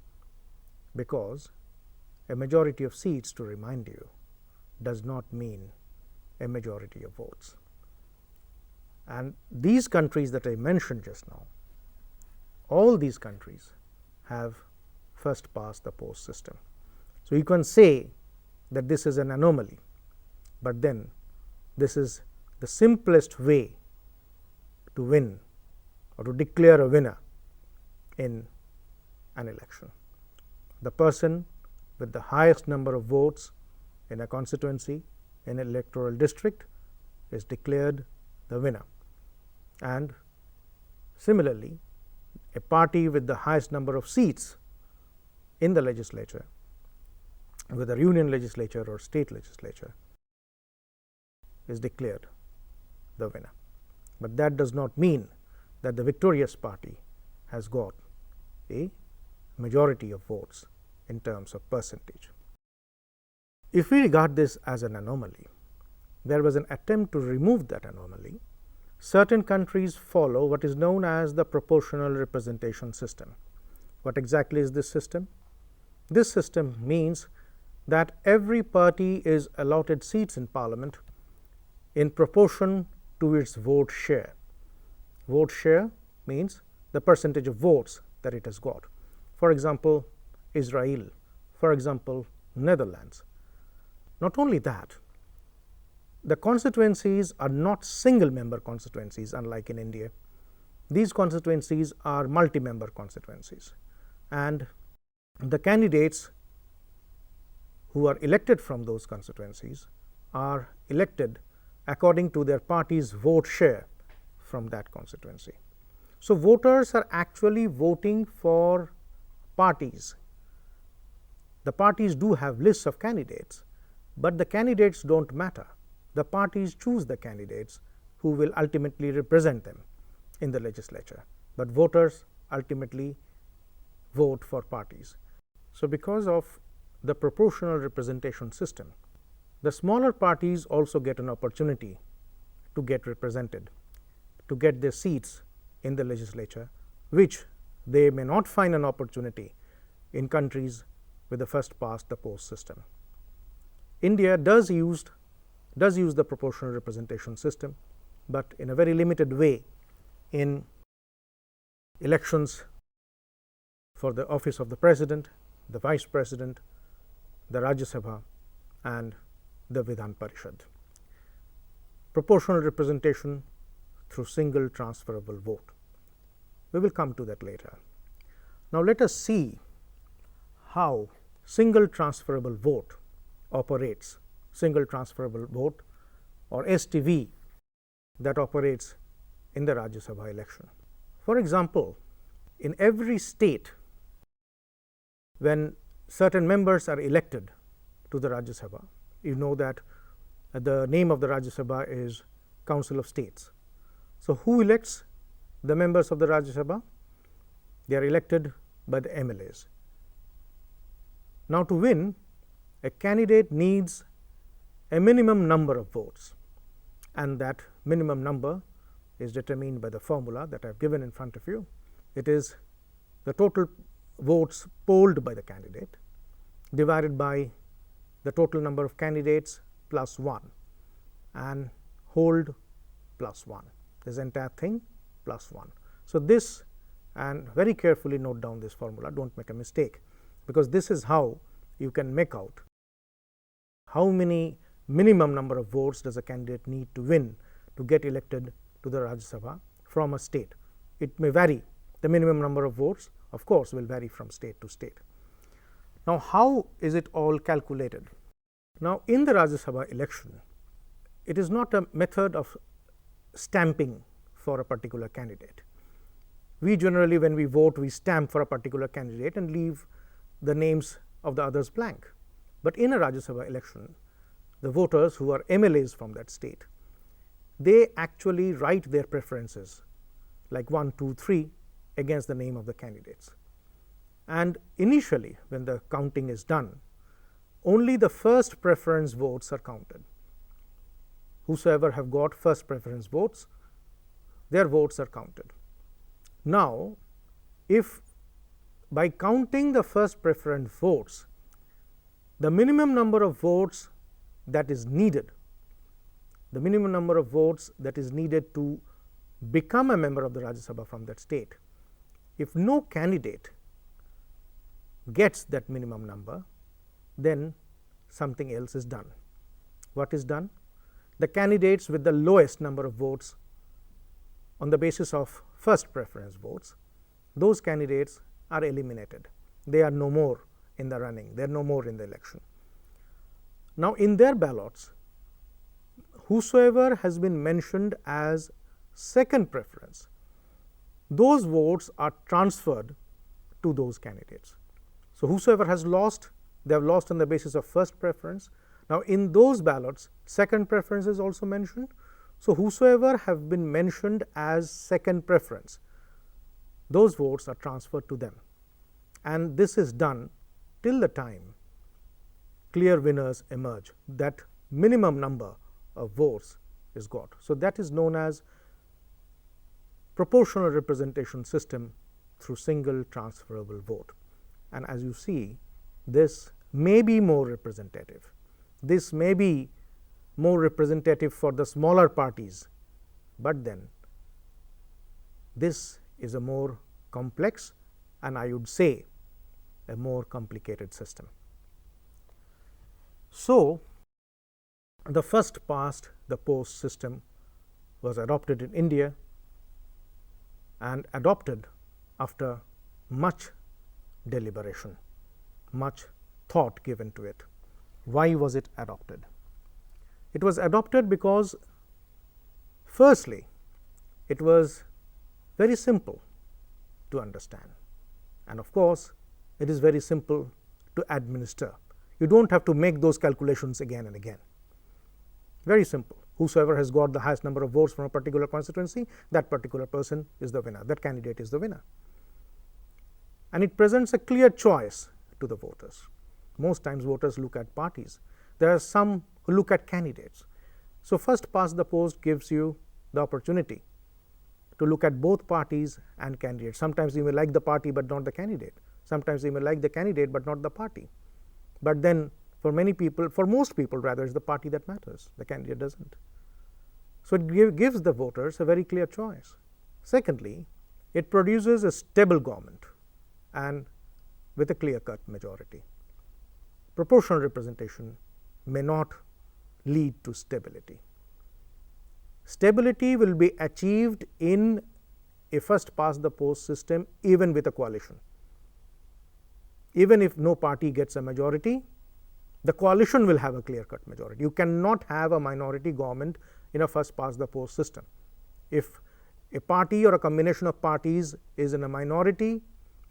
because a majority of seats, to remind you, does not mean a majority of votes. And these countries that I mentioned just now, all these countries have first past the post system. So, you can say that this is an anomaly, but then this is the simplest way to win or to declare a winner in an election. The person with the highest number of votes in a constituency, in an electoral district, is declared the winner. And similarly, a party with the highest number of seats in the legislature, whether union legislature or state legislature, is declared the winner. But that does not mean that the victorious party has got a majority of votes in terms of percentage. If we regard this as an anomaly, there was an attempt to remove that anomaly. Certain countries follow what is known as the proportional representation system. What exactly is this system? This system means that every party is allotted seats in parliament in proportion to its vote share. Vote share means the percentage of votes that it has got. For example, Israel, for example, Netherlands. Not only that, the constituencies are not single member constituencies, unlike in India. These constituencies are multi-member constituencies, and the candidates who are elected from those constituencies are elected according to their party's vote share from that constituency. So, voters are actually voting for parties. The parties do have lists of candidates, but the candidates do not matter. The parties choose the candidates who will ultimately represent them in the legislature, but voters ultimately vote for parties. So, because of the proportional representation system, the smaller parties also get an opportunity to get represented, to get their seats in the legislature, which they may not find an opportunity in countries with the first past the post system. India does use the proportional representation system, but in a very limited way in elections for the office of the president, the vice president, the Rajya Sabha, and the Vidhan Parishad. Proportional representation through single transferable vote. We will come to that later. Now, let us see how single transferable vote operates, single transferable vote or STV, that operates in the Rajya Sabha election. For example, in every state, when certain members are elected to the Rajya Sabha, you know that the name of the Rajya Sabha is Council of States. So, who elects the members of the Rajya Sabha? They are elected by the MLAs. Now, to win, a candidate needs a minimum number of votes, and that minimum number is determined by the formula that I have given in front of you. It is the total votes polled by the candidate divided by the total number of candidates plus 1 and hold plus 1, this entire thing plus 1. So, this, and very carefully note down this formula, do not make a mistake, because this is how you can make out how many minimum number of votes does a candidate need to win to get elected to the Rajya Sabha from a state. It may vary, the minimum number of votes of course will vary from state to state. Now, how is it all calculated? Now, in the Rajya Sabha election, it is not a method of stamping for a particular candidate. We generally, when we vote, we stamp for a particular candidate and leave the names of the others blank. But in a Rajya Sabha election, the voters who are MLAs from that state, they actually write their preferences like 1, 2, 3 against the name of the candidates. And initially, when the counting is done, only the first preference votes are counted. Whosoever have got first preference votes, their votes are counted. Now, if by counting the first preference votes, the minimum number of votes that is needed, the minimum number of votes that is needed to become a member of the Rajya Sabha from that state, if no candidate gets that minimum number, then something else is done. What is done? The candidates with the lowest number of votes on the basis of first preference votes, those candidates are eliminated. They are no more in the running, they are no more in the election. Now, in their ballots, whosoever has been mentioned as second preference, those votes are transferred to those candidates. So, whosoever has lost, they have lost on the basis of first preference. Now, in those ballots, second preference is also mentioned. So, whosoever have been mentioned as second preference, those votes are transferred to them, and this is done till the time clear winners emerge, that minimum number of votes is got. So, that is known as proportional representation system through single transferable vote. And as you see, this may be more representative. This may be more representative for the smaller parties, but then this is a more complex and I would say a more complicated system. So, the first past the post system was adopted in India and adopted after much deliberation, much thought given to it. Why was it adopted? It was adopted because firstly, it was very simple to understand, and of course, it is very simple to administer. You do not have to make those calculations again and again. Very simple. Whosoever has got the highest number of votes from a particular constituency, that particular person is the winner, that candidate is the winner. And it presents a clear choice to the voters. Most times voters look at parties. There are some who look at candidates. So, first past the post gives you the opportunity to look at both parties and candidates. Sometimes you may like the party, but not the candidate. Sometimes you may like the candidate, but not the party. But then for many people, for most people rather, it's the party that matters, the candidate does not. So, it gives the voters a very clear choice. Secondly, it produces a stable government and with a clear cut majority. Proportional representation may not lead to stability. Stability will be achieved in a first past the post system even with a coalition. Even if no party gets a majority, the coalition will have a clear cut majority. You cannot have a minority government in a first past the post system. If a party or a combination of parties is in a minority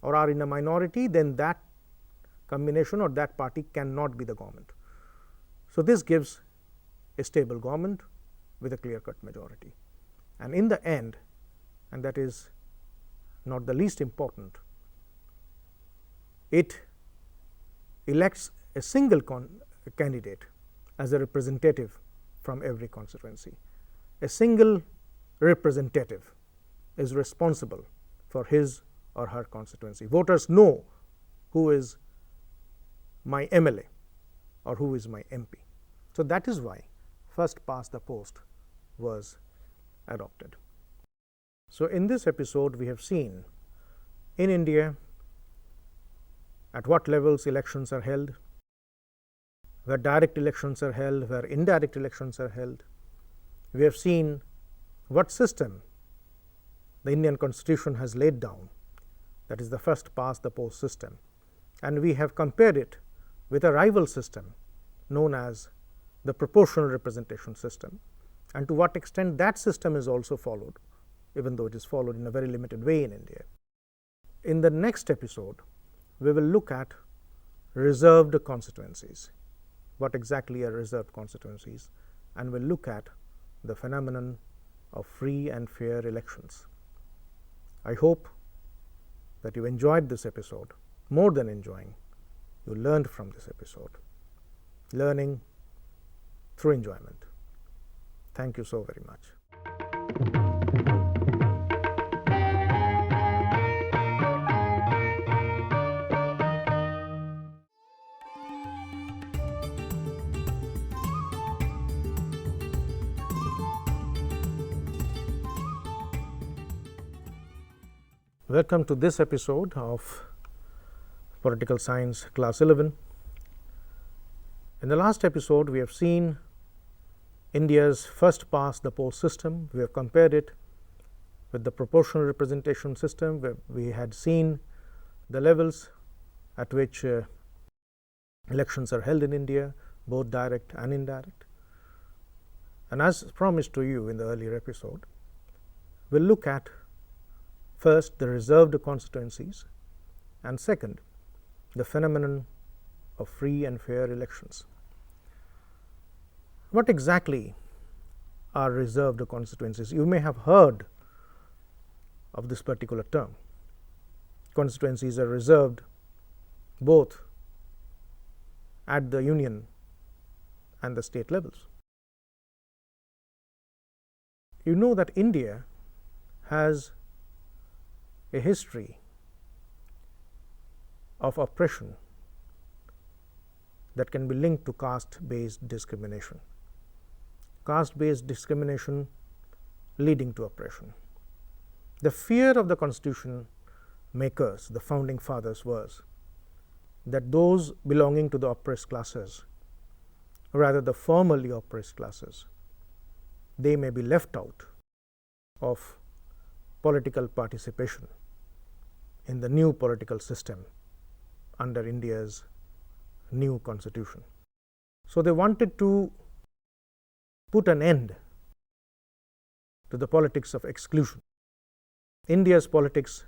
or are in a minority, then that combination or that party cannot be the government. So, this gives a stable government with a clear cut majority. And in the end, and that is not the least important, it elects a single candidate as a representative from every constituency. A single representative is responsible for his or her constituency. Voters know who is my MLA or who is my MP. So, that is why first past the post was adopted. So, in this episode we have seen in India at what levels elections are held, where direct elections are held, where indirect elections are held. We have seen what system the Indian Constitution has laid down, that is the first past the post system, and we have compared it with a rival system known as the proportional representation system, and to what extent that system is also followed, even though it is followed in a very limited way in India. In the next episode, we will look at reserved constituencies, what exactly are reserved constituencies, and we'll look at the phenomenon of free and fair elections. I hope that you enjoyed this episode. More than enjoying, you learned from this episode. Learning through enjoyment. Thank you so very much. Welcome to this episode of Political Science Class 11. In the last episode, we have seen India's first past the post system. We have compared it with the proportional representation system, where we had seen the levels at which elections are held in India, both direct and indirect. And as promised to you in the earlier episode, we will look at first the reserved constituencies, and second the phenomenon of free and fair elections. What exactly are reserved constituencies? You may have heard of this particular term. Constituencies are reserved both at the union and the state levels. You know that India has a history of oppression that can be linked to caste-based discrimination. Caste-based discrimination leading to oppression. The fear of the constitution makers, the founding fathers, was that those belonging to the oppressed classes, rather the formerly oppressed classes, they may be left out of political participation in the new political system under India's new constitution. So, they wanted to put an end to the politics of exclusion. India's politics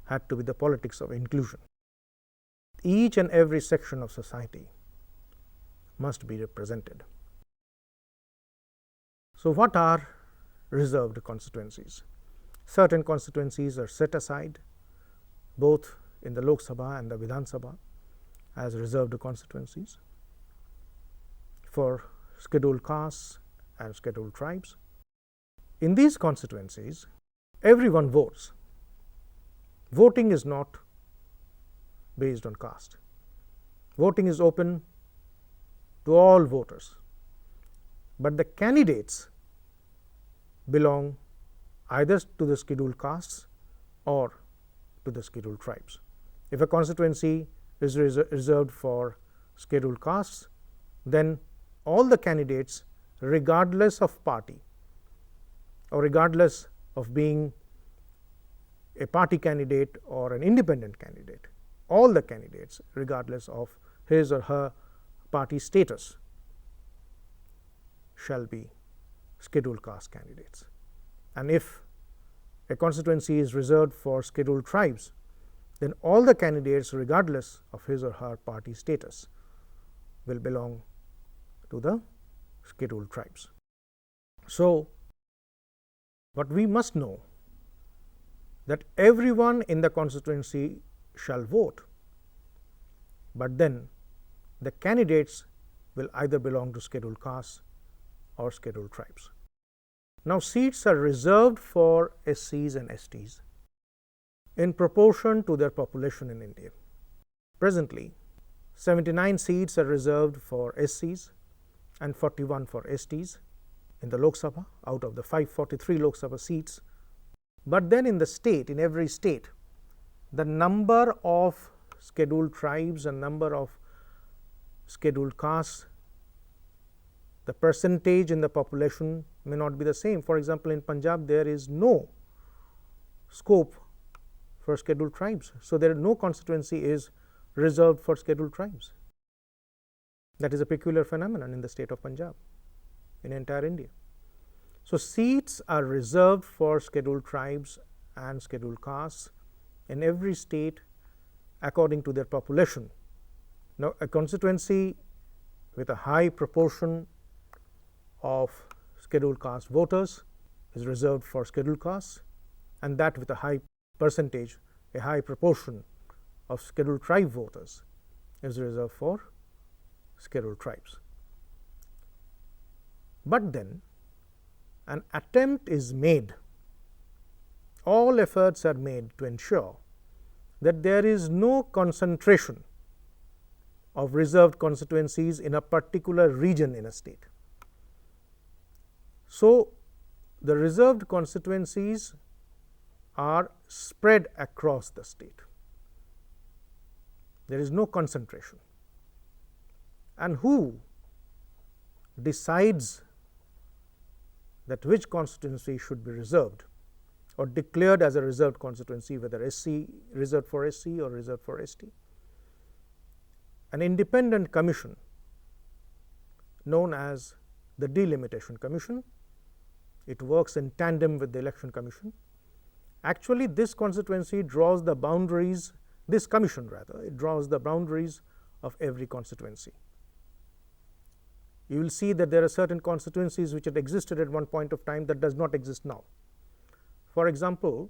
had to be the politics of inclusion. Each and every section of society must be represented. So, what are reserved constituencies? Certain constituencies are set aside both in the Lok Sabha and the Vidhan Sabha as reserved constituencies for scheduled castes and scheduled tribes. In these constituencies, everyone votes. Voting is not based on caste. Voting is open to all voters, but the candidates belong either to the scheduled castes or to the scheduled tribes. If a constituency is reserved for scheduled castes, then all the candidates, regardless of party or regardless of being a party candidate or an independent candidate, all the candidates, regardless of his or her party status, shall be scheduled caste candidates. And if a constituency is reserved for scheduled tribes, then all the candidates, regardless of his or her party status, will belong to the scheduled tribes. So, what we must know that everyone in the constituency shall vote, but then the candidates will either belong to scheduled castes or scheduled tribes. Now, seats are reserved for SCs and STs in proportion to their population in India. Presently, 79 seats are reserved for SCs and 41 for STs in the Lok Sabha out of the 543 Lok Sabha seats. But then in the state, in every state, the number of scheduled tribes and number of scheduled castes, the percentage in the population may not be the same. For example, in Punjab there is no scope for scheduled tribes. So, there no constituency is reserved for scheduled tribes. That is a peculiar phenomenon in the state of Punjab, in entire India. So, seats are reserved for scheduled tribes and scheduled castes in every state according to their population. Now, a constituency with a high proportion of scheduled caste voters is reserved for scheduled castes, and that with a high percentage, a high proportion of scheduled tribe voters is reserved for scheduled tribes. But then an attempt is made, all efforts are made to ensure that there is no concentration of reserved constituencies in a particular region in a state. So, the reserved constituencies are spread across the state. There is no concentration. And who decides that which constituency should be reserved or declared as a reserved constituency, whether SC reserved for SC or reserved for ST. An independent commission known as the Delimitation Commission. It works in tandem with the Election Commission. Actually, this constituency draws the boundaries, this commission rather, it draws the boundaries of every constituency. You will see that there are certain constituencies which had existed at one point of time that does not exist now. For example,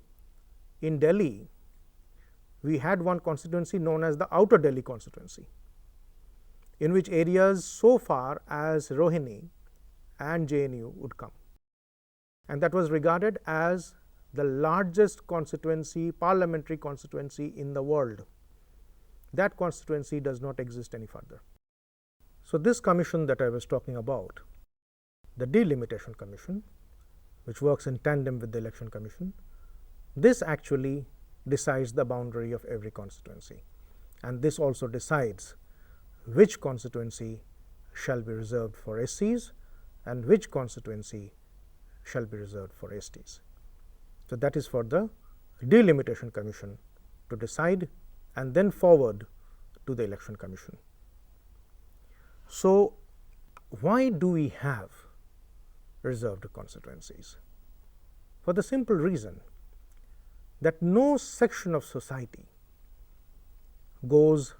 in Delhi, we had one constituency known as the Outer Delhi constituency, in which areas so far as Rohini and JNU would come, and that was regarded as the largest constituency, parliamentary constituency in the world. That constituency does not exist any further. So, this commission that I was talking about, the Delimitation Commission, which works in tandem with the Election Commission, this actually decides the boundary of every constituency, and this also decides which constituency shall be reserved for SCs and which constituency shall be reserved for STs. So, that is for the Delimitation Commission to decide and then forward to the Election Commission. So, why do we have reserved constituencies? For the simple reason that no section of society goes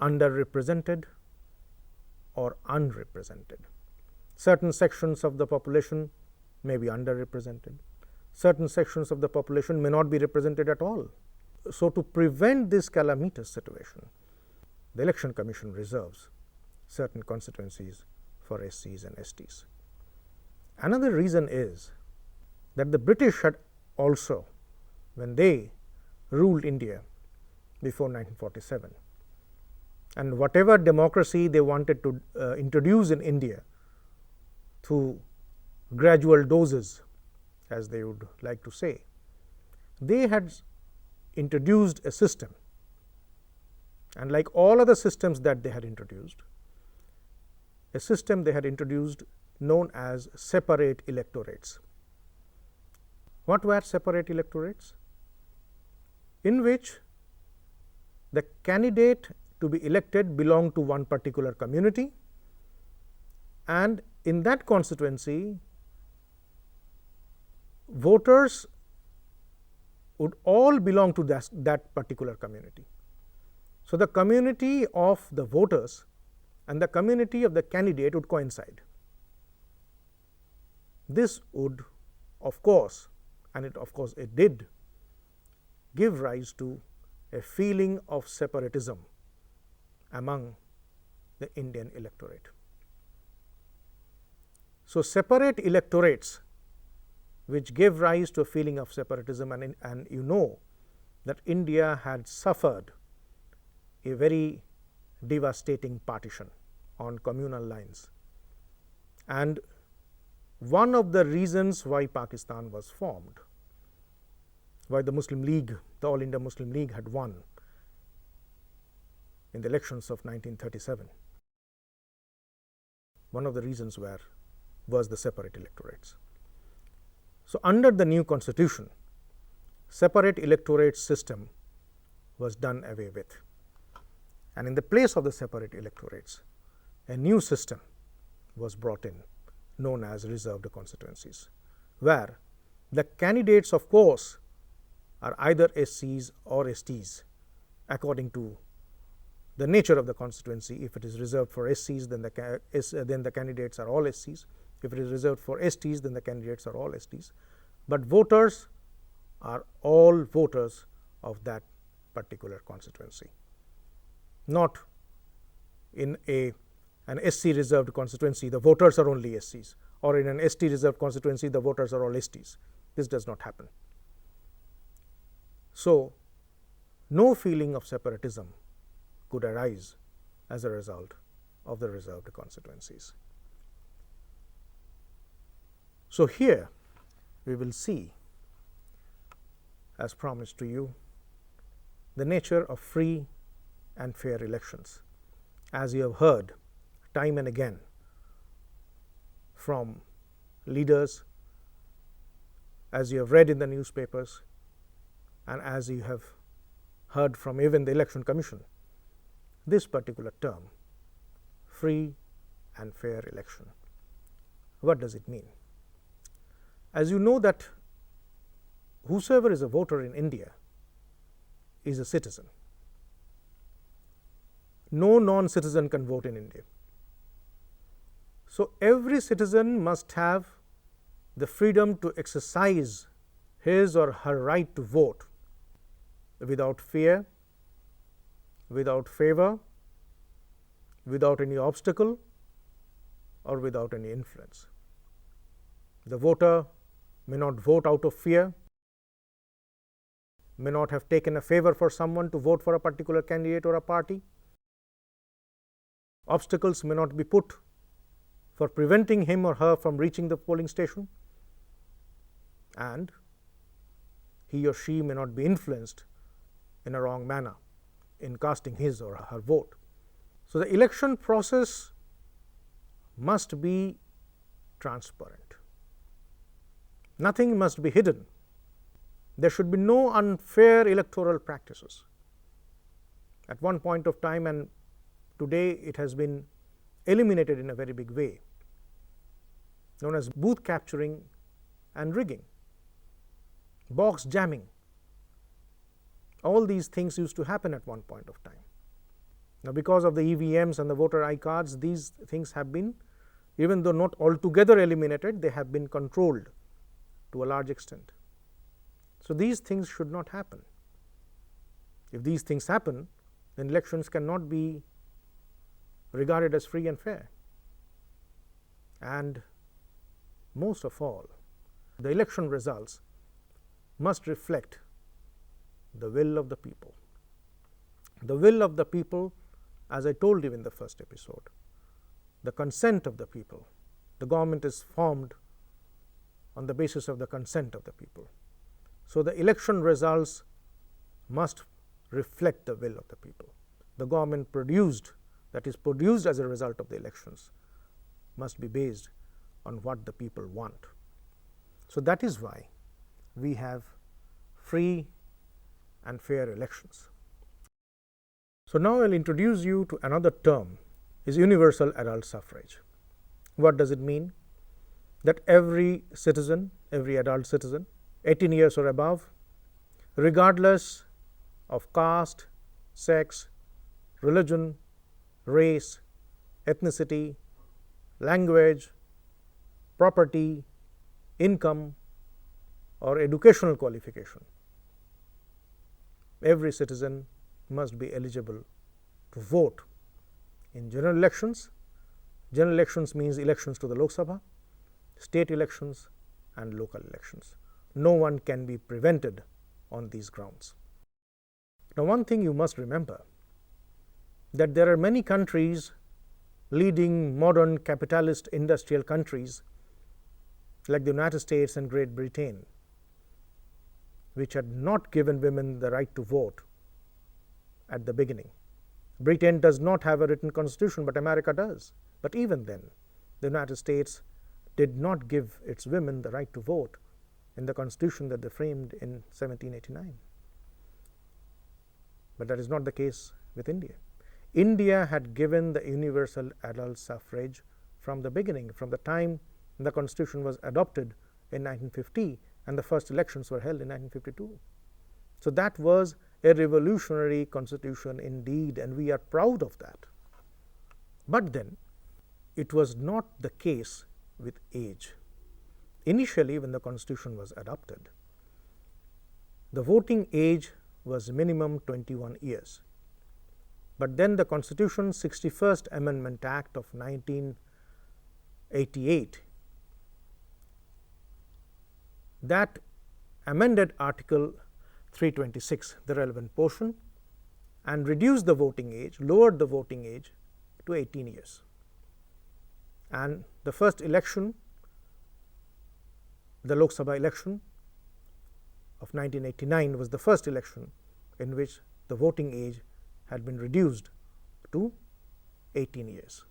underrepresented or unrepresented. Certain sections of the population may be underrepresented, certain sections of the population may not be represented at all. So, to prevent this calamitous situation, the Election Commission reserves certain constituencies for SCs and STs. Another reason is that the British had also, when they ruled India before 1947, and whatever democracy they wanted to introduce in India through gradual doses, as they would like to say, they had introduced a system, and like all other systems that they had introduced, a system they had introduced known as separate electorates. What were separate electorates? In which the candidate to be elected belonged to one particular community, and in that constituency voters would all belong to that particular community. So, the community of the voters and the community of the candidate would coincide. This would, of course, and it did give rise to a feeling of separatism among the Indian electorate. So, separate electorates which gave rise to a feeling of separatism, and you know that India had suffered a very devastating partition on communal lines, and one of the reasons why Pakistan was formed, why the Muslim League, the All India Muslim League had won in the elections of 1937, one of the reasons was the separate electorates. So, under the new constitution, separate electorate system was done away with, and in the place of the separate electorates, a new system was brought in known as reserved constituencies, where the candidates, of course, are either SCs or STs according to the nature of the constituency. If it is reserved for SCs, then the candidates are all SCs. If it is reserved for STs, then the candidates are all STs. But voters are all voters of that particular constituency, not in an SC reserved constituency the voters are only SCs, or in an ST reserved constituency the voters are all STs. This does not happen. So, no feeling of separatism could arise as a result of the reserved constituencies. So, here we will see, as promised to you, the nature of free and fair elections. As you have heard time and again from leaders as you have read in the newspapers and as you have heard from even the Election Commission, this particular term, free and fair election. What does it mean? As you know that whosoever is a voter in India is a citizen. No non-citizen can vote in India. So, every citizen must have the freedom to exercise his or her right to vote without fear, without favor, without any obstacle, or without any influence. The voter may not vote out of fear, may not have taken a favor for someone to vote for a particular candidate or a party. Obstacles may not be put for preventing him or her from reaching the polling station, and he or she may not be influenced in a wrong manner in casting his or her vote. So, the election process must be transparent. Nothing must be hidden. There should be no unfair electoral practices. At one point of time, and today it has been eliminated in a very big way, known as booth capturing and rigging, box jamming. All these things used to happen at one point of time. Now, because of the EVMs and the voter I cards, these things have been, even though not altogether eliminated, they have been controlled to a large extent. So, these things should not happen. If these things happen, then elections cannot be regarded as free and fair. And most of all, the election results must reflect the will of the people. The will of the people, as I told you in the first episode, the consent of the people. The government is formed on the basis of the consent of the people. So, the election results must reflect the will of the people. The government produced, that is produced as a result of the elections, must be based on what the people want. So, that is why we have free and fair elections. So, now I will introduce you to another term, is universal adult suffrage. What does it mean? That every citizen, every adult citizen, 18 years or above, regardless of caste, sex, religion, race, ethnicity, language, property, income, or educational qualification, every citizen must be eligible to vote in general elections. General elections means elections to the Lok Sabha, state elections, and local elections. No one can be prevented on these grounds. Now, one thing you must remember, that there are many countries, leading modern capitalist industrial countries like the United States and Great Britain, which had not given women the right to vote at the beginning. Britain does not have a written constitution, but America does. But even then, the United States did not give its women the right to vote in the constitution that they framed in 1789. But that is not the case with India. India had given the universal adult suffrage from the beginning, from the time the constitution was adopted in 1950 and the first elections were held in 1952. So, that was a revolutionary constitution indeed, and we are proud of that. But then it was not the case with age. Initially, when the constitution was adopted, the voting age was minimum 21 years. But then the Constitution's 61st Amendment Act of 1988, that amended Article 326, the relevant portion, and reduced the voting age, lowered the voting age to 18 years. And the first election, the Lok Sabha election of 1989, was the first election in which the voting age had been reduced to 18 years.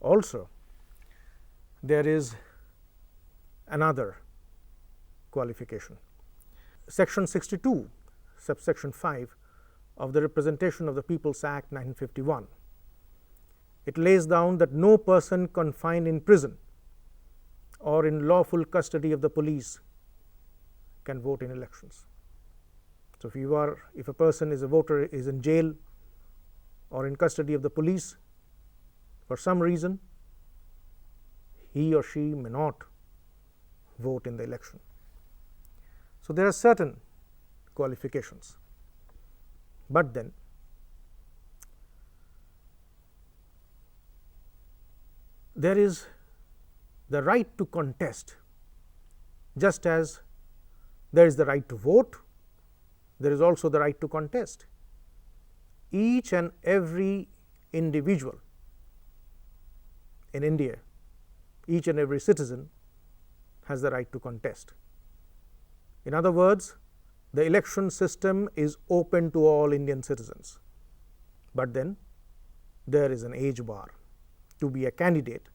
Also, there is another qualification. Section 62, subsection 5 of the Representation of the People's Act 1951. It lays down that no person confined in prison or in lawful custody of the police can vote in elections. So, if a person is a voter, is in jail or in custody of the police for some reason, he or she may not vote in the election. So, there are certain qualifications, but then there is the right to contest. Just as there is the right to vote, there is also the right to contest. Each and every individual in India, each and every citizen has the right to contest. In other words, the election system is open to all Indian citizens, but then there is an age bar. To be a candidate,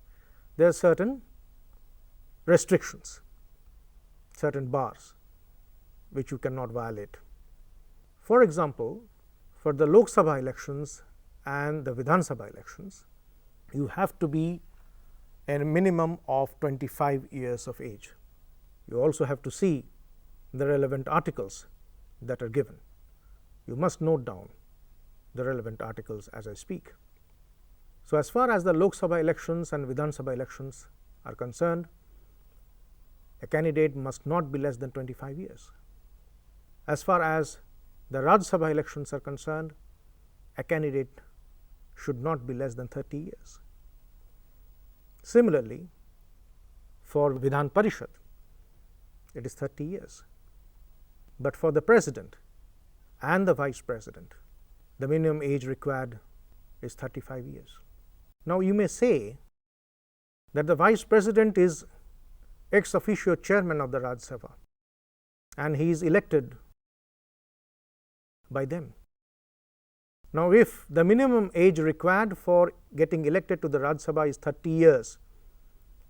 there are certain restrictions, certain bars which you cannot violate. For example, for the Lok Sabha elections and the Vidhan Sabha elections, you have to be a minimum of 25 years of age. You also have to see the relevant articles that are given. You must note down the relevant articles as I speak. So, as far as the Lok Sabha elections and Vidhan Sabha elections are concerned, a candidate must not be less than 25 years. As far as the Rajya Sabha elections are concerned, a candidate should not be less than 30 years. Similarly, for Vidhan Parishad, it is 30 years, but for the president and the vice president, the minimum age required is 35 years. Now, you may say that the vice president is ex officio chairman of the Rajya Sabha and he is elected by them. Now, if the minimum age required for getting elected to the Rajya Sabha is 30 years,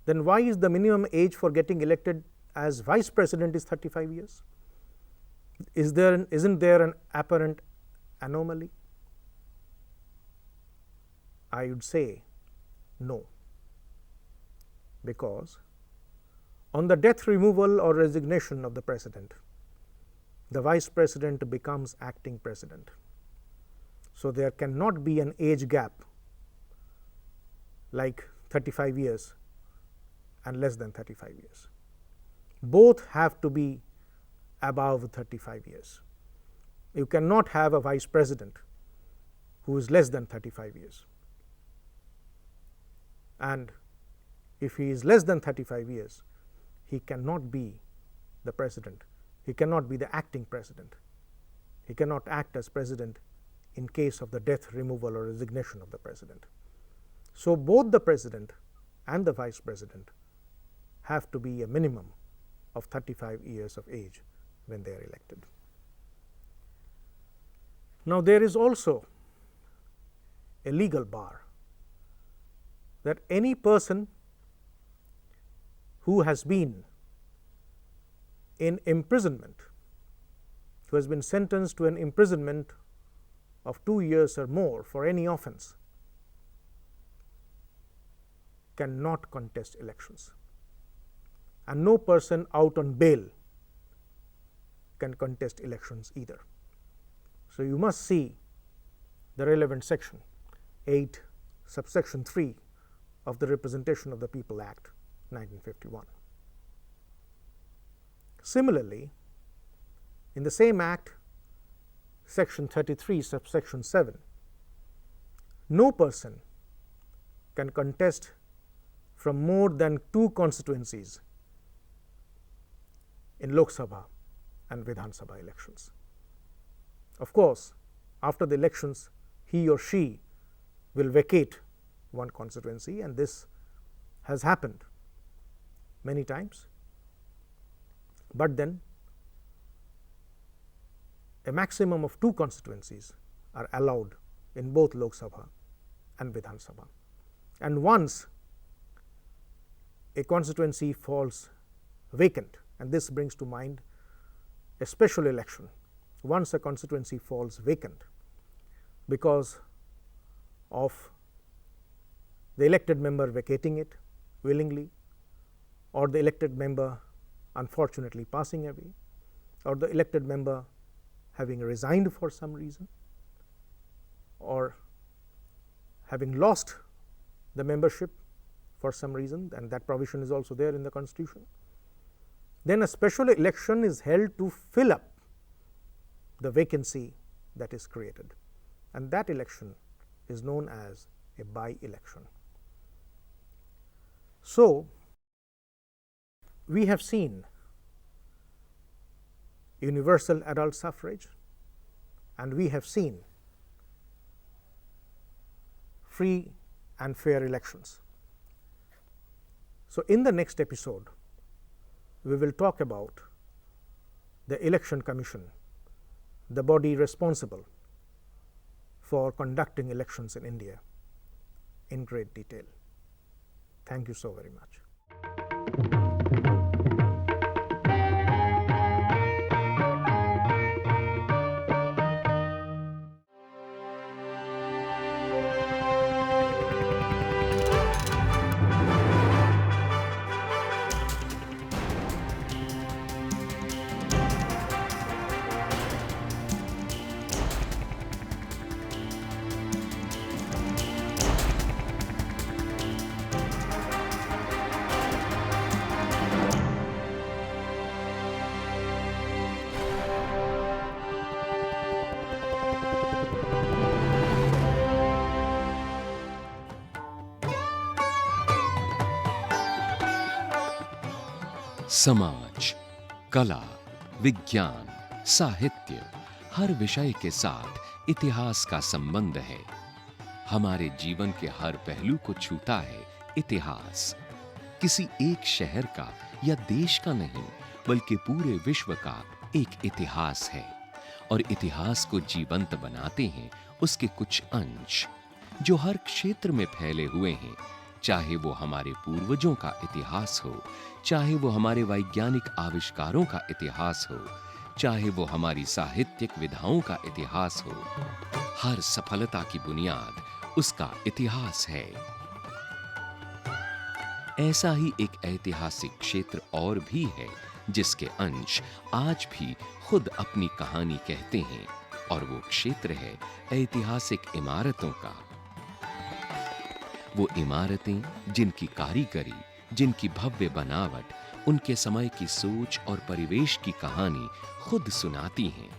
then why is the minimum age for getting elected as vice president is 35 years? Isn't there an apparent anomaly? I would say no, because on the death, removal or resignation of the president, the vice president becomes acting president. So, there cannot be an age gap like 35 years and less than 35 years. Both have to be above 35 years. You cannot have a vice president who is less than 35 years. And if he is less than 35 years, he cannot be the president. He cannot be the acting president. He cannot act as president in case of the death, removal or resignation of the president. So, both the president and the vice president have to be a minimum of 35 years of age when they are elected. Now, there is also a legal bar that any person who has been in imprisonment, who has been sentenced to an imprisonment of 2 years or more for any offence, cannot contest elections, and no person out on bail can contest elections either. So, you must see the relevant section 8 subsection 3 of the Representation of the People Act 1951. Similarly, in the same act, section 33 subsection 7, no person can contest from more than 2 constituencies in Lok Sabha and Vidhan Sabha elections. Of course, after the elections, he or she will vacate one constituency, and this has happened many times, but then a maximum of 2 constituencies are allowed in both Lok Sabha and Vidhan Sabha. And once a constituency falls vacant And this brings to mind a special election once a constituency falls vacant because of the elected member vacating it willingly, or the elected member unfortunately passing away, or the elected member having resigned for some reason, or having lost the membership for some reason, and that provision is also there in the Constitution. Then a special election is held to fill up the vacancy that is created, and that election is known as a by-election. So, we have seen universal adult suffrage, and we have seen free and fair elections. So, in the next episode, we will talk about the Election Commission, the body responsible for conducting elections in India, in great detail. Thank you so very much. समाज, कला, विज्ञान, साहित्य, हर विषय के साथ इतिहास का संबंध है। हमारे जीवन के हर पहलू को छूता है इतिहास। किसी एक शहर का या देश का नहीं, बल्कि पूरे विश्व का एक इतिहास है, और इतिहास को जीवंत बनाते हैं उसके कुछ अंश, जो हर क्षेत्र में फैले हुए हैं। चाहे वो हमारे पूर्वजों का इतिहास हो, चाहे वो हमारे वैज्ञानिक आविष्कारों का इतिहास हो, चाहे वो हमारी साहित्यिक विधाओं का इतिहास हो, हर सफलता की बुनियाद उसका इतिहास है। ऐसा ही एक ऐतिहासिक क्षेत्र और भी है, जिसके अंश आज भी खुद अपनी कहानी कहते हैं, और वो क्षेत्र है ऐतिहासिक इमारतों का। वो इमारतें जिनकी कारीगरी, जिनकी भव्य बनावट उनके समय की सोच और परिवेश की कहानी खुद सुनाती हैं।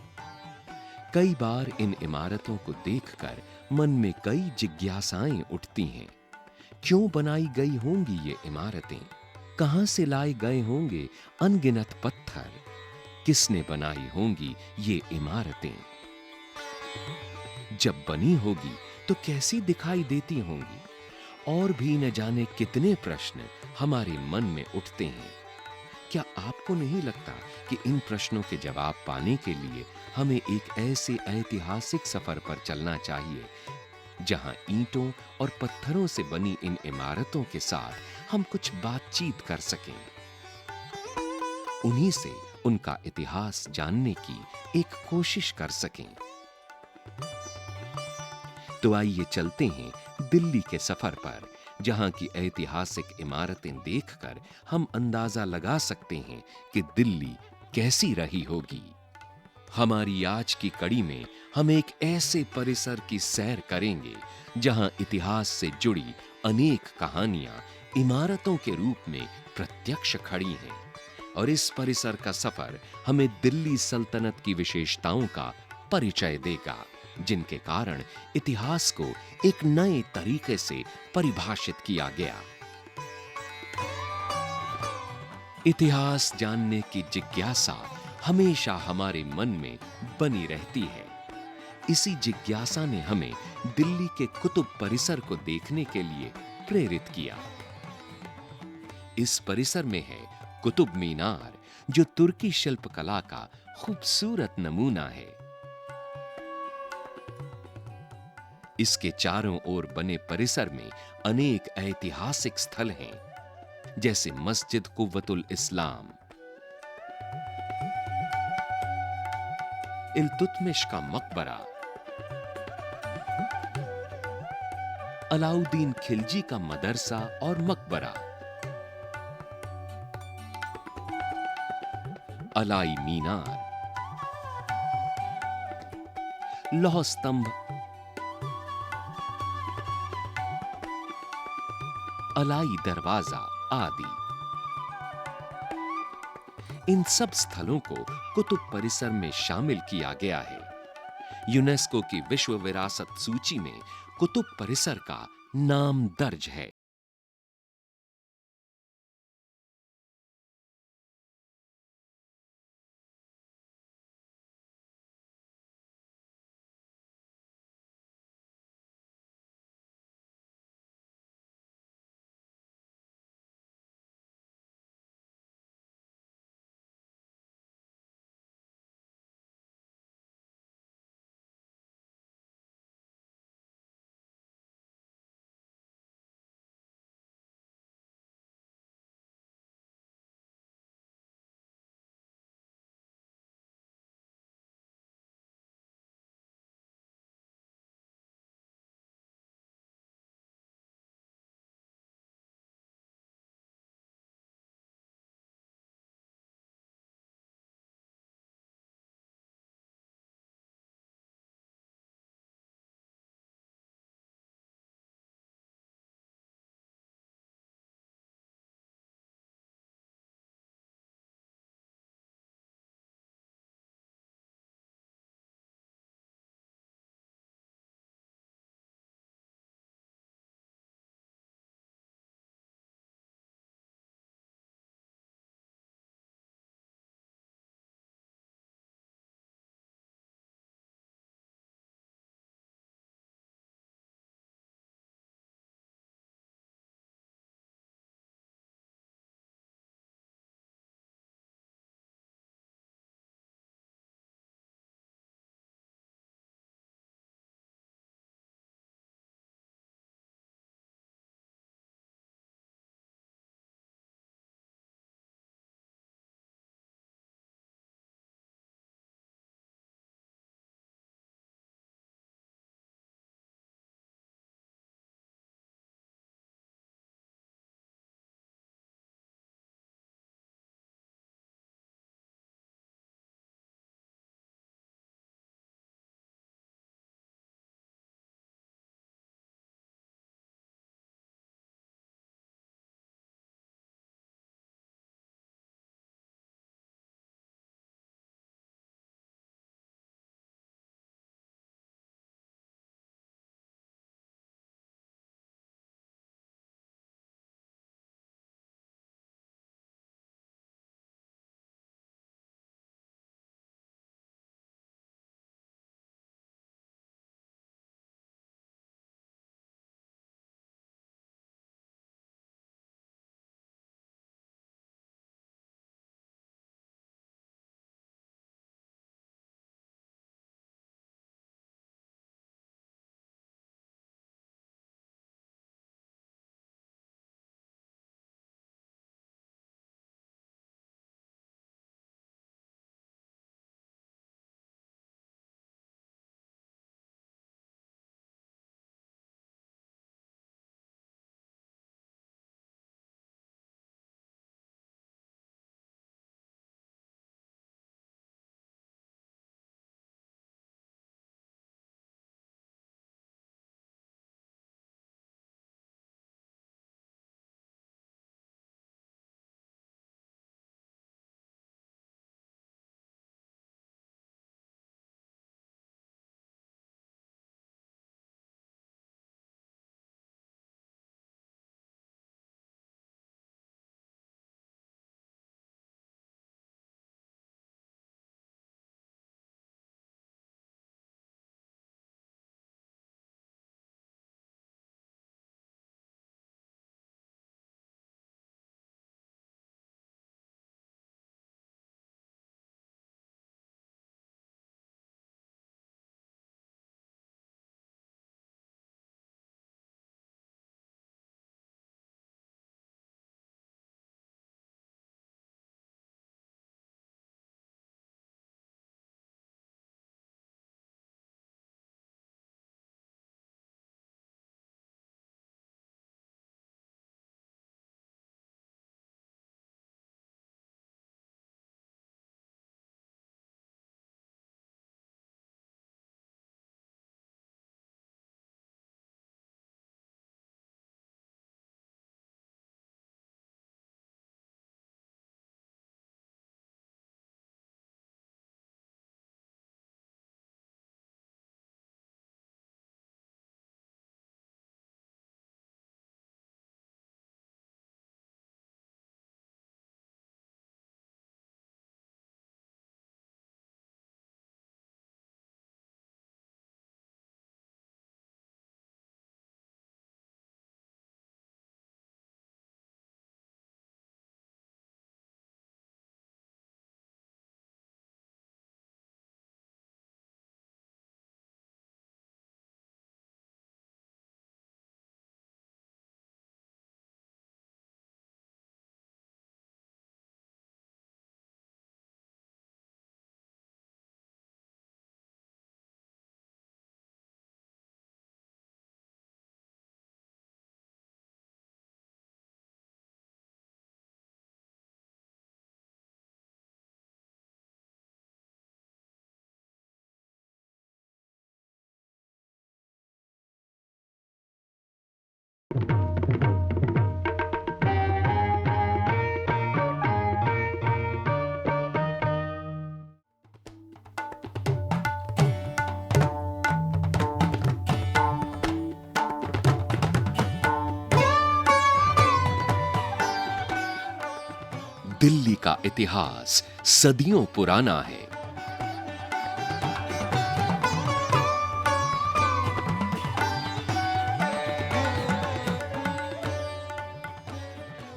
कई बार इन इमारतों को देखकर मन में कई जिज्ञासाएं उठती हैं। क्यों बनाई गई होंगी ये इमारतें? कहां से लाए गए होंगे अनगिनत पत्थर? किसने बनाई होंगी ये इमारतें? जब बनी होगी तो कैसी दिखाई देती होंगी? और भी न जाने कितने प्रश्न हमारे मन में उठते हैं। क्या आपको नहीं लगता कि इन प्रश्नों के जवाब पाने के लिए हमें एक ऐसे ऐतिहासिक सफर पर चलना चाहिए, जहां ईंटों और पत्थरों से बनी इन इमारतों के साथ हम कुछ बातचीत कर सकें, उन्हीं से उनका इतिहास जानने की एक कोशिश कर सकें। तो आइए चलते हैं दिल्ली के सफर पर, जहां की ऐतिहासिक इमारतें देखकर हम अंदाजा लगा सकते हैं कि दिल्ली कैसी रही होगी। हमारी आज की कड़ी में हम एक ऐसे परिसर की सैर करेंगे जहां इतिहास से जुड़ी अनेक कहानियां इमारतों के रूप में प्रत्यक्ष खड़ी हैं, और इस परिसर का सफर हमें दिल्ली सल्तनत की विशेषताओं का परिचय देगा, जिनके कारण इतिहास को एक नए तरीके से परिभाषित किया गया। इतिहास जानने की जिज्ञासा हमेशा हमारे मन में बनी रहती है। इसी जिज्ञासा ने हमें दिल्ली के कुतुब परिसर को देखने के लिए प्रेरित किया। इस परिसर में है कुतुब मीनार, जो तुर्की शिल्पकला का खूबसूरत नमूना है। इसके चारों ओर बने परिसर में अनेक ऐतिहासिक स्थल हैं, जैसे मस्जिद कुव्वतुल इस्लाम, इल्तुतमिश का मकबरा, अलाउद्दीन खिलजी का मदरसा और मकबरा, अलाई मीनार, लौह स्तंभ, अलाई दरवाजा आदि। इन सब स्थलों को कुतुब परिसर में शामिल किया गया है। यूनेस्को की विश्व विरासत सूची में कुतुब परिसर का नाम दर्ज है। दिल्ली का इतिहास सदियों पुराना है।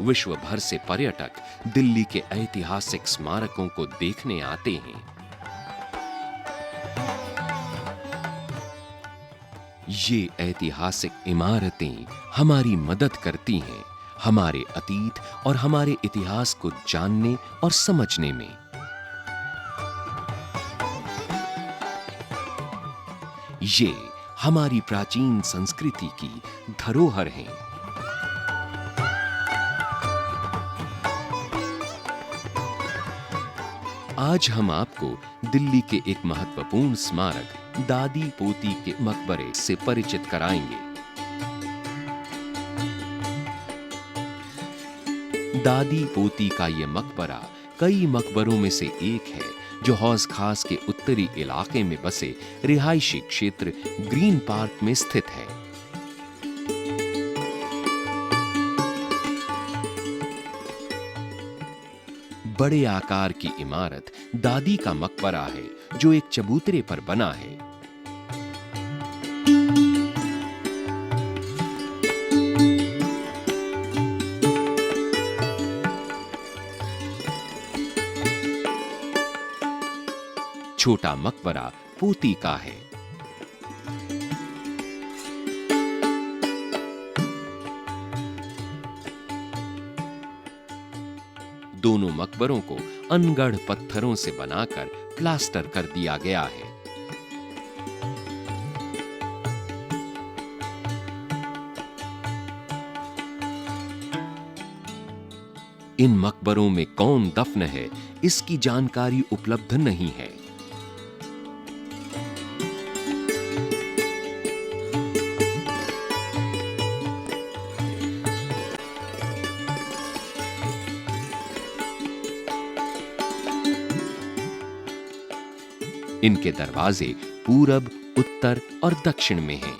विश्व भर से पर्यटक दिल्ली के ऐतिहासिक स्मारकों को देखने आते हैं। ये ऐतिहासिक इमारतें हमारी मदद करती हैं हमारे अतीत और हमारे इतिहास को जानने और समझने में। ये हमारी प्राचीन संस्कृति की धरोहर हैं। आज हम आपको दिल्ली के एक महत्वपूर्ण स्मारक दादी पोती के मकबरे से परिचित कराएंगे। दादी पोती का ये मकबरा कई मकबरों में से एक है जो हौज खास के उत्तरी इलाके में बसे रिहायशी क्षेत्र ग्रीन पार्क में स्थित है। बड़े आकार की इमारत दादी का मकबरा है जो एक चबूतरे पर बना है। छोटा मकबरा पोती का है। दोनों मकबरों को अनगढ़ पत्थरों से बनाकर प्लास्टर कर दिया गया है। इन मकबरों में कौन दफन है इसकी जानकारी उपलब्ध नहीं है। इनके दरवाजे पूरब, उत्तर और दक्षिण में हैं।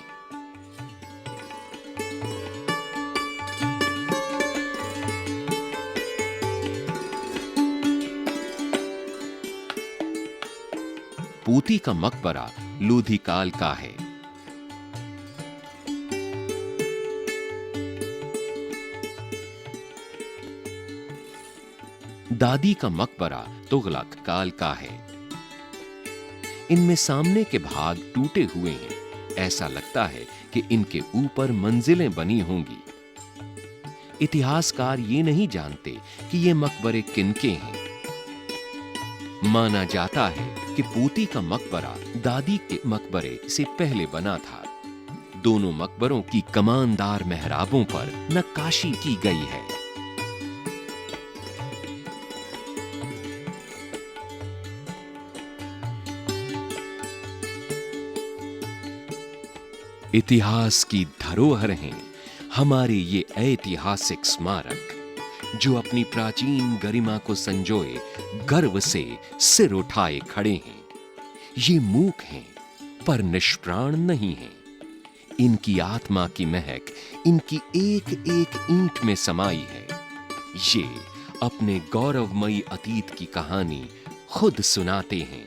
पोती का मकबरा लोधी काल का है। दादी का मकबरा तुगलक काल का है। इनमें सामने के भाग टूटे हुए हैं। ऐसा लगता है कि इनके ऊपर मंजिलें बनी होंगी। इतिहासकार ये नहीं जानते कि ये मकबरे किनके हैं। माना जाता है कि पोती का मकबरा दादी के मकबरे से पहले बना था। दोनों मकबरों की कमानदार मेहराबों पर नक्काशी की गई है। इतिहास की धरोहर हैं हमारे ये ऐतिहासिक स्मारक जो अपनी प्राचीन गरिमा को संजोए गर्व से सिर उठाए खड़े हैं। ये मूक हैं पर निष्प्राण नहीं हैं। इनकी आत्मा की महक इनकी एक एक ईंट में समाई है। ये अपने गौरवमयी अतीत की कहानी खुद सुनाते हैं।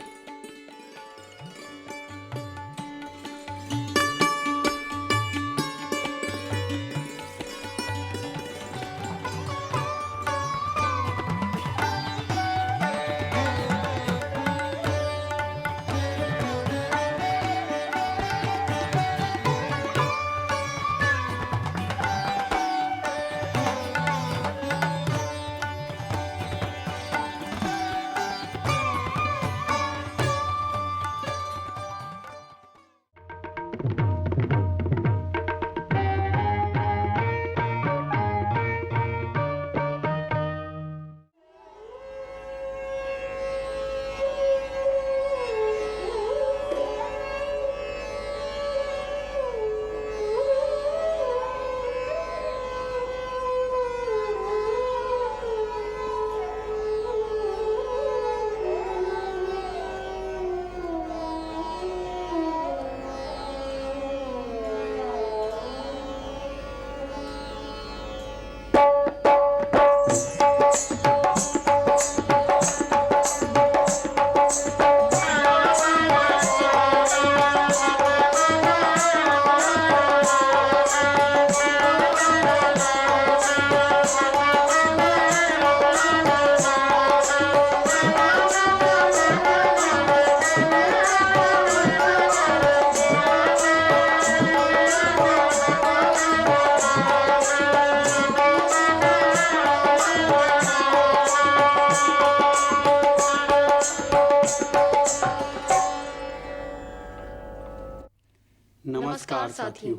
नमस्कार साथियों।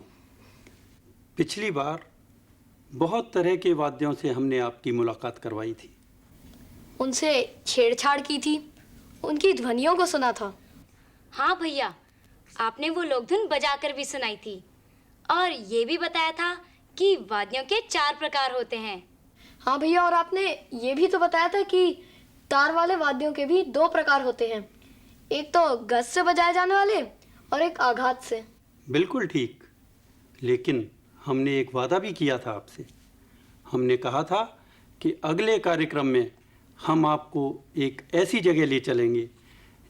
पिछली बार बहुत तरह के वाद्यों से हमने आपकी मुलाकात करवाई थी, उनसे छेड़छाड़ की थी, उनकी ध्वनियों को सुना था। हाँ भैया, आपने वो लोकधुन बजाकर भी सुनाई थी और ये भी बताया था कि वाद्यों के 4 प्रकार होते हैं। हाँ भैया, और आपने ये भी तो बताया था कि तार वाले वाद्यों के भी 2 प्रकार होते हैं, एक तो गज से बजाए जाने वाले और एक आघात से। बिल्कुल ठीक, लेकिन हमने एक वादा भी किया था आपसे। हमने कहा था कि अगले कार्यक्रम में हम आपको एक ऐसी जगह ले चलेंगे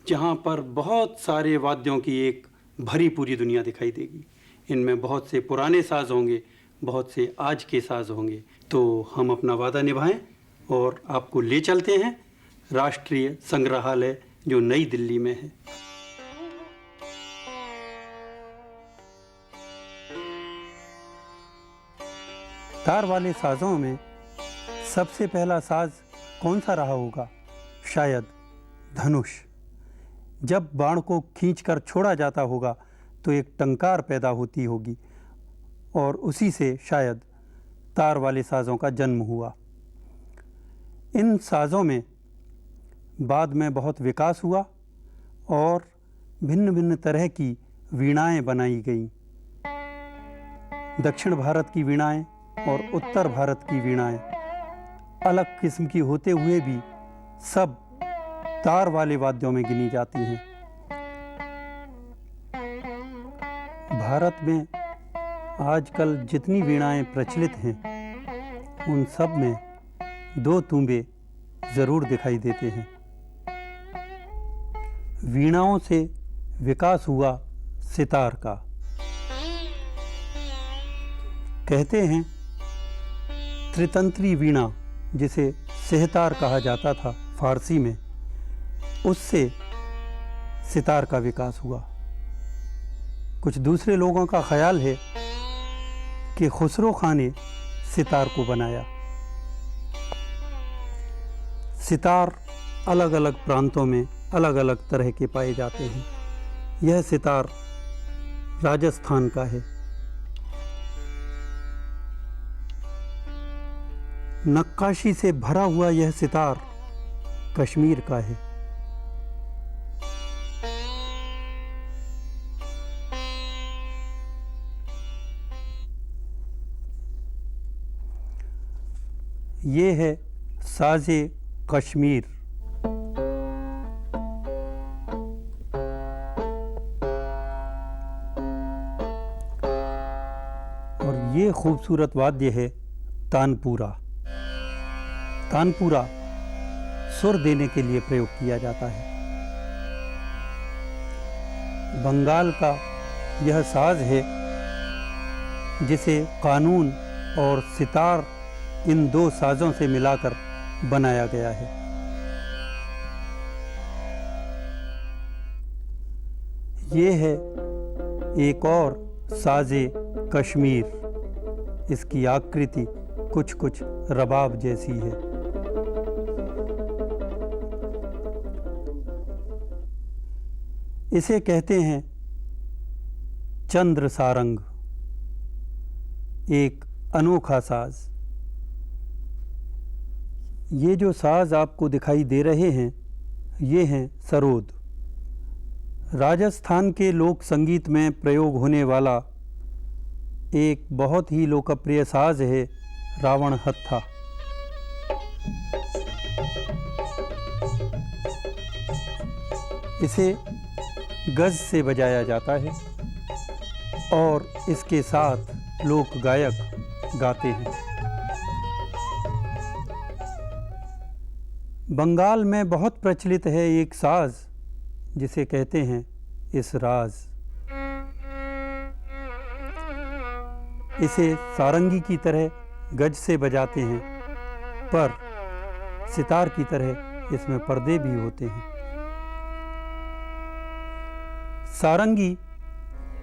जहाँ पर बहुत सारे वाद्यों की एक भरी पूरी दुनिया दिखाई देगी। इनमें बहुत से पुराने साज होंगे, बहुत से आज के साज होंगे। तो हम अपना वादा निभाएं और आपको ले चलते हैं राष्ट्रीय संग्रहालय जो नई दिल्ली में है। तार वाले साजों में सबसे पहला साज कौन सा रहा होगा? शायद धनुष। जब बाण को खींचकर छोड़ा जाता होगा तो एक टंकार पैदा होती होगी और उसी से शायद तार वाले साजों का जन्म हुआ। इन साजों में बाद में बहुत विकास हुआ और भिन्न भिन्न तरह की वीणाएं बनाई गईं। दक्षिण भारत की वीणाएं और उत्तर भारत की वीणाएं अलग किस्म की होते हुए भी सब तार वाले वाद्यों में गिनी जाती हैं। भारत में आजकल जितनी वीणाएं प्रचलित हैं उन सब में 2 तूंबे ज़रूर दिखाई देते हैं। वीणाओं से विकास हुआ सितार का। कहते हैं त्रितंत्री वीणा, जिसे सेहतार कहा जाता था फारसी में, उससे सितार का विकास हुआ। कुछ दूसरे लोगों का ख्याल है कि खुसरो खां ने सितार को बनाया। सितार अलग अलग प्रांतों में अलग अलग तरह के पाए जाते हैं। यह सितार राजस्थान का है। नक्काशी से भरा हुआ यह सितार कश्मीर का है। ये है साजे कश्मीर। और ये खूबसूरत वाद्य है तानपुरा। तानपुरा सुर देने के लिए प्रयोग किया जाता है। बंगाल का यह साज है जिसे कानून और सितार, इन 2 साजों से मिलाकर बनाया गया है। ये है एक और साजे कश्मीर। इसकी आकृति कुछ कुछ रबाब जैसी है। इसे कहते हैं चंद्र सारंग, एक अनोखा साज। ये जो साज आपको दिखाई दे रहे हैं ये हैं सरोद। राजस्थान के लोक संगीत में प्रयोग होने वाला एक बहुत ही लोकप्रिय साज है रावण हत्था। इसे गज से बजाया जाता है और इसके साथ लोक गायक गाते हैं। बंगाल में बहुत प्रचलित है एक साज जिसे कहते हैं इसराज। इसे सारंगी की तरह गज से बजाते हैं, पर सितार की तरह इसमें पर्दे भी होते हैं। सारंगी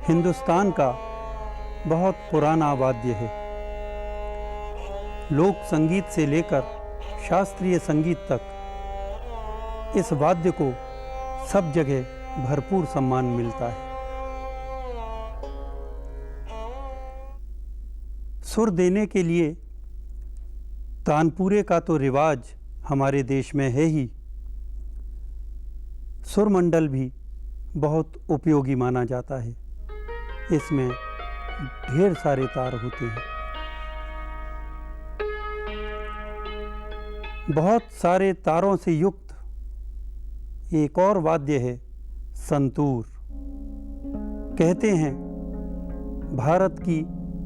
हिंदुस्तान का बहुत पुराना वाद्य है। लोक संगीत से लेकर शास्त्रीय संगीत तक इस वाद्य को सब जगह भरपूर सम्मान मिलता है। सुर देने के लिए तानपुरे का तो रिवाज हमारे देश में है ही, सुरमंडल भी बहुत उपयोगी माना जाता है। इसमें ढेर सारे तार होते हैं। बहुत सारे तारों से युक्त एक और वाद्य है संतूर। कहते हैं भारत की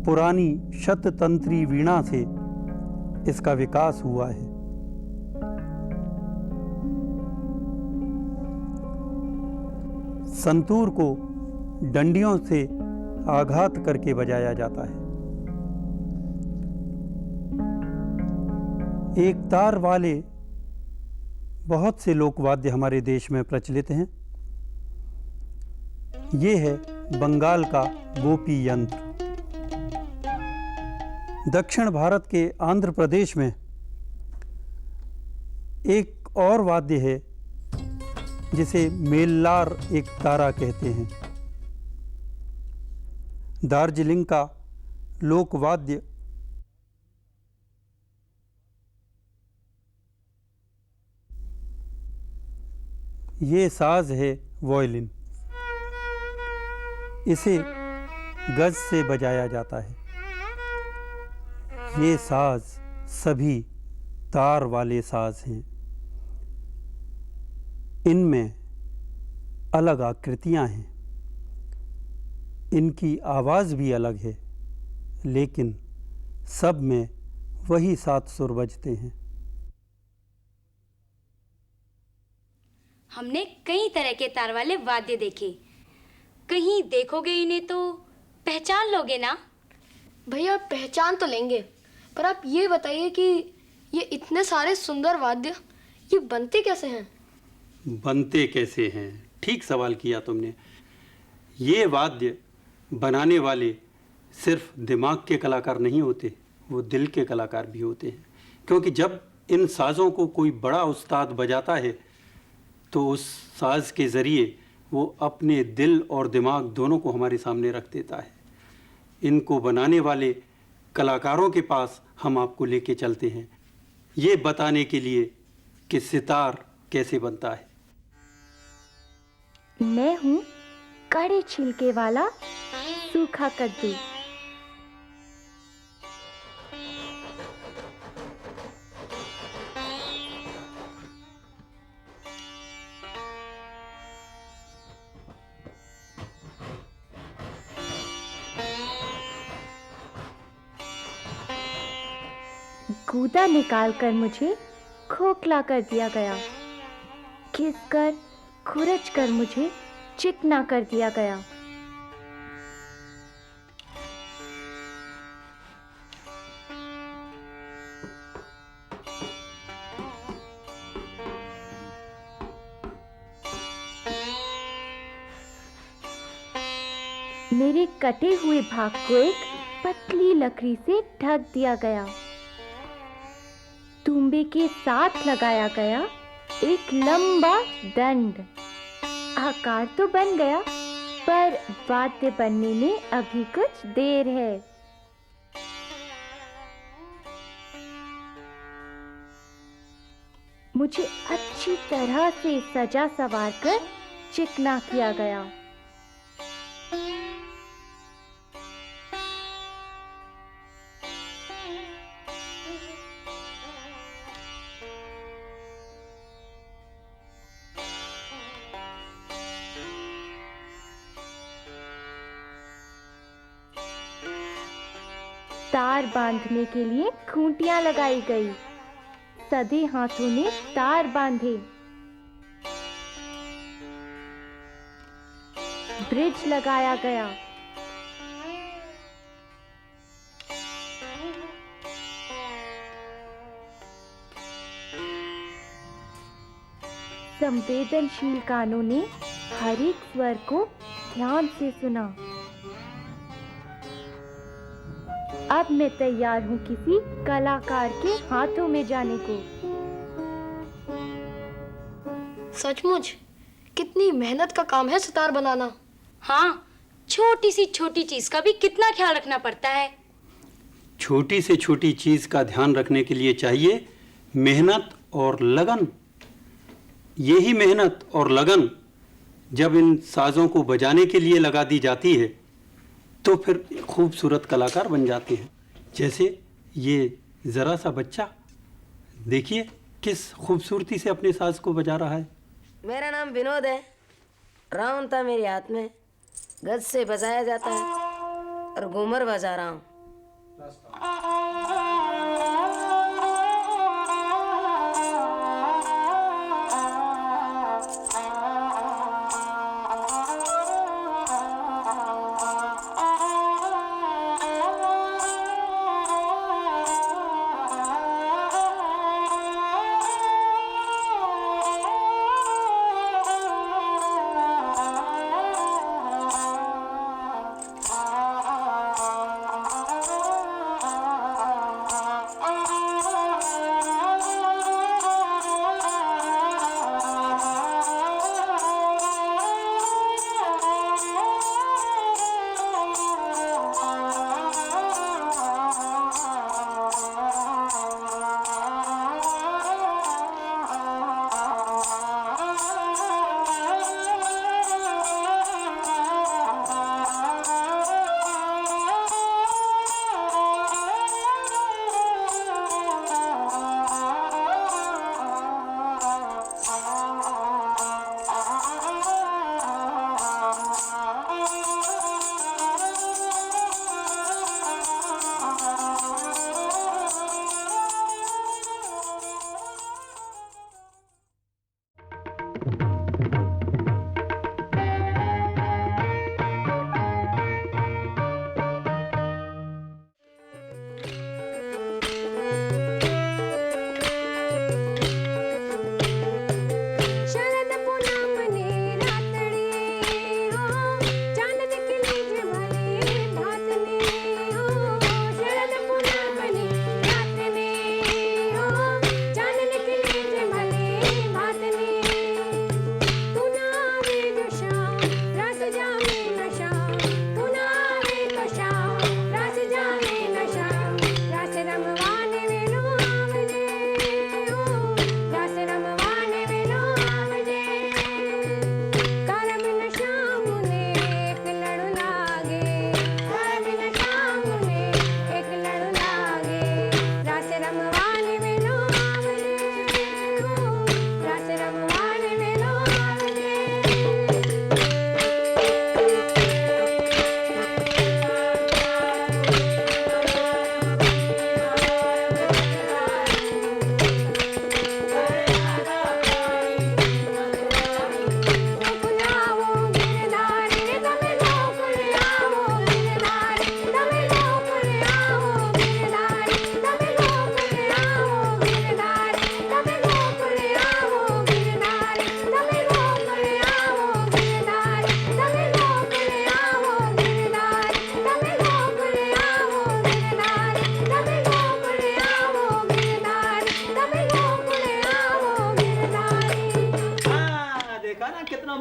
पुरानी शततंत्री वीणा से इसका विकास हुआ है। संतूर को डंडियों से आघात करके बजाया जाता है। एक तार वाले बहुत से लोकवाद्य हमारे देश में प्रचलित हैं। ये है बंगाल का गोपी यंत्र। दक्षिण भारत के आंध्र प्रदेश में एक और वाद्य है जिसे मेल्लार एक तारा कहते हैं। दार्जिलिंग का लोकवाद्य ये साज है वॉयलिन। इसे गज से बजाया जाता है। ये साज सभी तार वाले साज हैं। इनमें अलग आकृतियां हैं, इनकी आवाज़ भी अलग है, लेकिन सब में वही 7 सुर बजते हैं। हमने कई तरह के तार वाले वाद्य देखे, कहीं देखोगे इन्हें तो पहचान लोगे ना? भैया पहचान तो लेंगे, पर आप ये बताइए कि ये इतने सारे सुंदर वाद्य ये बनते कैसे हैं? बनते कैसे हैं, ठीक सवाल किया तुमने। ये वाद्य बनाने वाले सिर्फ दिमाग के कलाकार नहीं होते, वो दिल के कलाकार भी होते हैं। क्योंकि जब इन साज़ों को कोई बड़ा उस्ताद बजाता है तो उस साज़ के ज़रिए वो अपने दिल और दिमाग दोनों को हमारे सामने रख देता है। इनको बनाने वाले कलाकारों के पास हम आपको लेके चलते हैं, ये बताने के लिए कि सितार कैसे बनता है। मैं हूँ कड़े छिलके वाला सूखा कद्दू। गूदा निकालकर मुझे खोखला कर दिया गया, घिसकर खुरच कर मुझे चिकना कर दिया गया। मेरे कटे हुए भाग को एक पतली लकड़ी से ढक दिया गया। तुम्बे के साथ लगाया गया एक लंबा दंड। आकार तो बन गया, पर वाद्य बनने में अभी कुछ देर है। मुझे अच्छी तरह से सजा सवार कर चिकना किया गया। तार बांधने के लिए खूंटियां लगाई गई। सधे हाथों ने तार बांधे। ब्रिज लगाया गया। संवेदनशील कानों ने हर एक स्वर को ध्यान से सुना। अब मैं तैयार हूँ किसी कलाकार के हाथों में जाने को। सचमुच कितनी मेहनत का काम है सितार बनाना। हाँ, छोटी सी छोटी चीज का भी कितना ख्याल रखना पड़ता है। छोटी से छोटी चीज का ध्यान रखने के लिए चाहिए मेहनत और लगन। यही मेहनत और लगन जब इन साजों को बजाने के लिए लगा दी जाती है तो फिर खूबसूरत कलाकार बन जाते हैं। जैसे ये ज़रा सा बच्चा, देखिए किस खूबसूरती से अपने साज को बजा रहा है। मेरा नाम विनोद है। राउंड था मेरे हाथ में, गज से बजाया जाता है और घूमर बजा रहा हूँ।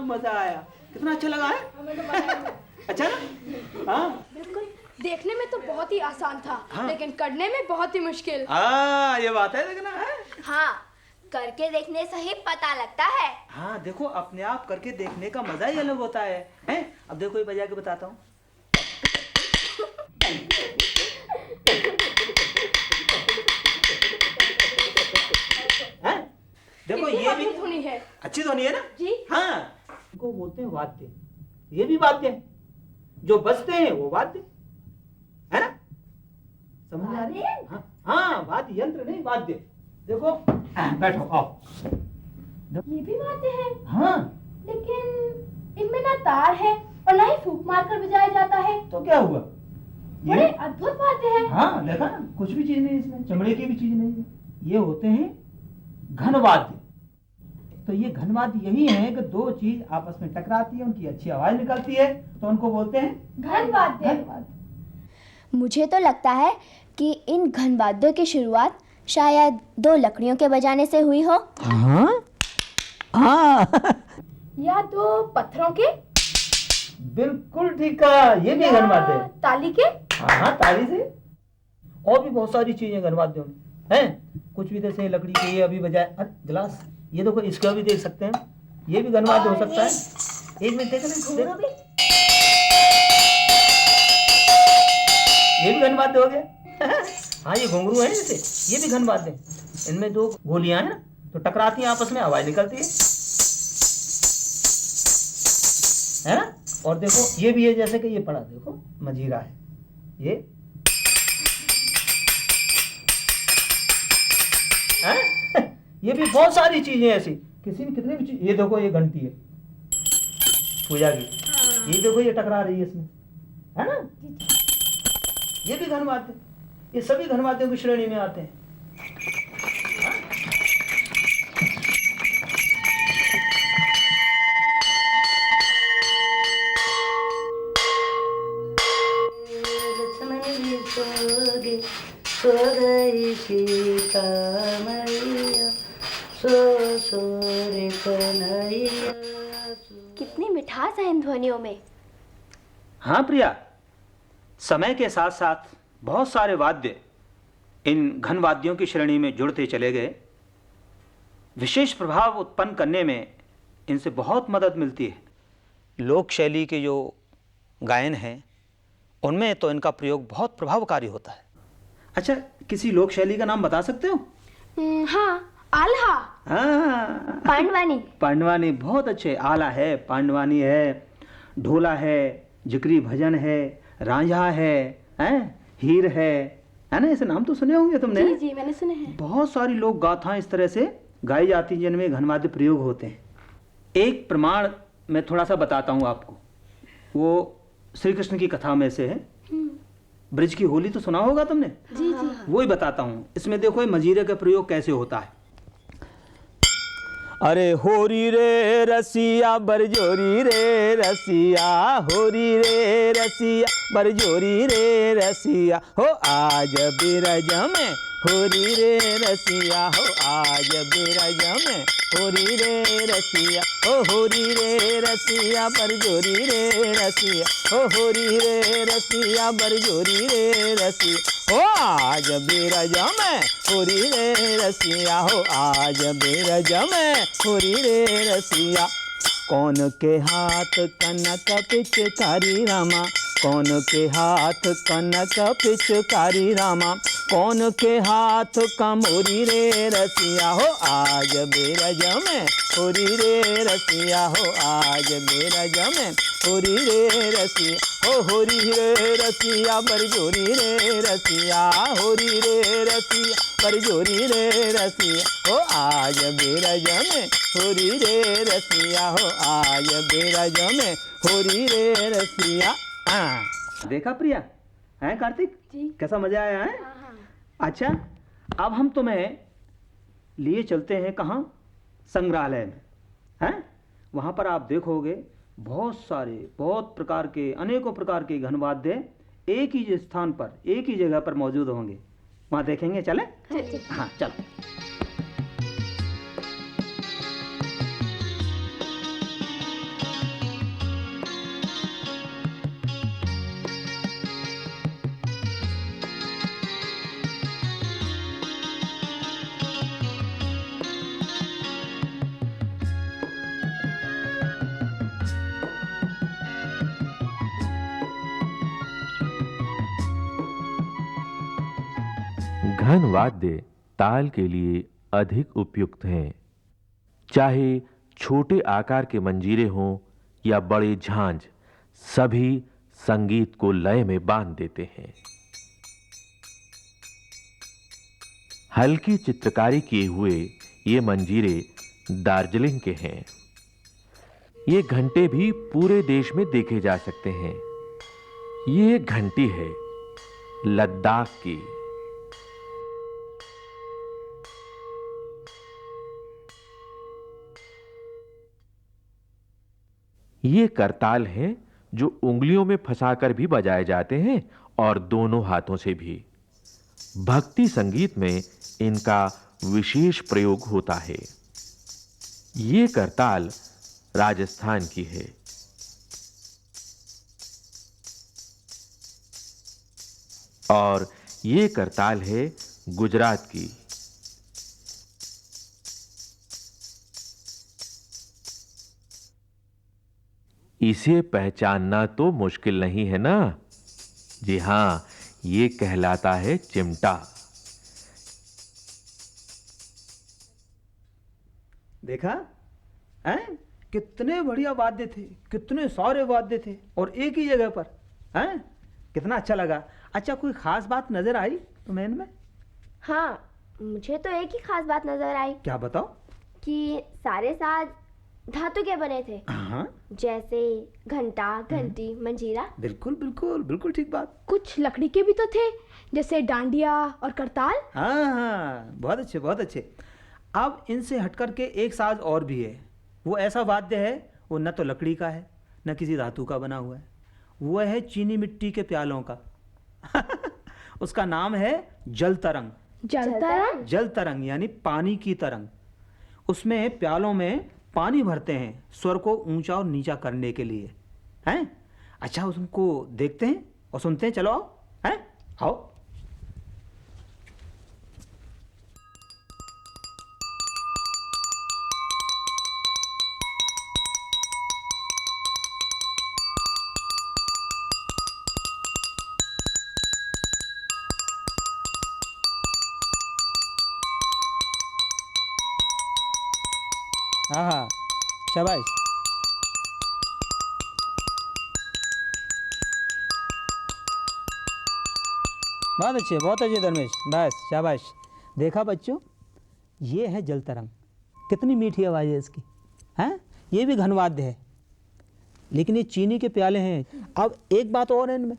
मजा आया। कितना अच्छा लगा है? अच्छा ना? हाँ बिल्कुल, देखने में तो बहुत ही आसान था, हाँ? लेकिन करने में बहुत ही मुश्किल। ये बात है देखना है। हाँ, करके देखने से ही पता लगता है। हाँ देखो, अपने आप करके देखने का मजा ही अलग होता है, हैं? अब देखो ये बजा के बताता हूँ। देखो ये भी धुनी है, अच्छी धुनी है ना जी। हाँ, इनको बोलते हैं वाद्य। ये भी वाद्य है, जो बजते हैं वो वाद्य है ना, समझ आ रही है? हाँ हाँ, वाद्य यंत्र नहीं, वाद्य। देखो बैठो, आओ। ये भी वाद्य है। हाँ, लेकिन इनमें ना तार है और ना ही फूंक मारकर बजाया जाता है। तो क्या हुआ? बड़े अद्भुत वाद्य है। हाँ देखा ना, कुछ भी चीज नहीं इसमें, चमड़े की भी चीज नहीं है। ये होते हैं घनवाद्य। तो ये घनवाद्य यही है कि दो चीज आपस में टकराती है, उनकी अच्छी आवाज निकलती है, तो उनको बोलते हैं घनवाद्य। मुझे तो लगता है कि इन घनवाद्यों की शुरुआत शायद दो लकड़ियों के बजाने से हुई हो। हाँ हाँ। या तो पत्थरों के? बिल्कुल ठीक कहा, ये भी घन वाद्य है। ताली के? हाँ, ताली से। और भी बहुत सारी चीजें घन वाद्यों में हैं। कुछ भी जैसे लकड़ी के ये अभी बजाए, अरे गिलास, ये देखो, इसका भी देख सकते हैं, ये भी घन वाद्य हो सकता है। एक मिनट देखो ना, ये भी घन वाद्य हो गया। हाँ, ये घुंघरू है जैसे, ये भी घन वाद्य है। इनमें दो गोलियां हैं ना, तो टकराती हैं आपस में, आवाज निकलती है ना। और देखो ये भी है, जैसे कि ये पड़ा, देखो मजीरा है ये, है? ये भी बहुत सारी चीजें ऐसी, किसी भी कितनी भी चीज, ये देखो ये घंटी है पूजा की, ये देखो ये टकरा रही है इसमें, है ना। ये भी घन वाद्य, ये सभी घन वाद्यों की श्रेणी में आते हैं। सो गई सीता मैया, सो रे कन्हैया। कितनी मिठास है इन ध्वनियों में। हाँ प्रिया, समय के साथ साथ बहुत सारे वाद्य इन घन वाद्यों की श्रेणी में जुड़ते चले गए। विशेष प्रभाव उत्पन्न करने में इनसे बहुत मदद मिलती है। लोक शैली के जो गायन हैं उनमें तो इनका प्रयोग बहुत प्रभावकारी होता है। अच्छा, किसी लोक शैली का नाम बता सकते हो? हाँ, आल्हा। हाँ, पांडवानी। पांडवानी बहुत अच्छे। आला है, पांडवानी है, ढोला है, जिक्री भजन है, रांझा है, हीर है ना। ऐसे नाम तो सुने होंगे तुमने। जी जी, मैंने सुने हैं। बहुत सारी लोक गाथाएं इस तरह से गाई जाती हैं जिनमें घनवाद्य प्रयोग होते हैं। एक प्रमाण मैं थोड़ा सा बताता हूँ आपको, वो श्री कृष्ण की कथा में से है। ब्रज की होली तो सुना होगा तुमने। जी जी। वो ही बताता हूँ। इसमें देखो ये मजीरे का प्रयोग कैसे होता है। अरे होरी रे रसिया बरजोरी रे रसिया, होरी रे रसिया बरजोरी रे रसिया, हो आज बिरज में होरी रे रसिया, हो आज बिरज में होरी रे रसिया, हो होरी रे रसिया बरजोरी रे रसिया, हो होरी रे रसिया बरजोरी रे रसिया, हो आज बिरज में होरी रे रसिया, हो आज बिरज में होरी रे रसिया। कौन के हाथ कनक पिचकारी रामा, कौन के हाथ कनक पिचकारी रामा, कौन के हाथ कमोरी रे रसिया, हो आज बिरज में होरी रे रसिया, हो आज बिरज में होरी रे रसिया, हो होरी रे रसिया बरजोरी रे रसिया, होरी रे रसिया बरजोरी रे रसिया, हो आज बिरज में होरी रे रसिया, हो आज बिरज में होरी रे रसिया। देखा प्रिया, हैं कार्तिक जी, कैसा मजा आया है? अच्छा, अब हम तुम्हें लिए चलते हैं कहाँ? संग्रहालय में, हैं? वहाँ पर आप देखोगे बहुत सारे, बहुत प्रकार के, अनेकों प्रकार के घन वाद्य एक ही स्थान पर, एक ही जगह पर मौजूद होंगे। वहाँ देखेंगे, चले? हाँ चलो। घन वाद्य ताल के लिए अधिक उपयुक्त हैं। चाहे छोटे आकार के मंजीरे हों या बड़े झांझ, सभी संगीत को लय में बांध देते हैं। हल्की चित्रकारी किए हुए ये मंजीरे दार्जिलिंग के हैं। ये घंटे भी पूरे देश में देखे जा सकते हैं। ये घंटी है लद्दाख की। ये करताल हैं जो उंगलियों में फंसाकर भी बजाए जाते हैं और दोनों हाथों से भी। भक्ति संगीत में इनका विशेष प्रयोग होता है। ये करताल राजस्थान की है। और ये करताल है गुजरात की। इसे पहचानना तो मुश्किल नहीं है ना? जी हां, ये कहलाता है चिमटा। देखा हैं? कितने बढ़िया वाद्य थे, कितने सारे वाद्य थे और एक ही जगह पर। हैं? कितना अच्छा लगा। अच्छा, कोई खास बात नजर आई तुम्हें इनमें? हाँ, मुझे तो एक ही खास बात नजर आई। क्या बताओ? कि सारे साज धातु के बने थे। हाँ, जैसे घंटा, घंटी, मंजीरा। बिल्कुल बिल्कुल बिल्कुल ठीक बात। कुछ लकड़ी के भी तो थे, जैसे डांडिया और करताल। हाँ, बहुत अच्छे बहुत अच्छे। अब इनसे हटकर के एक साज और भी है। वो ऐसा वाद्य है, वो न तो लकड़ी का है न किसी धातु का बना हुआ है। वो है चीनी मिट्टी के प्यालों का। उसका नाम है जल तरंग। जल तरंग? जल तरंग यानी पानी की तरंग। उसमें प्यालों में पानी भरते हैं स्वर को ऊंचा और नीचा करने के लिए। हैं? अच्छा, उनको देखते हैं और सुनते हैं। चलो आओ। हैं? आओ। हाँ, शाबाश। बहुत अच्छे धर्मेश, बस शाबाश। देखा बच्चों, ये है जल तरंग। कितनी मीठी आवाज़ है इसकी। हैं? ये भी घनवाद्य है, लेकिन ये चीनी के प्याले हैं। अब एक बात और है इनमें।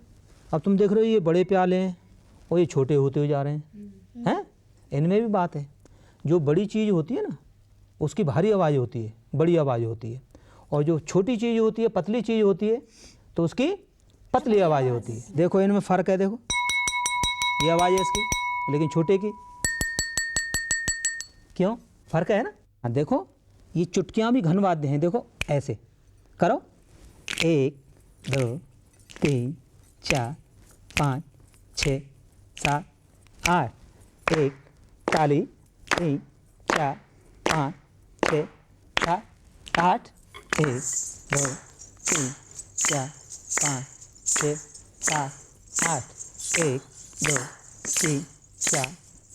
अब तुम देख रहे हो ये बड़े प्याले हैं और ये छोटे होते हुए जा रहे हैं। हैं? इनमें भी बात है। जो बड़ी चीज़ होती है ना, उसकी भारी आवाज़ होती है, बड़ी आवाज़ होती है। और जो छोटी चीज़ होती है, पतली चीज़ होती है, तो उसकी पतली आवाज़ होती है। देखो इनमें फ़र्क है। देखो ये आवाज़ है इसकी, लेकिन छोटे की क्यों फ़र्क है ना? हाँ, देखो ये चुटकियाँ भी घनवाद्य हैं। देखो ऐसे करो, 1 2 3 4 5 6 7 8। एक ताली, 3 4 5 6 7 8। 1 2 3 4 5 6 7 8। 1 2 3 4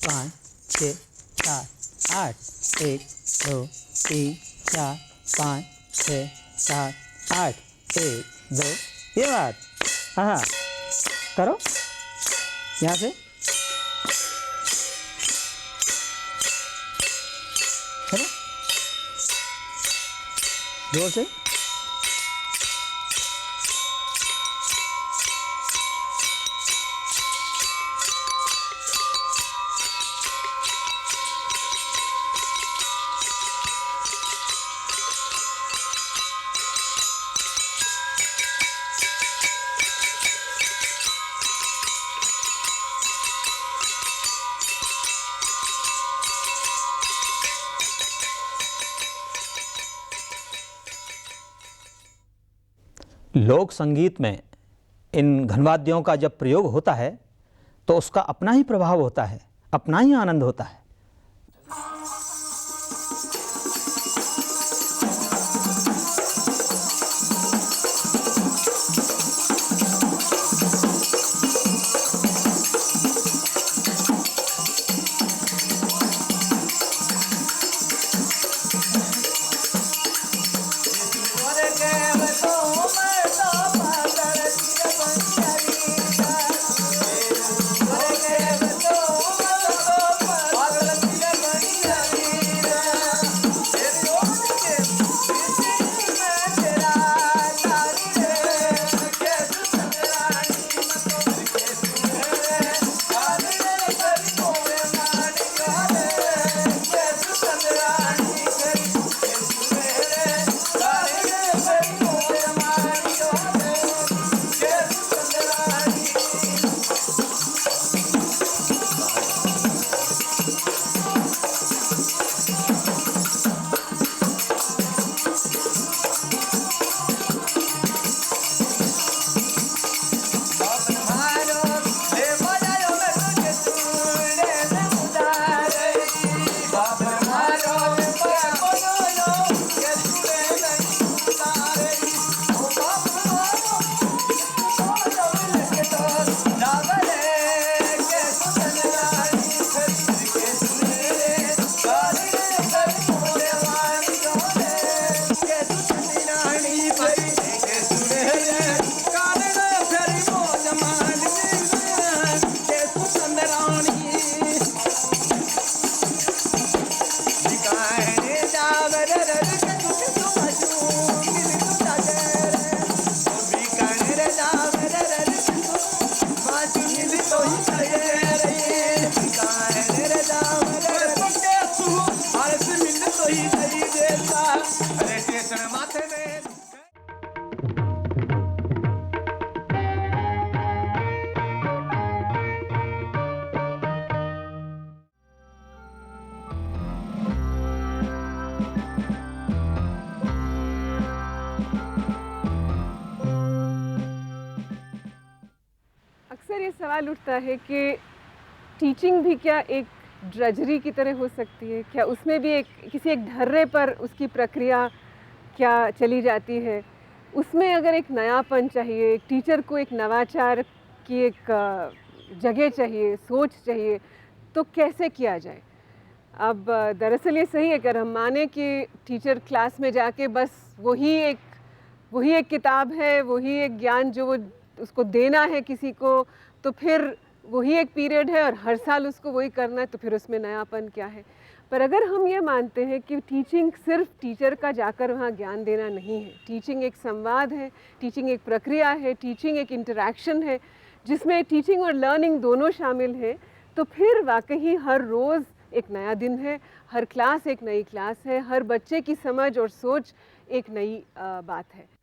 5 6 7 8। 1 2 3 4 5 6 7 8। 1 2। ये बात। हाँ, करो यहाँ से। चलो जोर से। लोक संगीत में इन घनवाद्यों का जब प्रयोग होता है तो उसका अपना ही प्रभाव होता है, अपना ही आनंद होता है। सवाल उठता है कि टीचिंग भी क्या एक ड्रजरी की तरह हो सकती है? क्या उसमें भी किसी एक ढर्रे पर उसकी प्रक्रिया क्या चली जाती है? उसमें अगर एक नयापन चाहिए, एक टीचर को एक नवाचार की एक जगह चाहिए, सोच चाहिए, तो कैसे किया जाए? अब दरअसल ये सही है, अगर हम माने कि टीचर क्लास में जाके बस वही एक किताब है, वही एक ज्ञान जो वो उसको देना है किसी को, तो फिर वही एक पीरियड है और हर साल उसको वही करना है, तो फिर उसमें नयापन क्या है? पर अगर हम ये मानते हैं कि टीचिंग सिर्फ टीचर का जाकर वहाँ ज्ञान देना नहीं है, टीचिंग एक संवाद है, टीचिंग एक प्रक्रिया है, टीचिंग एक इंटरैक्शन है, जिसमें टीचिंग और लर्निंग दोनों शामिल हैं, तो फिर वाकई हर रोज़ एक नया दिन है, हर क्लास एक नई क्लास है, हर बच्चे की समझ और सोच एक नई बात है।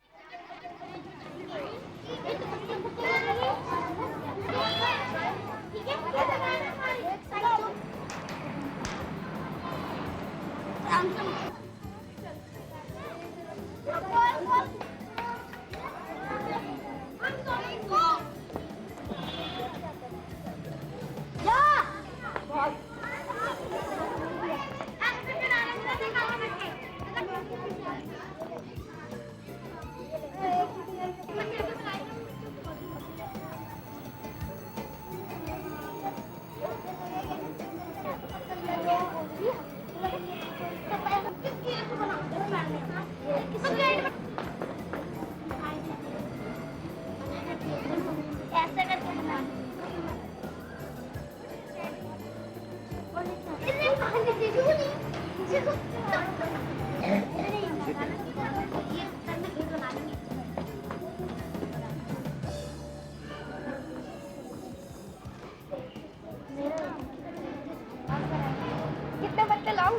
कितने बच्चे लाऊं?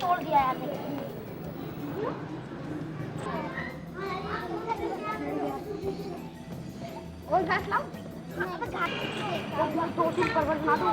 तोड़ दिया यार और घास लाऊं? दो तीन परवल बना दो।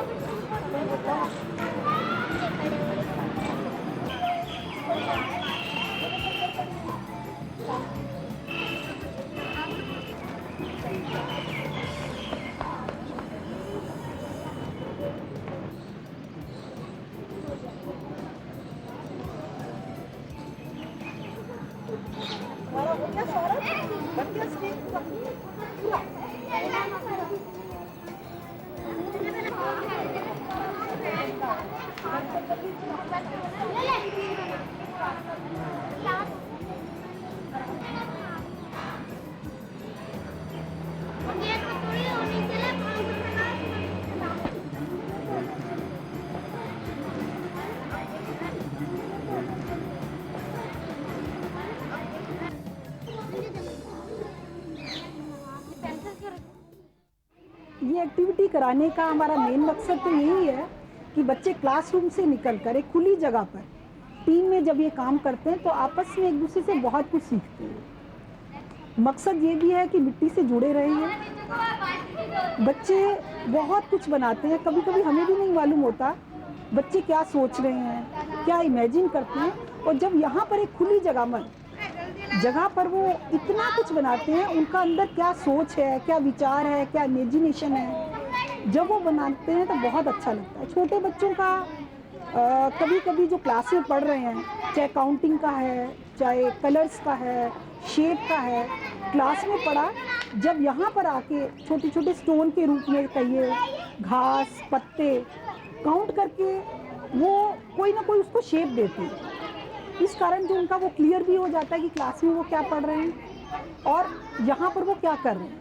ये एक्टिविटी कराने का हमारा मेन मकसद तो यही है कि बच्चे क्लासरूम से निकलकर एक खुली जगह पर टीम में जब ये काम करते हैं तो आपस में एक दूसरे से बहुत कुछ सीखते हैं। मकसद ये भी है कि मिट्टी से जुड़े रहेंगे। बच्चे बहुत कुछ बनाते हैं, कभी कभी हमें भी नहीं मालूम होता बच्चे क्या सोच रहे हैं, क्या इमेजिन करते हैं, और जब यहाँ पर एक खुली जगह पर वो इतना कुछ बनाते हैं, उनका अंदर क्या सोच है, क्या विचार है, क्या इमेजिनेशन है, जब वो बनाते हैं तो बहुत अच्छा लगता है। छोटे बच्चों का कभी कभी जो क्लास में पढ़ रहे हैं, चाहे काउंटिंग का है, चाहे कलर्स का है, शेप का है, क्लास में पढ़ा, जब यहाँ पर आके छोटे छोटे स्टोन के रूप में कहिए, घास, पत्ते काउंट करके वो कोई ना कोई उसको शेप देते हैं। इस कारण जो उनका वो क्लियर भी हो जाता है कि क्लास में वो क्या पढ़ रहे हैं और यहाँ पर वो क्या कर रहे हैं।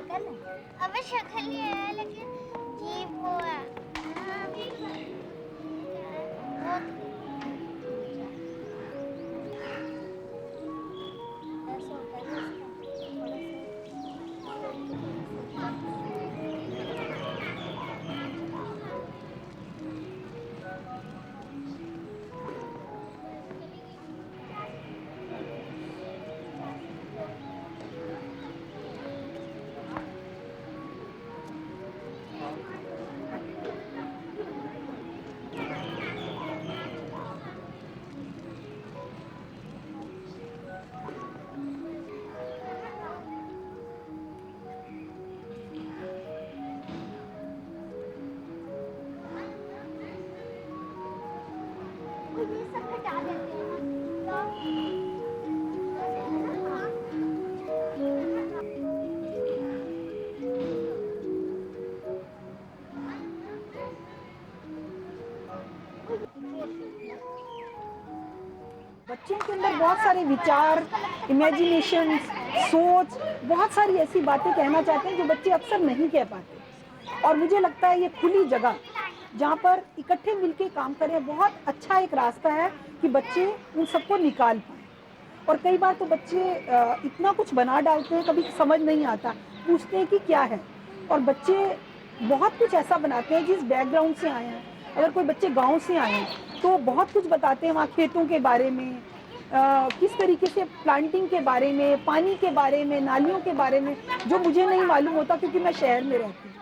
शक्ल है। अबे शक्ल ही है लेकिन जीभ वो है। बच्चों के अंदर बहुत सारे विचार, इमेजिनेशन, सोच, बहुत सारी ऐसी बातें कहना चाहते हैं जो बच्चे अक्सर नहीं कह पाते। और मुझे लगता है ये खुली जगह जहाँ पर इकट्ठे मिलके काम करें बहुत अच्छा एक रास्ता है कि बच्चे उन सबको निकाल पाएँ। और कई बार तो बच्चे इतना कुछ बना डालते हैं, कभी समझ नहीं आता, पूछते हैं कि क्या है। और बच्चे बहुत कुछ ऐसा बनाते हैं जिस बैकग्राउंड से आए हैं। अगर कोई बच्चे गांव से आए हैं तो बहुत कुछ बताते हैं वहाँ खेतों के बारे में, किस तरीके से प्लांटिंग के बारे में, पानी के बारे में, नालियों के बारे में, जो मुझे नहीं मालूम होता क्योंकि मैं शहर में रहती हूँ।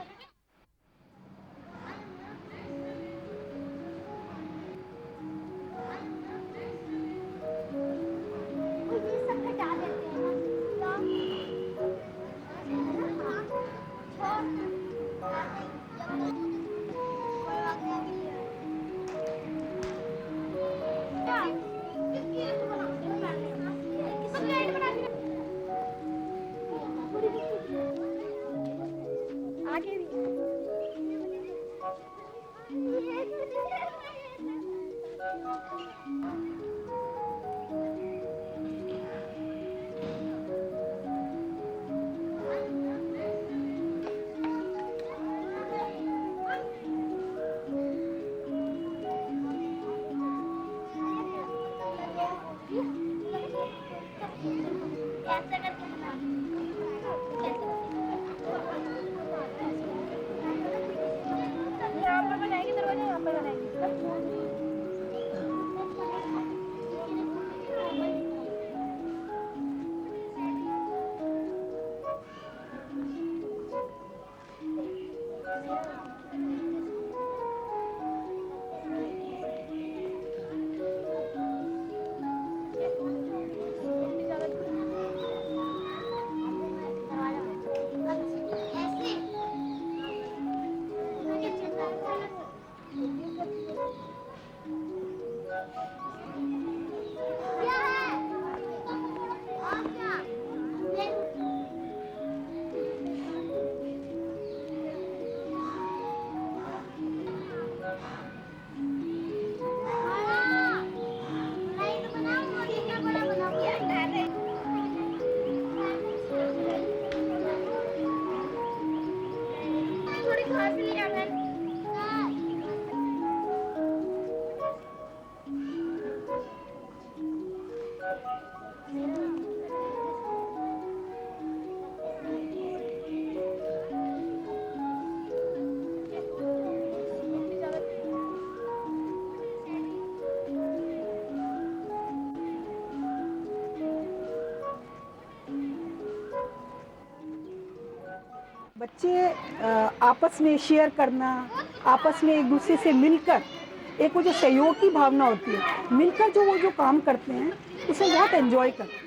बच्चे आपस में शेयर करना, आपस में एक दूसरे से मिलकर, एक वो जो सहयोग की भावना होती है, मिलकर वो जो काम करते हैं उसे बहुत एंजॉय करते हैं।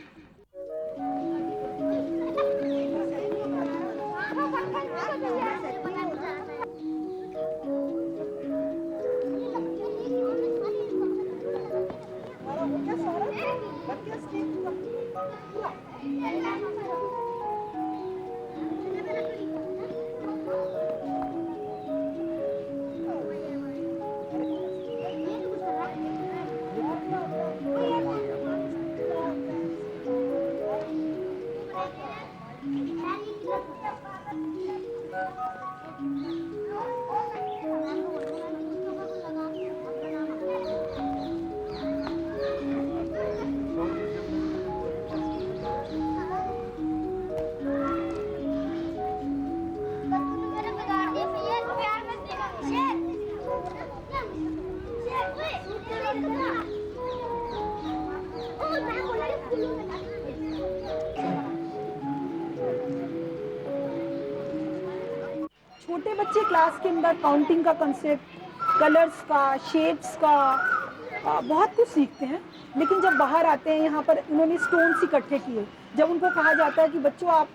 बच्चे क्लास के अंदर काउंटिंग का कंसेप्ट, कलर्स का, शेप्स का बहुत कुछ सीखते हैं, लेकिन जब बाहर आते हैं यहाँ पर इन्होंने स्टोन्स इकट्ठे किए। जब उनको कहा जाता है कि बच्चों आप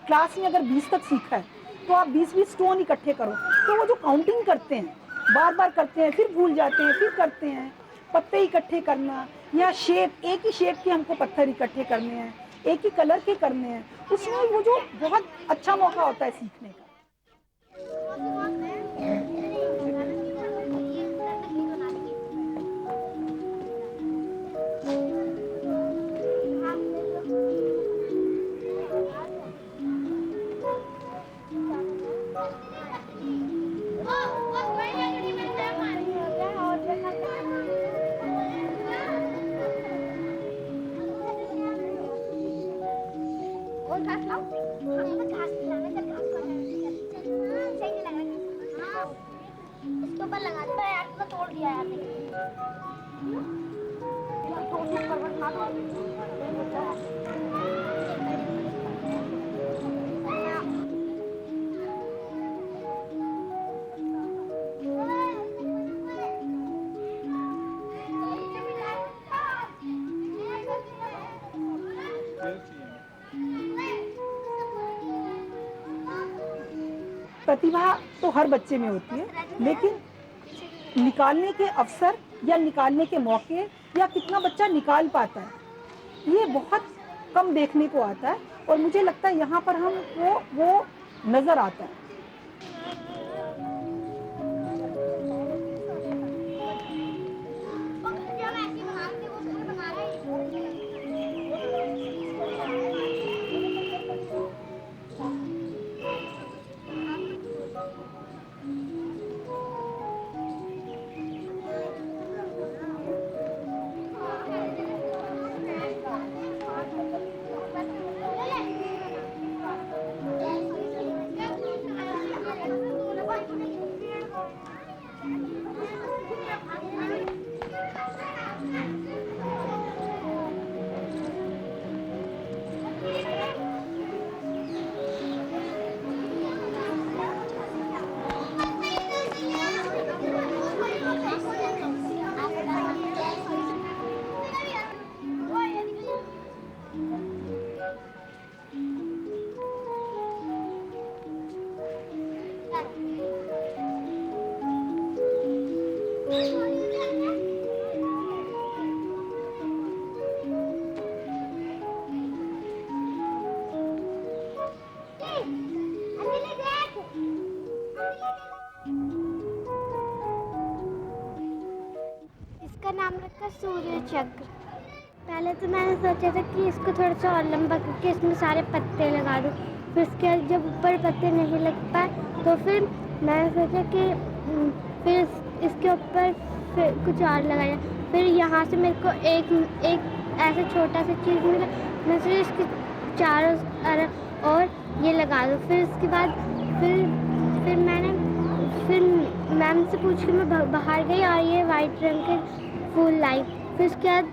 क्लास में अगर 20 तक सीखा है तो आप 20-20 स्टोन इकट्ठे करो, तो वो जो काउंटिंग करते हैं, बार बार करते हैं, फिर भूल जाते हैं, फिर करते हैं, पत्ते इकट्ठे करना या शेप, एक ही शेप के हमको पत्थर इकट्ठे करने हैं, एक ही कलर के करने हैं, उसमें वो जो बहुत अच्छा मौका होता है सीखने का। इसके ऊपर लगा दो यार, तो तोड़ दिया यार प्रतिभा तो हर बच्चे में होती है, लेकिन निकालने के अवसर या निकालने के मौके या कितना बच्चा निकाल पाता है, ये बहुत कम देखने को आता है, और मुझे लगता है यहाँ पर हम वो नज़र आता है। इसका नाम रखा सूर्य चक्र। पहले तो मैंने सोचा था कि इसको थोड़ा सा और लंबा करके इसमें सारे पत्ते लगा दूँ, फिर उसके बाद जब ऊपर पत्ते नहीं लग पाए तो फिर मैंने सोचा कि फिर इसके ऊपर फिर कुछ और लगाया। फिर यहाँ से मेरे को एक ऐसा छोटा सा चीज़ मिला, मैं फिर इसके चारों और ये लगा दूँ। फिर उसके बाद फिर मैम से पूछ के मैं बाहर गई और ये वाइट रंग के फूल लाई। फिर उसके बाद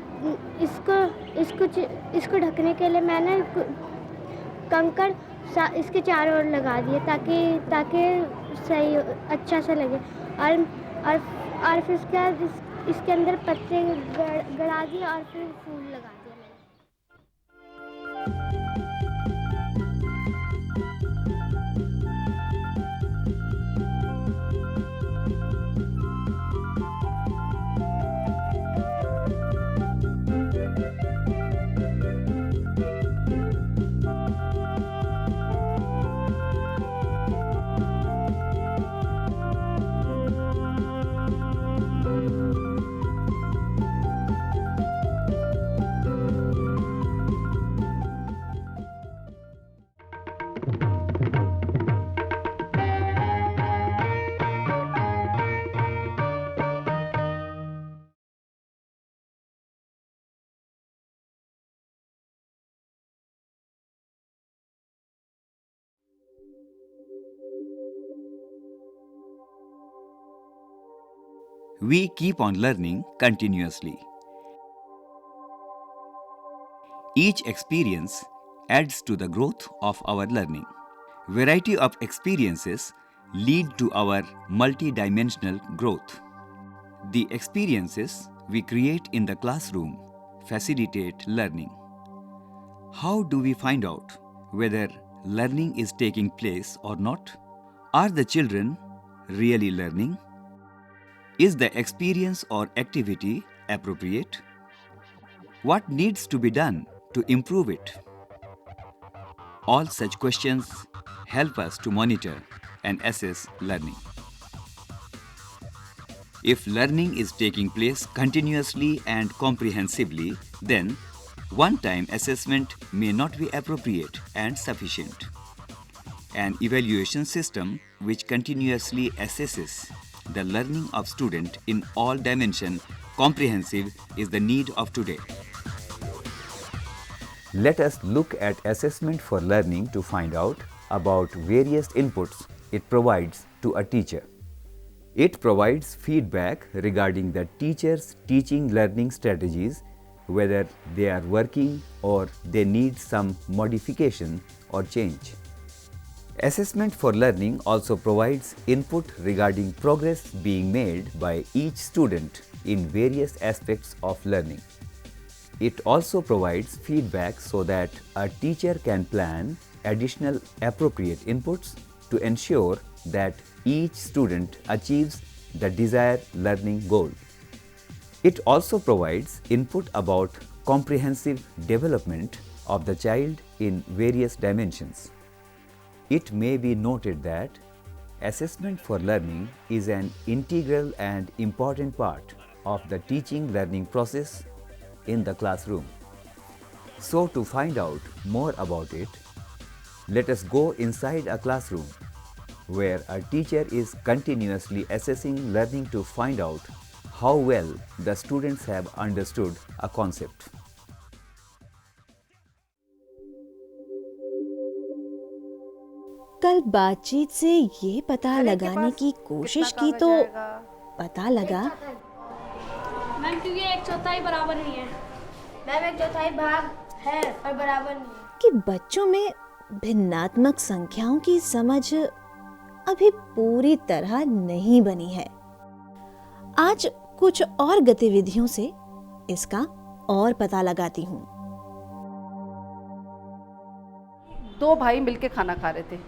इसको ढकने के लिए मैंने कंकड़ इसके चारों ओर लगा दिए ताकि सही अच्छा सा लगे, और फिर उसके बाद इसके अंदर पत्ते गड़ा दिए और फिर फूल लगा दिए। We keep on learning continuously. Each experience adds to the growth of our learning. Variety of experiences lead to our multidimensional growth. The experiences we create in the classroom facilitate learning. How do we find out whether learning is taking place or not? Are the children really learning? Is the experience or activity appropriate? What needs to be done to improve it? All such questions help us to monitor and assess learning. If learning is taking place continuously and comprehensively, then one-time assessment may not be appropriate and sufficient. An evaluation system which continuously assesses the learning of student in all dimensions comprehensive is the need of today. Let us look at assessment for learning to find out about various inputs it provides to a teacher. It provides feedback regarding the teacher's teaching learning strategies, whether they are working or they need some modification or change. Assessment for learning also provides input regarding progress being made by each student in various aspects of learning. It also provides feedback so that a teacher can plan additional appropriate inputs to ensure that each student achieves the desired learning goal. It also provides input about comprehensive development of the child in various dimensions. It may be noted that assessment for learning is an integral and important part of the teaching learning process in the classroom. So to find out more about it, let us go inside a classroom where a teacher is continuously assessing learning to find out how well the students have understood a concept. कल बातचीत से ये पता लगाने की कोशिश की तो पता लगा मैम क्योंकि 1/4 बराबर नहीं है। मैम 1/4 भाग है और बराबर नहीं है। कि बच्चों में भिन्नात्मक संख्याओं की समझ अभी पूरी तरह नहीं बनी है। आज कुछ और गतिविधियों से इसका और पता लगाती हूँ। 2 भाई मिलके खाना खा रहे थे।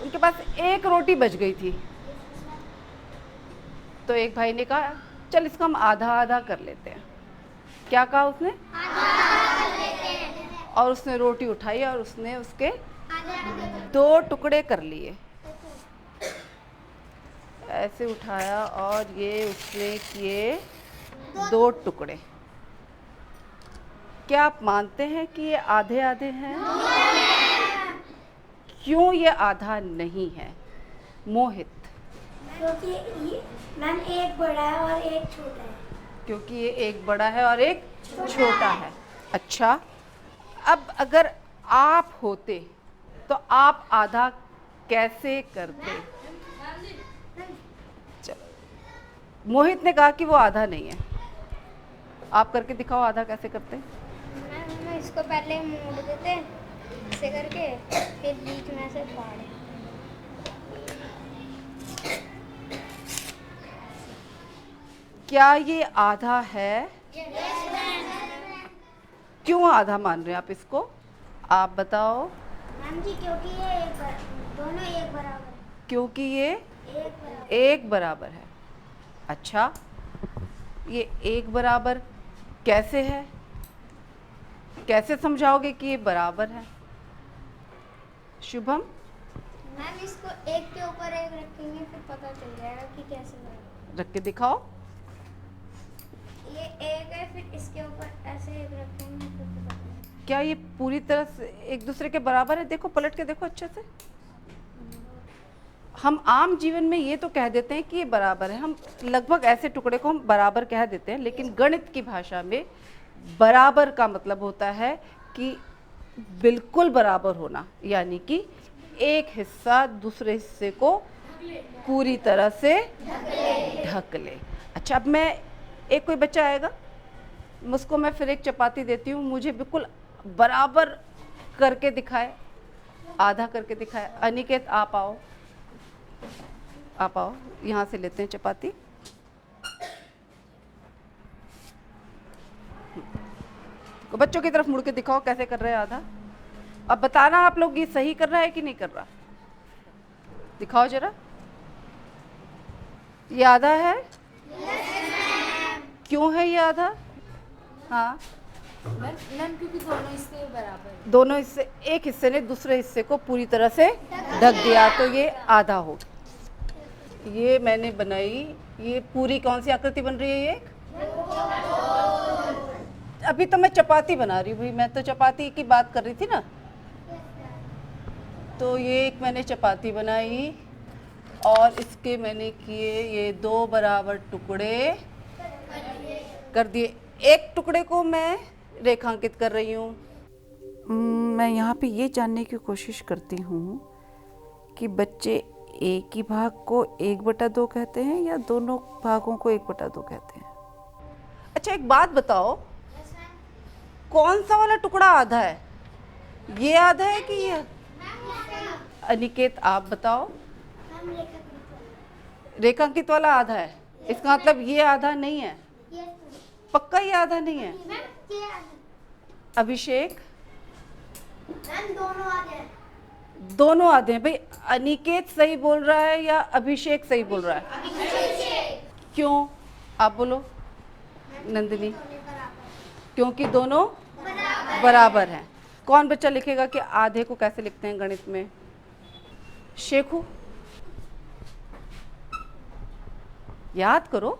उनके पास 1 रोटी बच गई थी। तो एक भाई ने कहा चल इसको हम आधा आधा कर लेते हैं। क्या कहा उसने? और उसने रोटी उठाई और उसने उसके 2 टुकड़े कर लिए। ऐसे उठाया और ये उसने किए 2 टुकड़े। क्या आप मानते हैं कि ये आधे आधे हैं? क्यों ये आधा नहीं है? मोहित। क्योंकि मैम एक बड़ा है और एक छोटा है। क्योंकि ये एक बड़ा है और एक छोटा है। अच्छा, अब अगर आप होते तो आप आधा कैसे करते? चलो, मोहित ने कहा कि वो आधा नहीं है। आप करके दिखाओ आधा कैसे करते? मैम इसको पहले मोड़ देते ऐसे करके, फिर बीच में से फाड़े। क्या ये आधा है? क्यों आधा मान रहे हैं आप इसको? आप बताओ। मैम जी क्योंकि ये दोनों एक बराबर। क्योंकि ये एक बराबर है। अच्छा, ये एक बराबर कैसे है? कैसे समझाओगे कि ये बराबर है? शुभम। मैम इसको एक के ऊपर एक रखेंगे फिर पता चल जाएगा कि कैसे बराबर। रख के दिखाओ। ये एक है फिर इसके ऊपर ऐसे एक रखेंगे फिर पता चलेगा। क्या ये पूरी तरह से एक दूसरे के बराबर है? देखो, पलट के देखो अच्छे से। हम आम जीवन में ये तो कह देते हैं कि ये बराबर है। हम लगभग ऐसे टुकड़े को हम बराबर कह देते हैं, लेकिन गणित की भाषा में बराबर का मतलब होता है कि बिल्कुल बराबर होना, यानी कि एक हिस्सा दूसरे हिस्से को पूरी तरह से ढक ले। अच्छा, अब मैं एक कोई बच्चा आएगा, उसको मैं फिर एक चपाती देती हूँ, मुझे बिल्कुल बराबर करके दिखाए, आधा करके दिखाए। अनिकेत आप आओ। आप आओ, यहाँ से लेते हैं चपाती। बच्चों की तरफ मुड़ के दिखाओ कैसे कर रहे हैं आधा। अब बताना आप लोग ये सही कर रहा है कि नहीं कर रहा, दिखाओ जरा। ये आधा है? क्यों है ये आधा? हाँ मैम क्योंकि दोनों हिस्से बराबर हैं। दोनों हिस्से, एक हिस्से ने दूसरे हिस्से को पूरी तरह से ढक दिया तो ये आधा हो। ये मैंने बनाई, ये पूरी कौन सी आकृति बन रही है ये? अभी तो मैं चपाती बना रही हूँ भाई, मैं तो चपाती की बात कर रही थी ना। तो ये एक मैंने चपाती बनाई और इसके मैंने किए ये दो बराबर टुकड़े कर दिए। एक टुकड़े को मैं रेखांकित कर रही हूँ। मैं यहाँ पे ये जानने की कोशिश करती हूँ कि बच्चे एक ही भाग को 1/2 कहते हैं या दोनों भागों को 1/2 कहते हैं। अच्छा एक बात बताओ, कौन सा वाला टुकड़ा आधा है? ये आधा है कि ये? अनिकेत आप बताओ। रेखांकित वाला आधा है, इसका मतलब ये आधा नहीं है। पक्का ये आधा नहीं है? अभिषेक? दोनों आधे हैं भाई। अनिकेत सही बोल रहा है या अभिषेक सही बोल रहा है? क्यों आप बोलो नंदिनी? क्योंकि दोनों बराबर हैं। कौन बच्चा लिखेगा कि आधे को कैसे लिखते हैं गणित में? शेखू याद करो,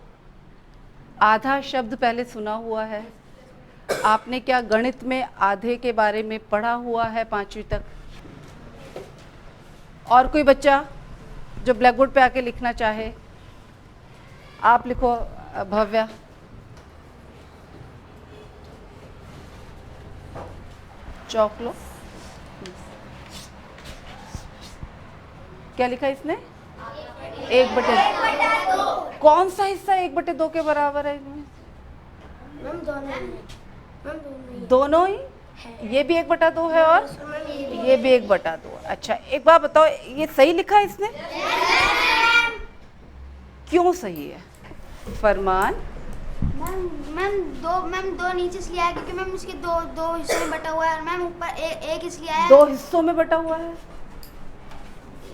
आधा शब्द पहले सुना हुआ है आपने। क्या गणित में आधे के बारे में पढ़ा हुआ है 5वीं तक? और कोई बच्चा जो ब्लैक बोर्ड पे आके लिखना चाहे? आप लिखो भव्या। चौक लो। क्या लिखा इसने? 1/2। कौन सा हिस्सा 1/2 के बराबर है इसमें? दोनों ही? ये भी 1/2 है और ये भी 1/2। अच्छा एक बात बताओ, ये सही लिखा है इसने? क्यों सही है? फरमान। मैम दो नीचे इसलिए आया क्योंकि मैम इसके दो हिस्सों में बटा हुआ है और मैम ऊपर एक इसलिए आया। 2 हिस्सों में बटा हुआ है?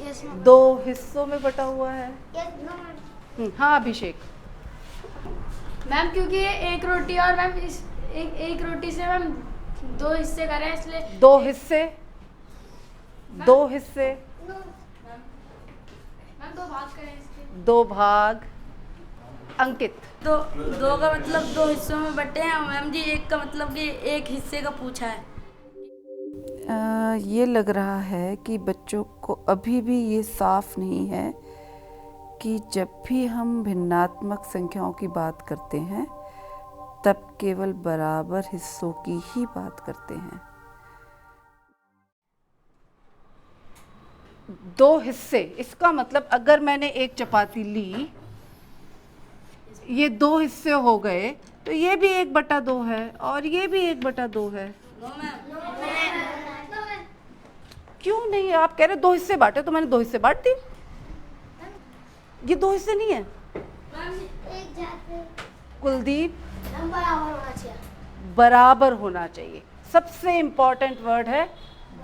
Yes ma'am. 2 हिस्सों में बटा हुआ है। हाँ अभिषेक। मैम क्योंकि ये एक रोटी और मैम इस एक रोटी से मैम 2 हिस्से कर रहे हैं इसलिए। 2 हिस्से? 2 हिस्से? मैम 2 भाग करें इसके। 2 भाग। अंकित? दो का मतलब 2 हिस्सों में बटे हैं मैम जी। एक का मतलब कि एक हिस्से का पूछा है। ये लग रहा है कि बच्चों को अभी भी ये साफ नहीं है कि जब भी हम भिन्नात्मक संख्याओं की बात करते हैं तब केवल बराबर हिस्सों की ही बात करते हैं। 2 हिस्से, इसका मतलब अगर मैंने एक चपाती ली, ये 2 हिस्से हो गए तो ये भी 1/2 है और ये भी 1/2 है। क्यों नहीं? आप कह रहे 2 हिस्से बांटे तो मैंने 2 हिस्से बांट दी। ये 2 हिस्से नहीं है। कुलदीप? बराबर होना चाहिए। सबसे इम्पोर्टेंट वर्ड है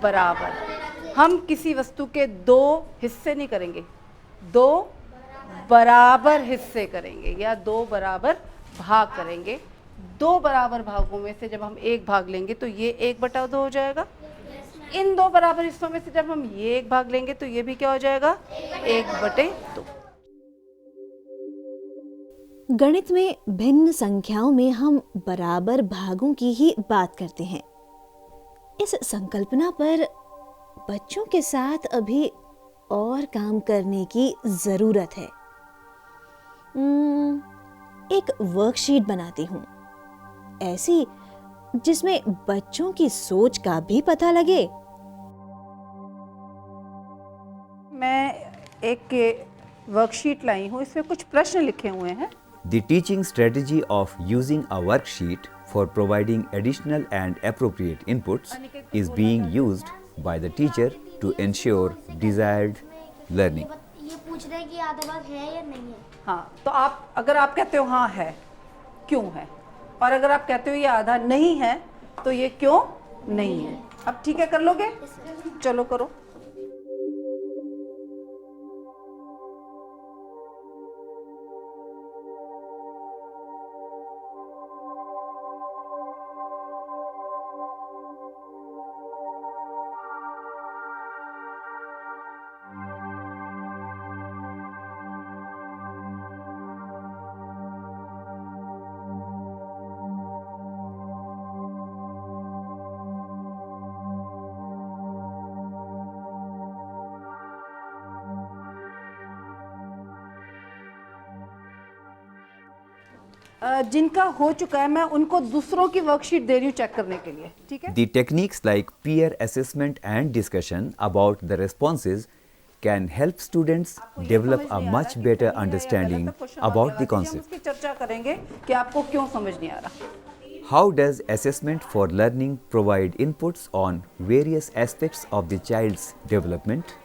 बराबर। हम किसी वस्तु के 2 हिस्से नहीं करेंगे, 2 बराबर हिस्से करेंगे या 2 बराबर भाग करेंगे। 2 बराबर भागों में से जब हम एक भाग लेंगे तो ये 1/2 हो जाएगा। इन 2 बराबर हिस्सों में से जब हम ये एक भाग लेंगे तो ये भी क्या हो जाएगा? 1/2। गणित में भिन्न संख्याओं में हम बराबर भागों की ही बात करते हैं। इस संकल्पना पर बच्चों के साथ अभी और काम करने की जरूरत है। एक वर्कशीट बनाती हूँ, ऐसी जिसमें बच्चों की सोच का भी पता लगे। मैं एक वर्कशीट लाई हूँ, इसमें कुछ प्रश्न लिखे हुए हैं। The teaching strategy of using a worksheet for providing additional and appropriate inputs is being used by the teacher to ensure desired learning. पूछ रहे हैं कि आधा भाग है या नहीं है। हाँ, तो आप अगर आप कहते हो हाँ है, क्यों है, और अगर आप कहते हो ये आधा नहीं है तो ये क्यों नहीं है। अब ठीक है, कर लोगे? चलो करो। जिनका हो चुका है मैं उनको दूसरों की वर्कशीट दे रही हूँ चेक करने के लिए, ठीक है? The techniques like peer assessment and discussion about the responses can help students develop a much better understanding about the concept. उसकी चर्चा करेंगे कि आपको क्यों समझ नहीं आ रहा। How does assessment for learning provide inputs on various aspects of the child's development?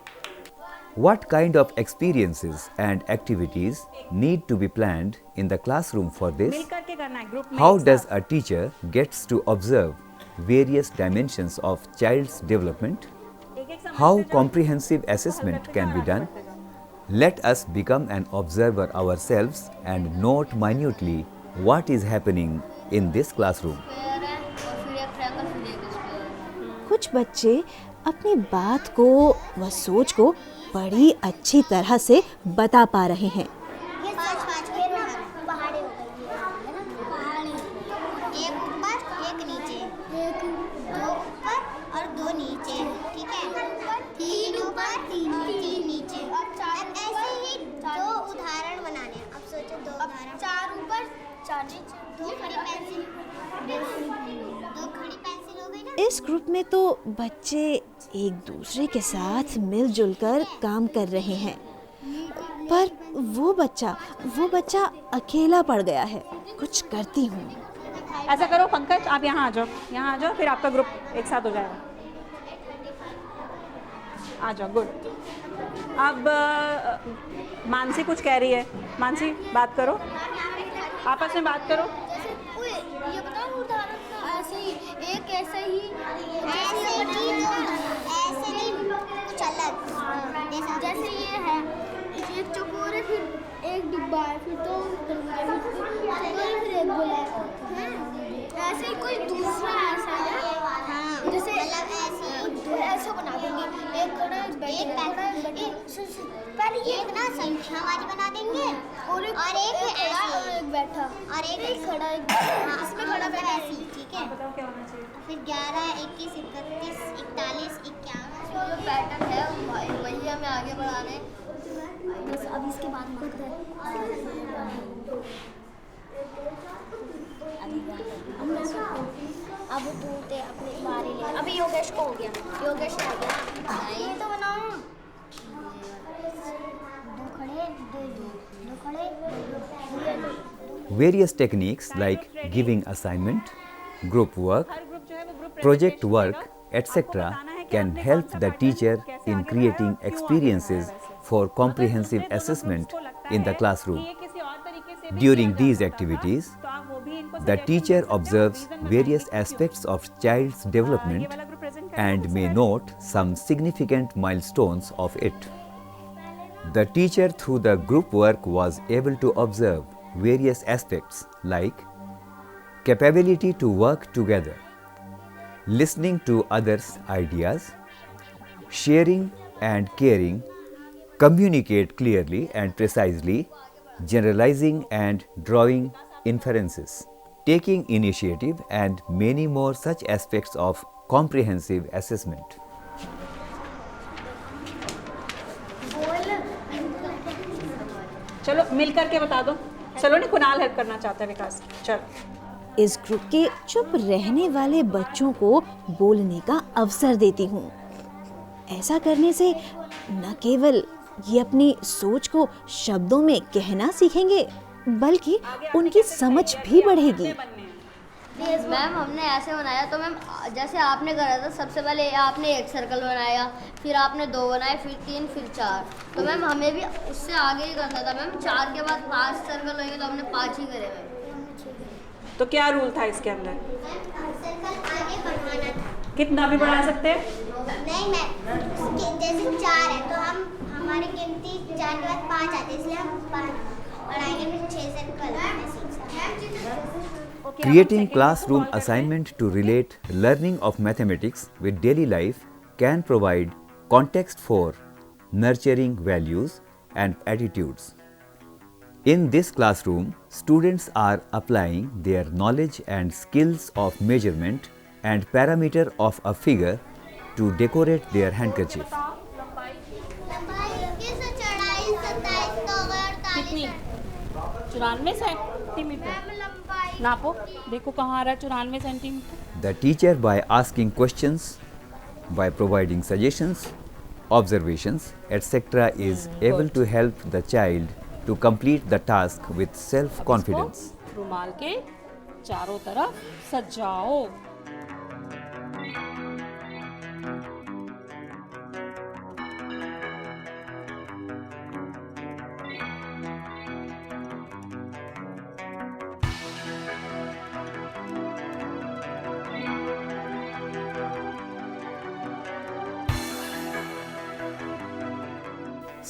What kind of experiences and activities need to be planned in the classroom for this? How does a teacher gets to observe various dimensions of child's development? How comprehensive assessment can be done? Let us become an observer ourselves and note minutely what is happening in this classroom. कुछ बच्चे अपनी बात को व सोच को बड़ी अच्छी तरह से बता पा रहे हैं। एक ऊपर एक नीचे, दो ऊपर और दो नीचे, ठीक है? तीन ऊपर तीन नीचे, अब ऐसे ही दो उदाहरण बनाने हैं। अब सोचो दो उदाहरण, चार ऊपर चार नीचे, दो खड़ी पेंसिल हो गई ना। इस ग्रुप में तो बच्चे एक दूसरे के साथ मिलजुल कर काम कर रहे हैं, पर वो बच्चा अकेला पड़ गया है। कुछ करती हूँ। ऐसा करो पंकज, आप यहाँ आ जाओ, फिर आपका ग्रुप एक साथ हो जाएगा। आ जाओ, गुड। अब मानसी कुछ कह रही है। मानसी बात करो, आपस में बात करो। ये बताओ उदाहरण ऐसे ही एक ऐसे नहीं कुछ अलग, जैसे ये है, एक चकोर है, फिर एक डिब्बा है, फिर दो फिर एक गोला है, ऐसे ही कोई दूसरा ऐसा है। हाँ, जैसे ऐसा बना देंगे, एक खड़ा पहले ये ना संख्या वाली बना देंगे और एक खड़ा और एक बैठा और एक खड़ा, इसमें खड़ा बैठा ऐसी, ठीक है? बताओ क्या होना चाहिए? फिर 11, 21, 31, 41, 51 जो पैटर्न है वही हमें आगे बढ़ाना है। बस अब इसके बाद अब तू ते अपने बारे ले। अभी योगेश को हो गया, योगेश आ गया। ये तो बनाओ, दो खड़े दो खड़े। Various techniques like giving assignment, group work, project work, etc. can help the teacher in creating experiences for comprehensive assessment in the classroom. During these activities, the teacher observes various aspects of child's development and may note some significant milestones of it. The teacher through the group work was able to observe various aspects like capability to work together, listening to others' ideas, sharing and caring, communicate clearly and precisely, generalizing and drawing inferences, taking initiative, and many more such aspects of comprehensive assessment. चलो मिल करके बता दो। चलो नहीं, Kunal help करना चाहता है, विकास चलो। इस ग्रुप के चुप रहने वाले बच्चों को बोलने का अवसर देती हूँ। ऐसा करने से न केवल ये अपनी सोच को शब्दों में कहना सीखेंगे, बल्कि उनकी समझ भी बढ़ेगी। मैम हमने ऐसे बनाया, तो मैम जैसे आपने करा था, सबसे पहले आपने एक सर्कल बनाया, फिर आपने 2 बनाए, फिर 3, फिर 4। तो मैम हमें भी उससे आगे ही करना था मैम। 4 के बाद 5 सर्कल होंगे, तो हमने 5 ही करे मैम। तो क्या रूल था इसके अंदर? सर्कल आगे बढ़ाना था। कितना भी बढ़ा सकते हैं? नहीं मैम, जैसे 4 है तो हम हमारी गिनती 4 के बाद 5 आते, इसलिए हम 5 बढ़ाएंगे, फिर 6 circle. Creating classroom assignment to relate learning of mathematics with daily life can provide context for nurturing values and attitudes. In this classroom, students are applying their knowledge and skills of measurement and parameter of a figure to decorate their handkerchief. कितनी? 94 centimetre. नापो, देखो कहाँ आ रहा है 94 centimetre. The teacher, by asking questions, by providing suggestions, observations, etc., is able to help the child to complete the task with self-confidence. रुमाल के चारों तरफ सजाओ।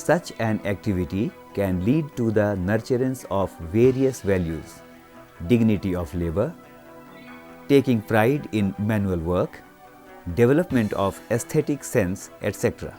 Such an activity can lead to the nurturance of various values: dignity of labor, taking pride in manual work, development of aesthetic sense, etc.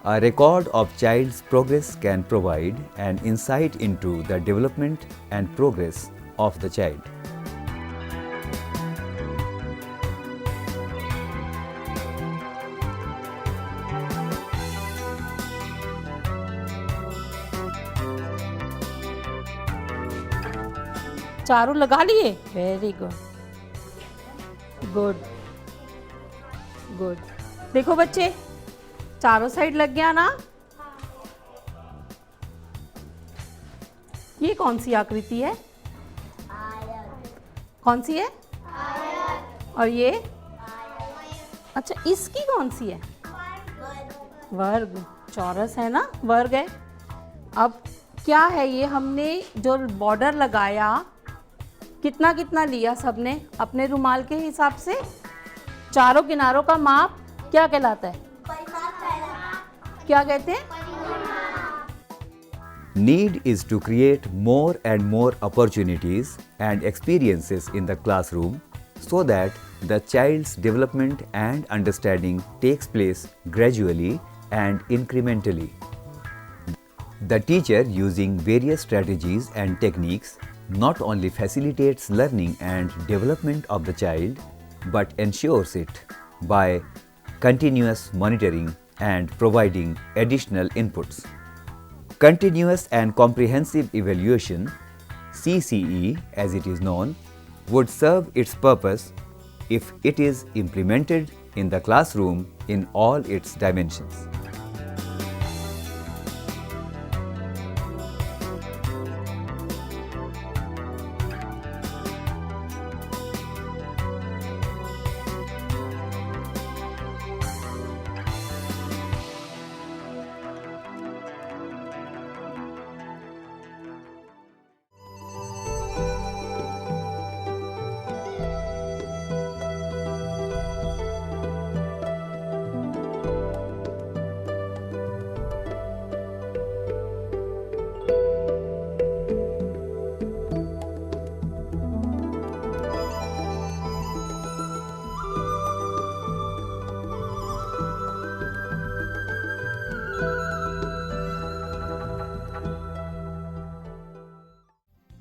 A record of child's progress can provide an insight into the development and progress of the child. चारों लगा लिए? Very good, good good. देखो बच्चे, चारों side लग गया ना? ये कौन सी आकृति है? कौन सी है? और ये? अच्छा, इसकी कौन सी है? वर्ग। चौरस है ना, वर्ग है। अब क्या है ये? हमने जो बॉर्डर लगाया, कितना कितना लिया सबने अपने रुमाल के हिसाब से? चारों किनारों का माप क्या कहलाता है? क्या कहते हैं? Need is to create more and more opportunities and experiences in the classroom so that the child's development and understanding takes place gradually and incrementally. The teacher, using various strategies and techniques, not only facilitates learning and development of the child, but ensures it by continuous monitoring and providing additional inputs. Continuous and comprehensive evaluation, CCE as it is known, would serve its purpose if it is implemented in the classroom in all its dimensions.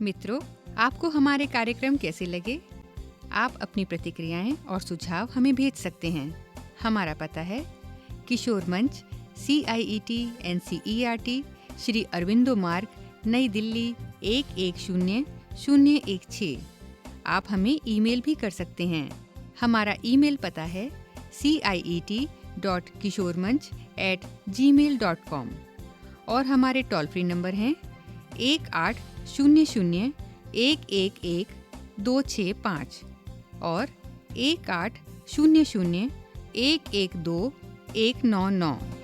मित्रों, आपको हमारे कार्यक्रम कैसे लगे? आप अपनी प्रतिक्रियाएं और सुझाव हमें भेज सकते हैं। हमारा पता है किशोर मंच, CIET NCERT, श्री अरविंदो मार्ग, नई दिल्ली 110016। आप हमें ईमेल भी कर सकते हैं। हमारा ईमेल पता है ciet.kishormanch@gmail.com और हमारे टोल फ्री नंबर हैं 1800111265 और 1800112199।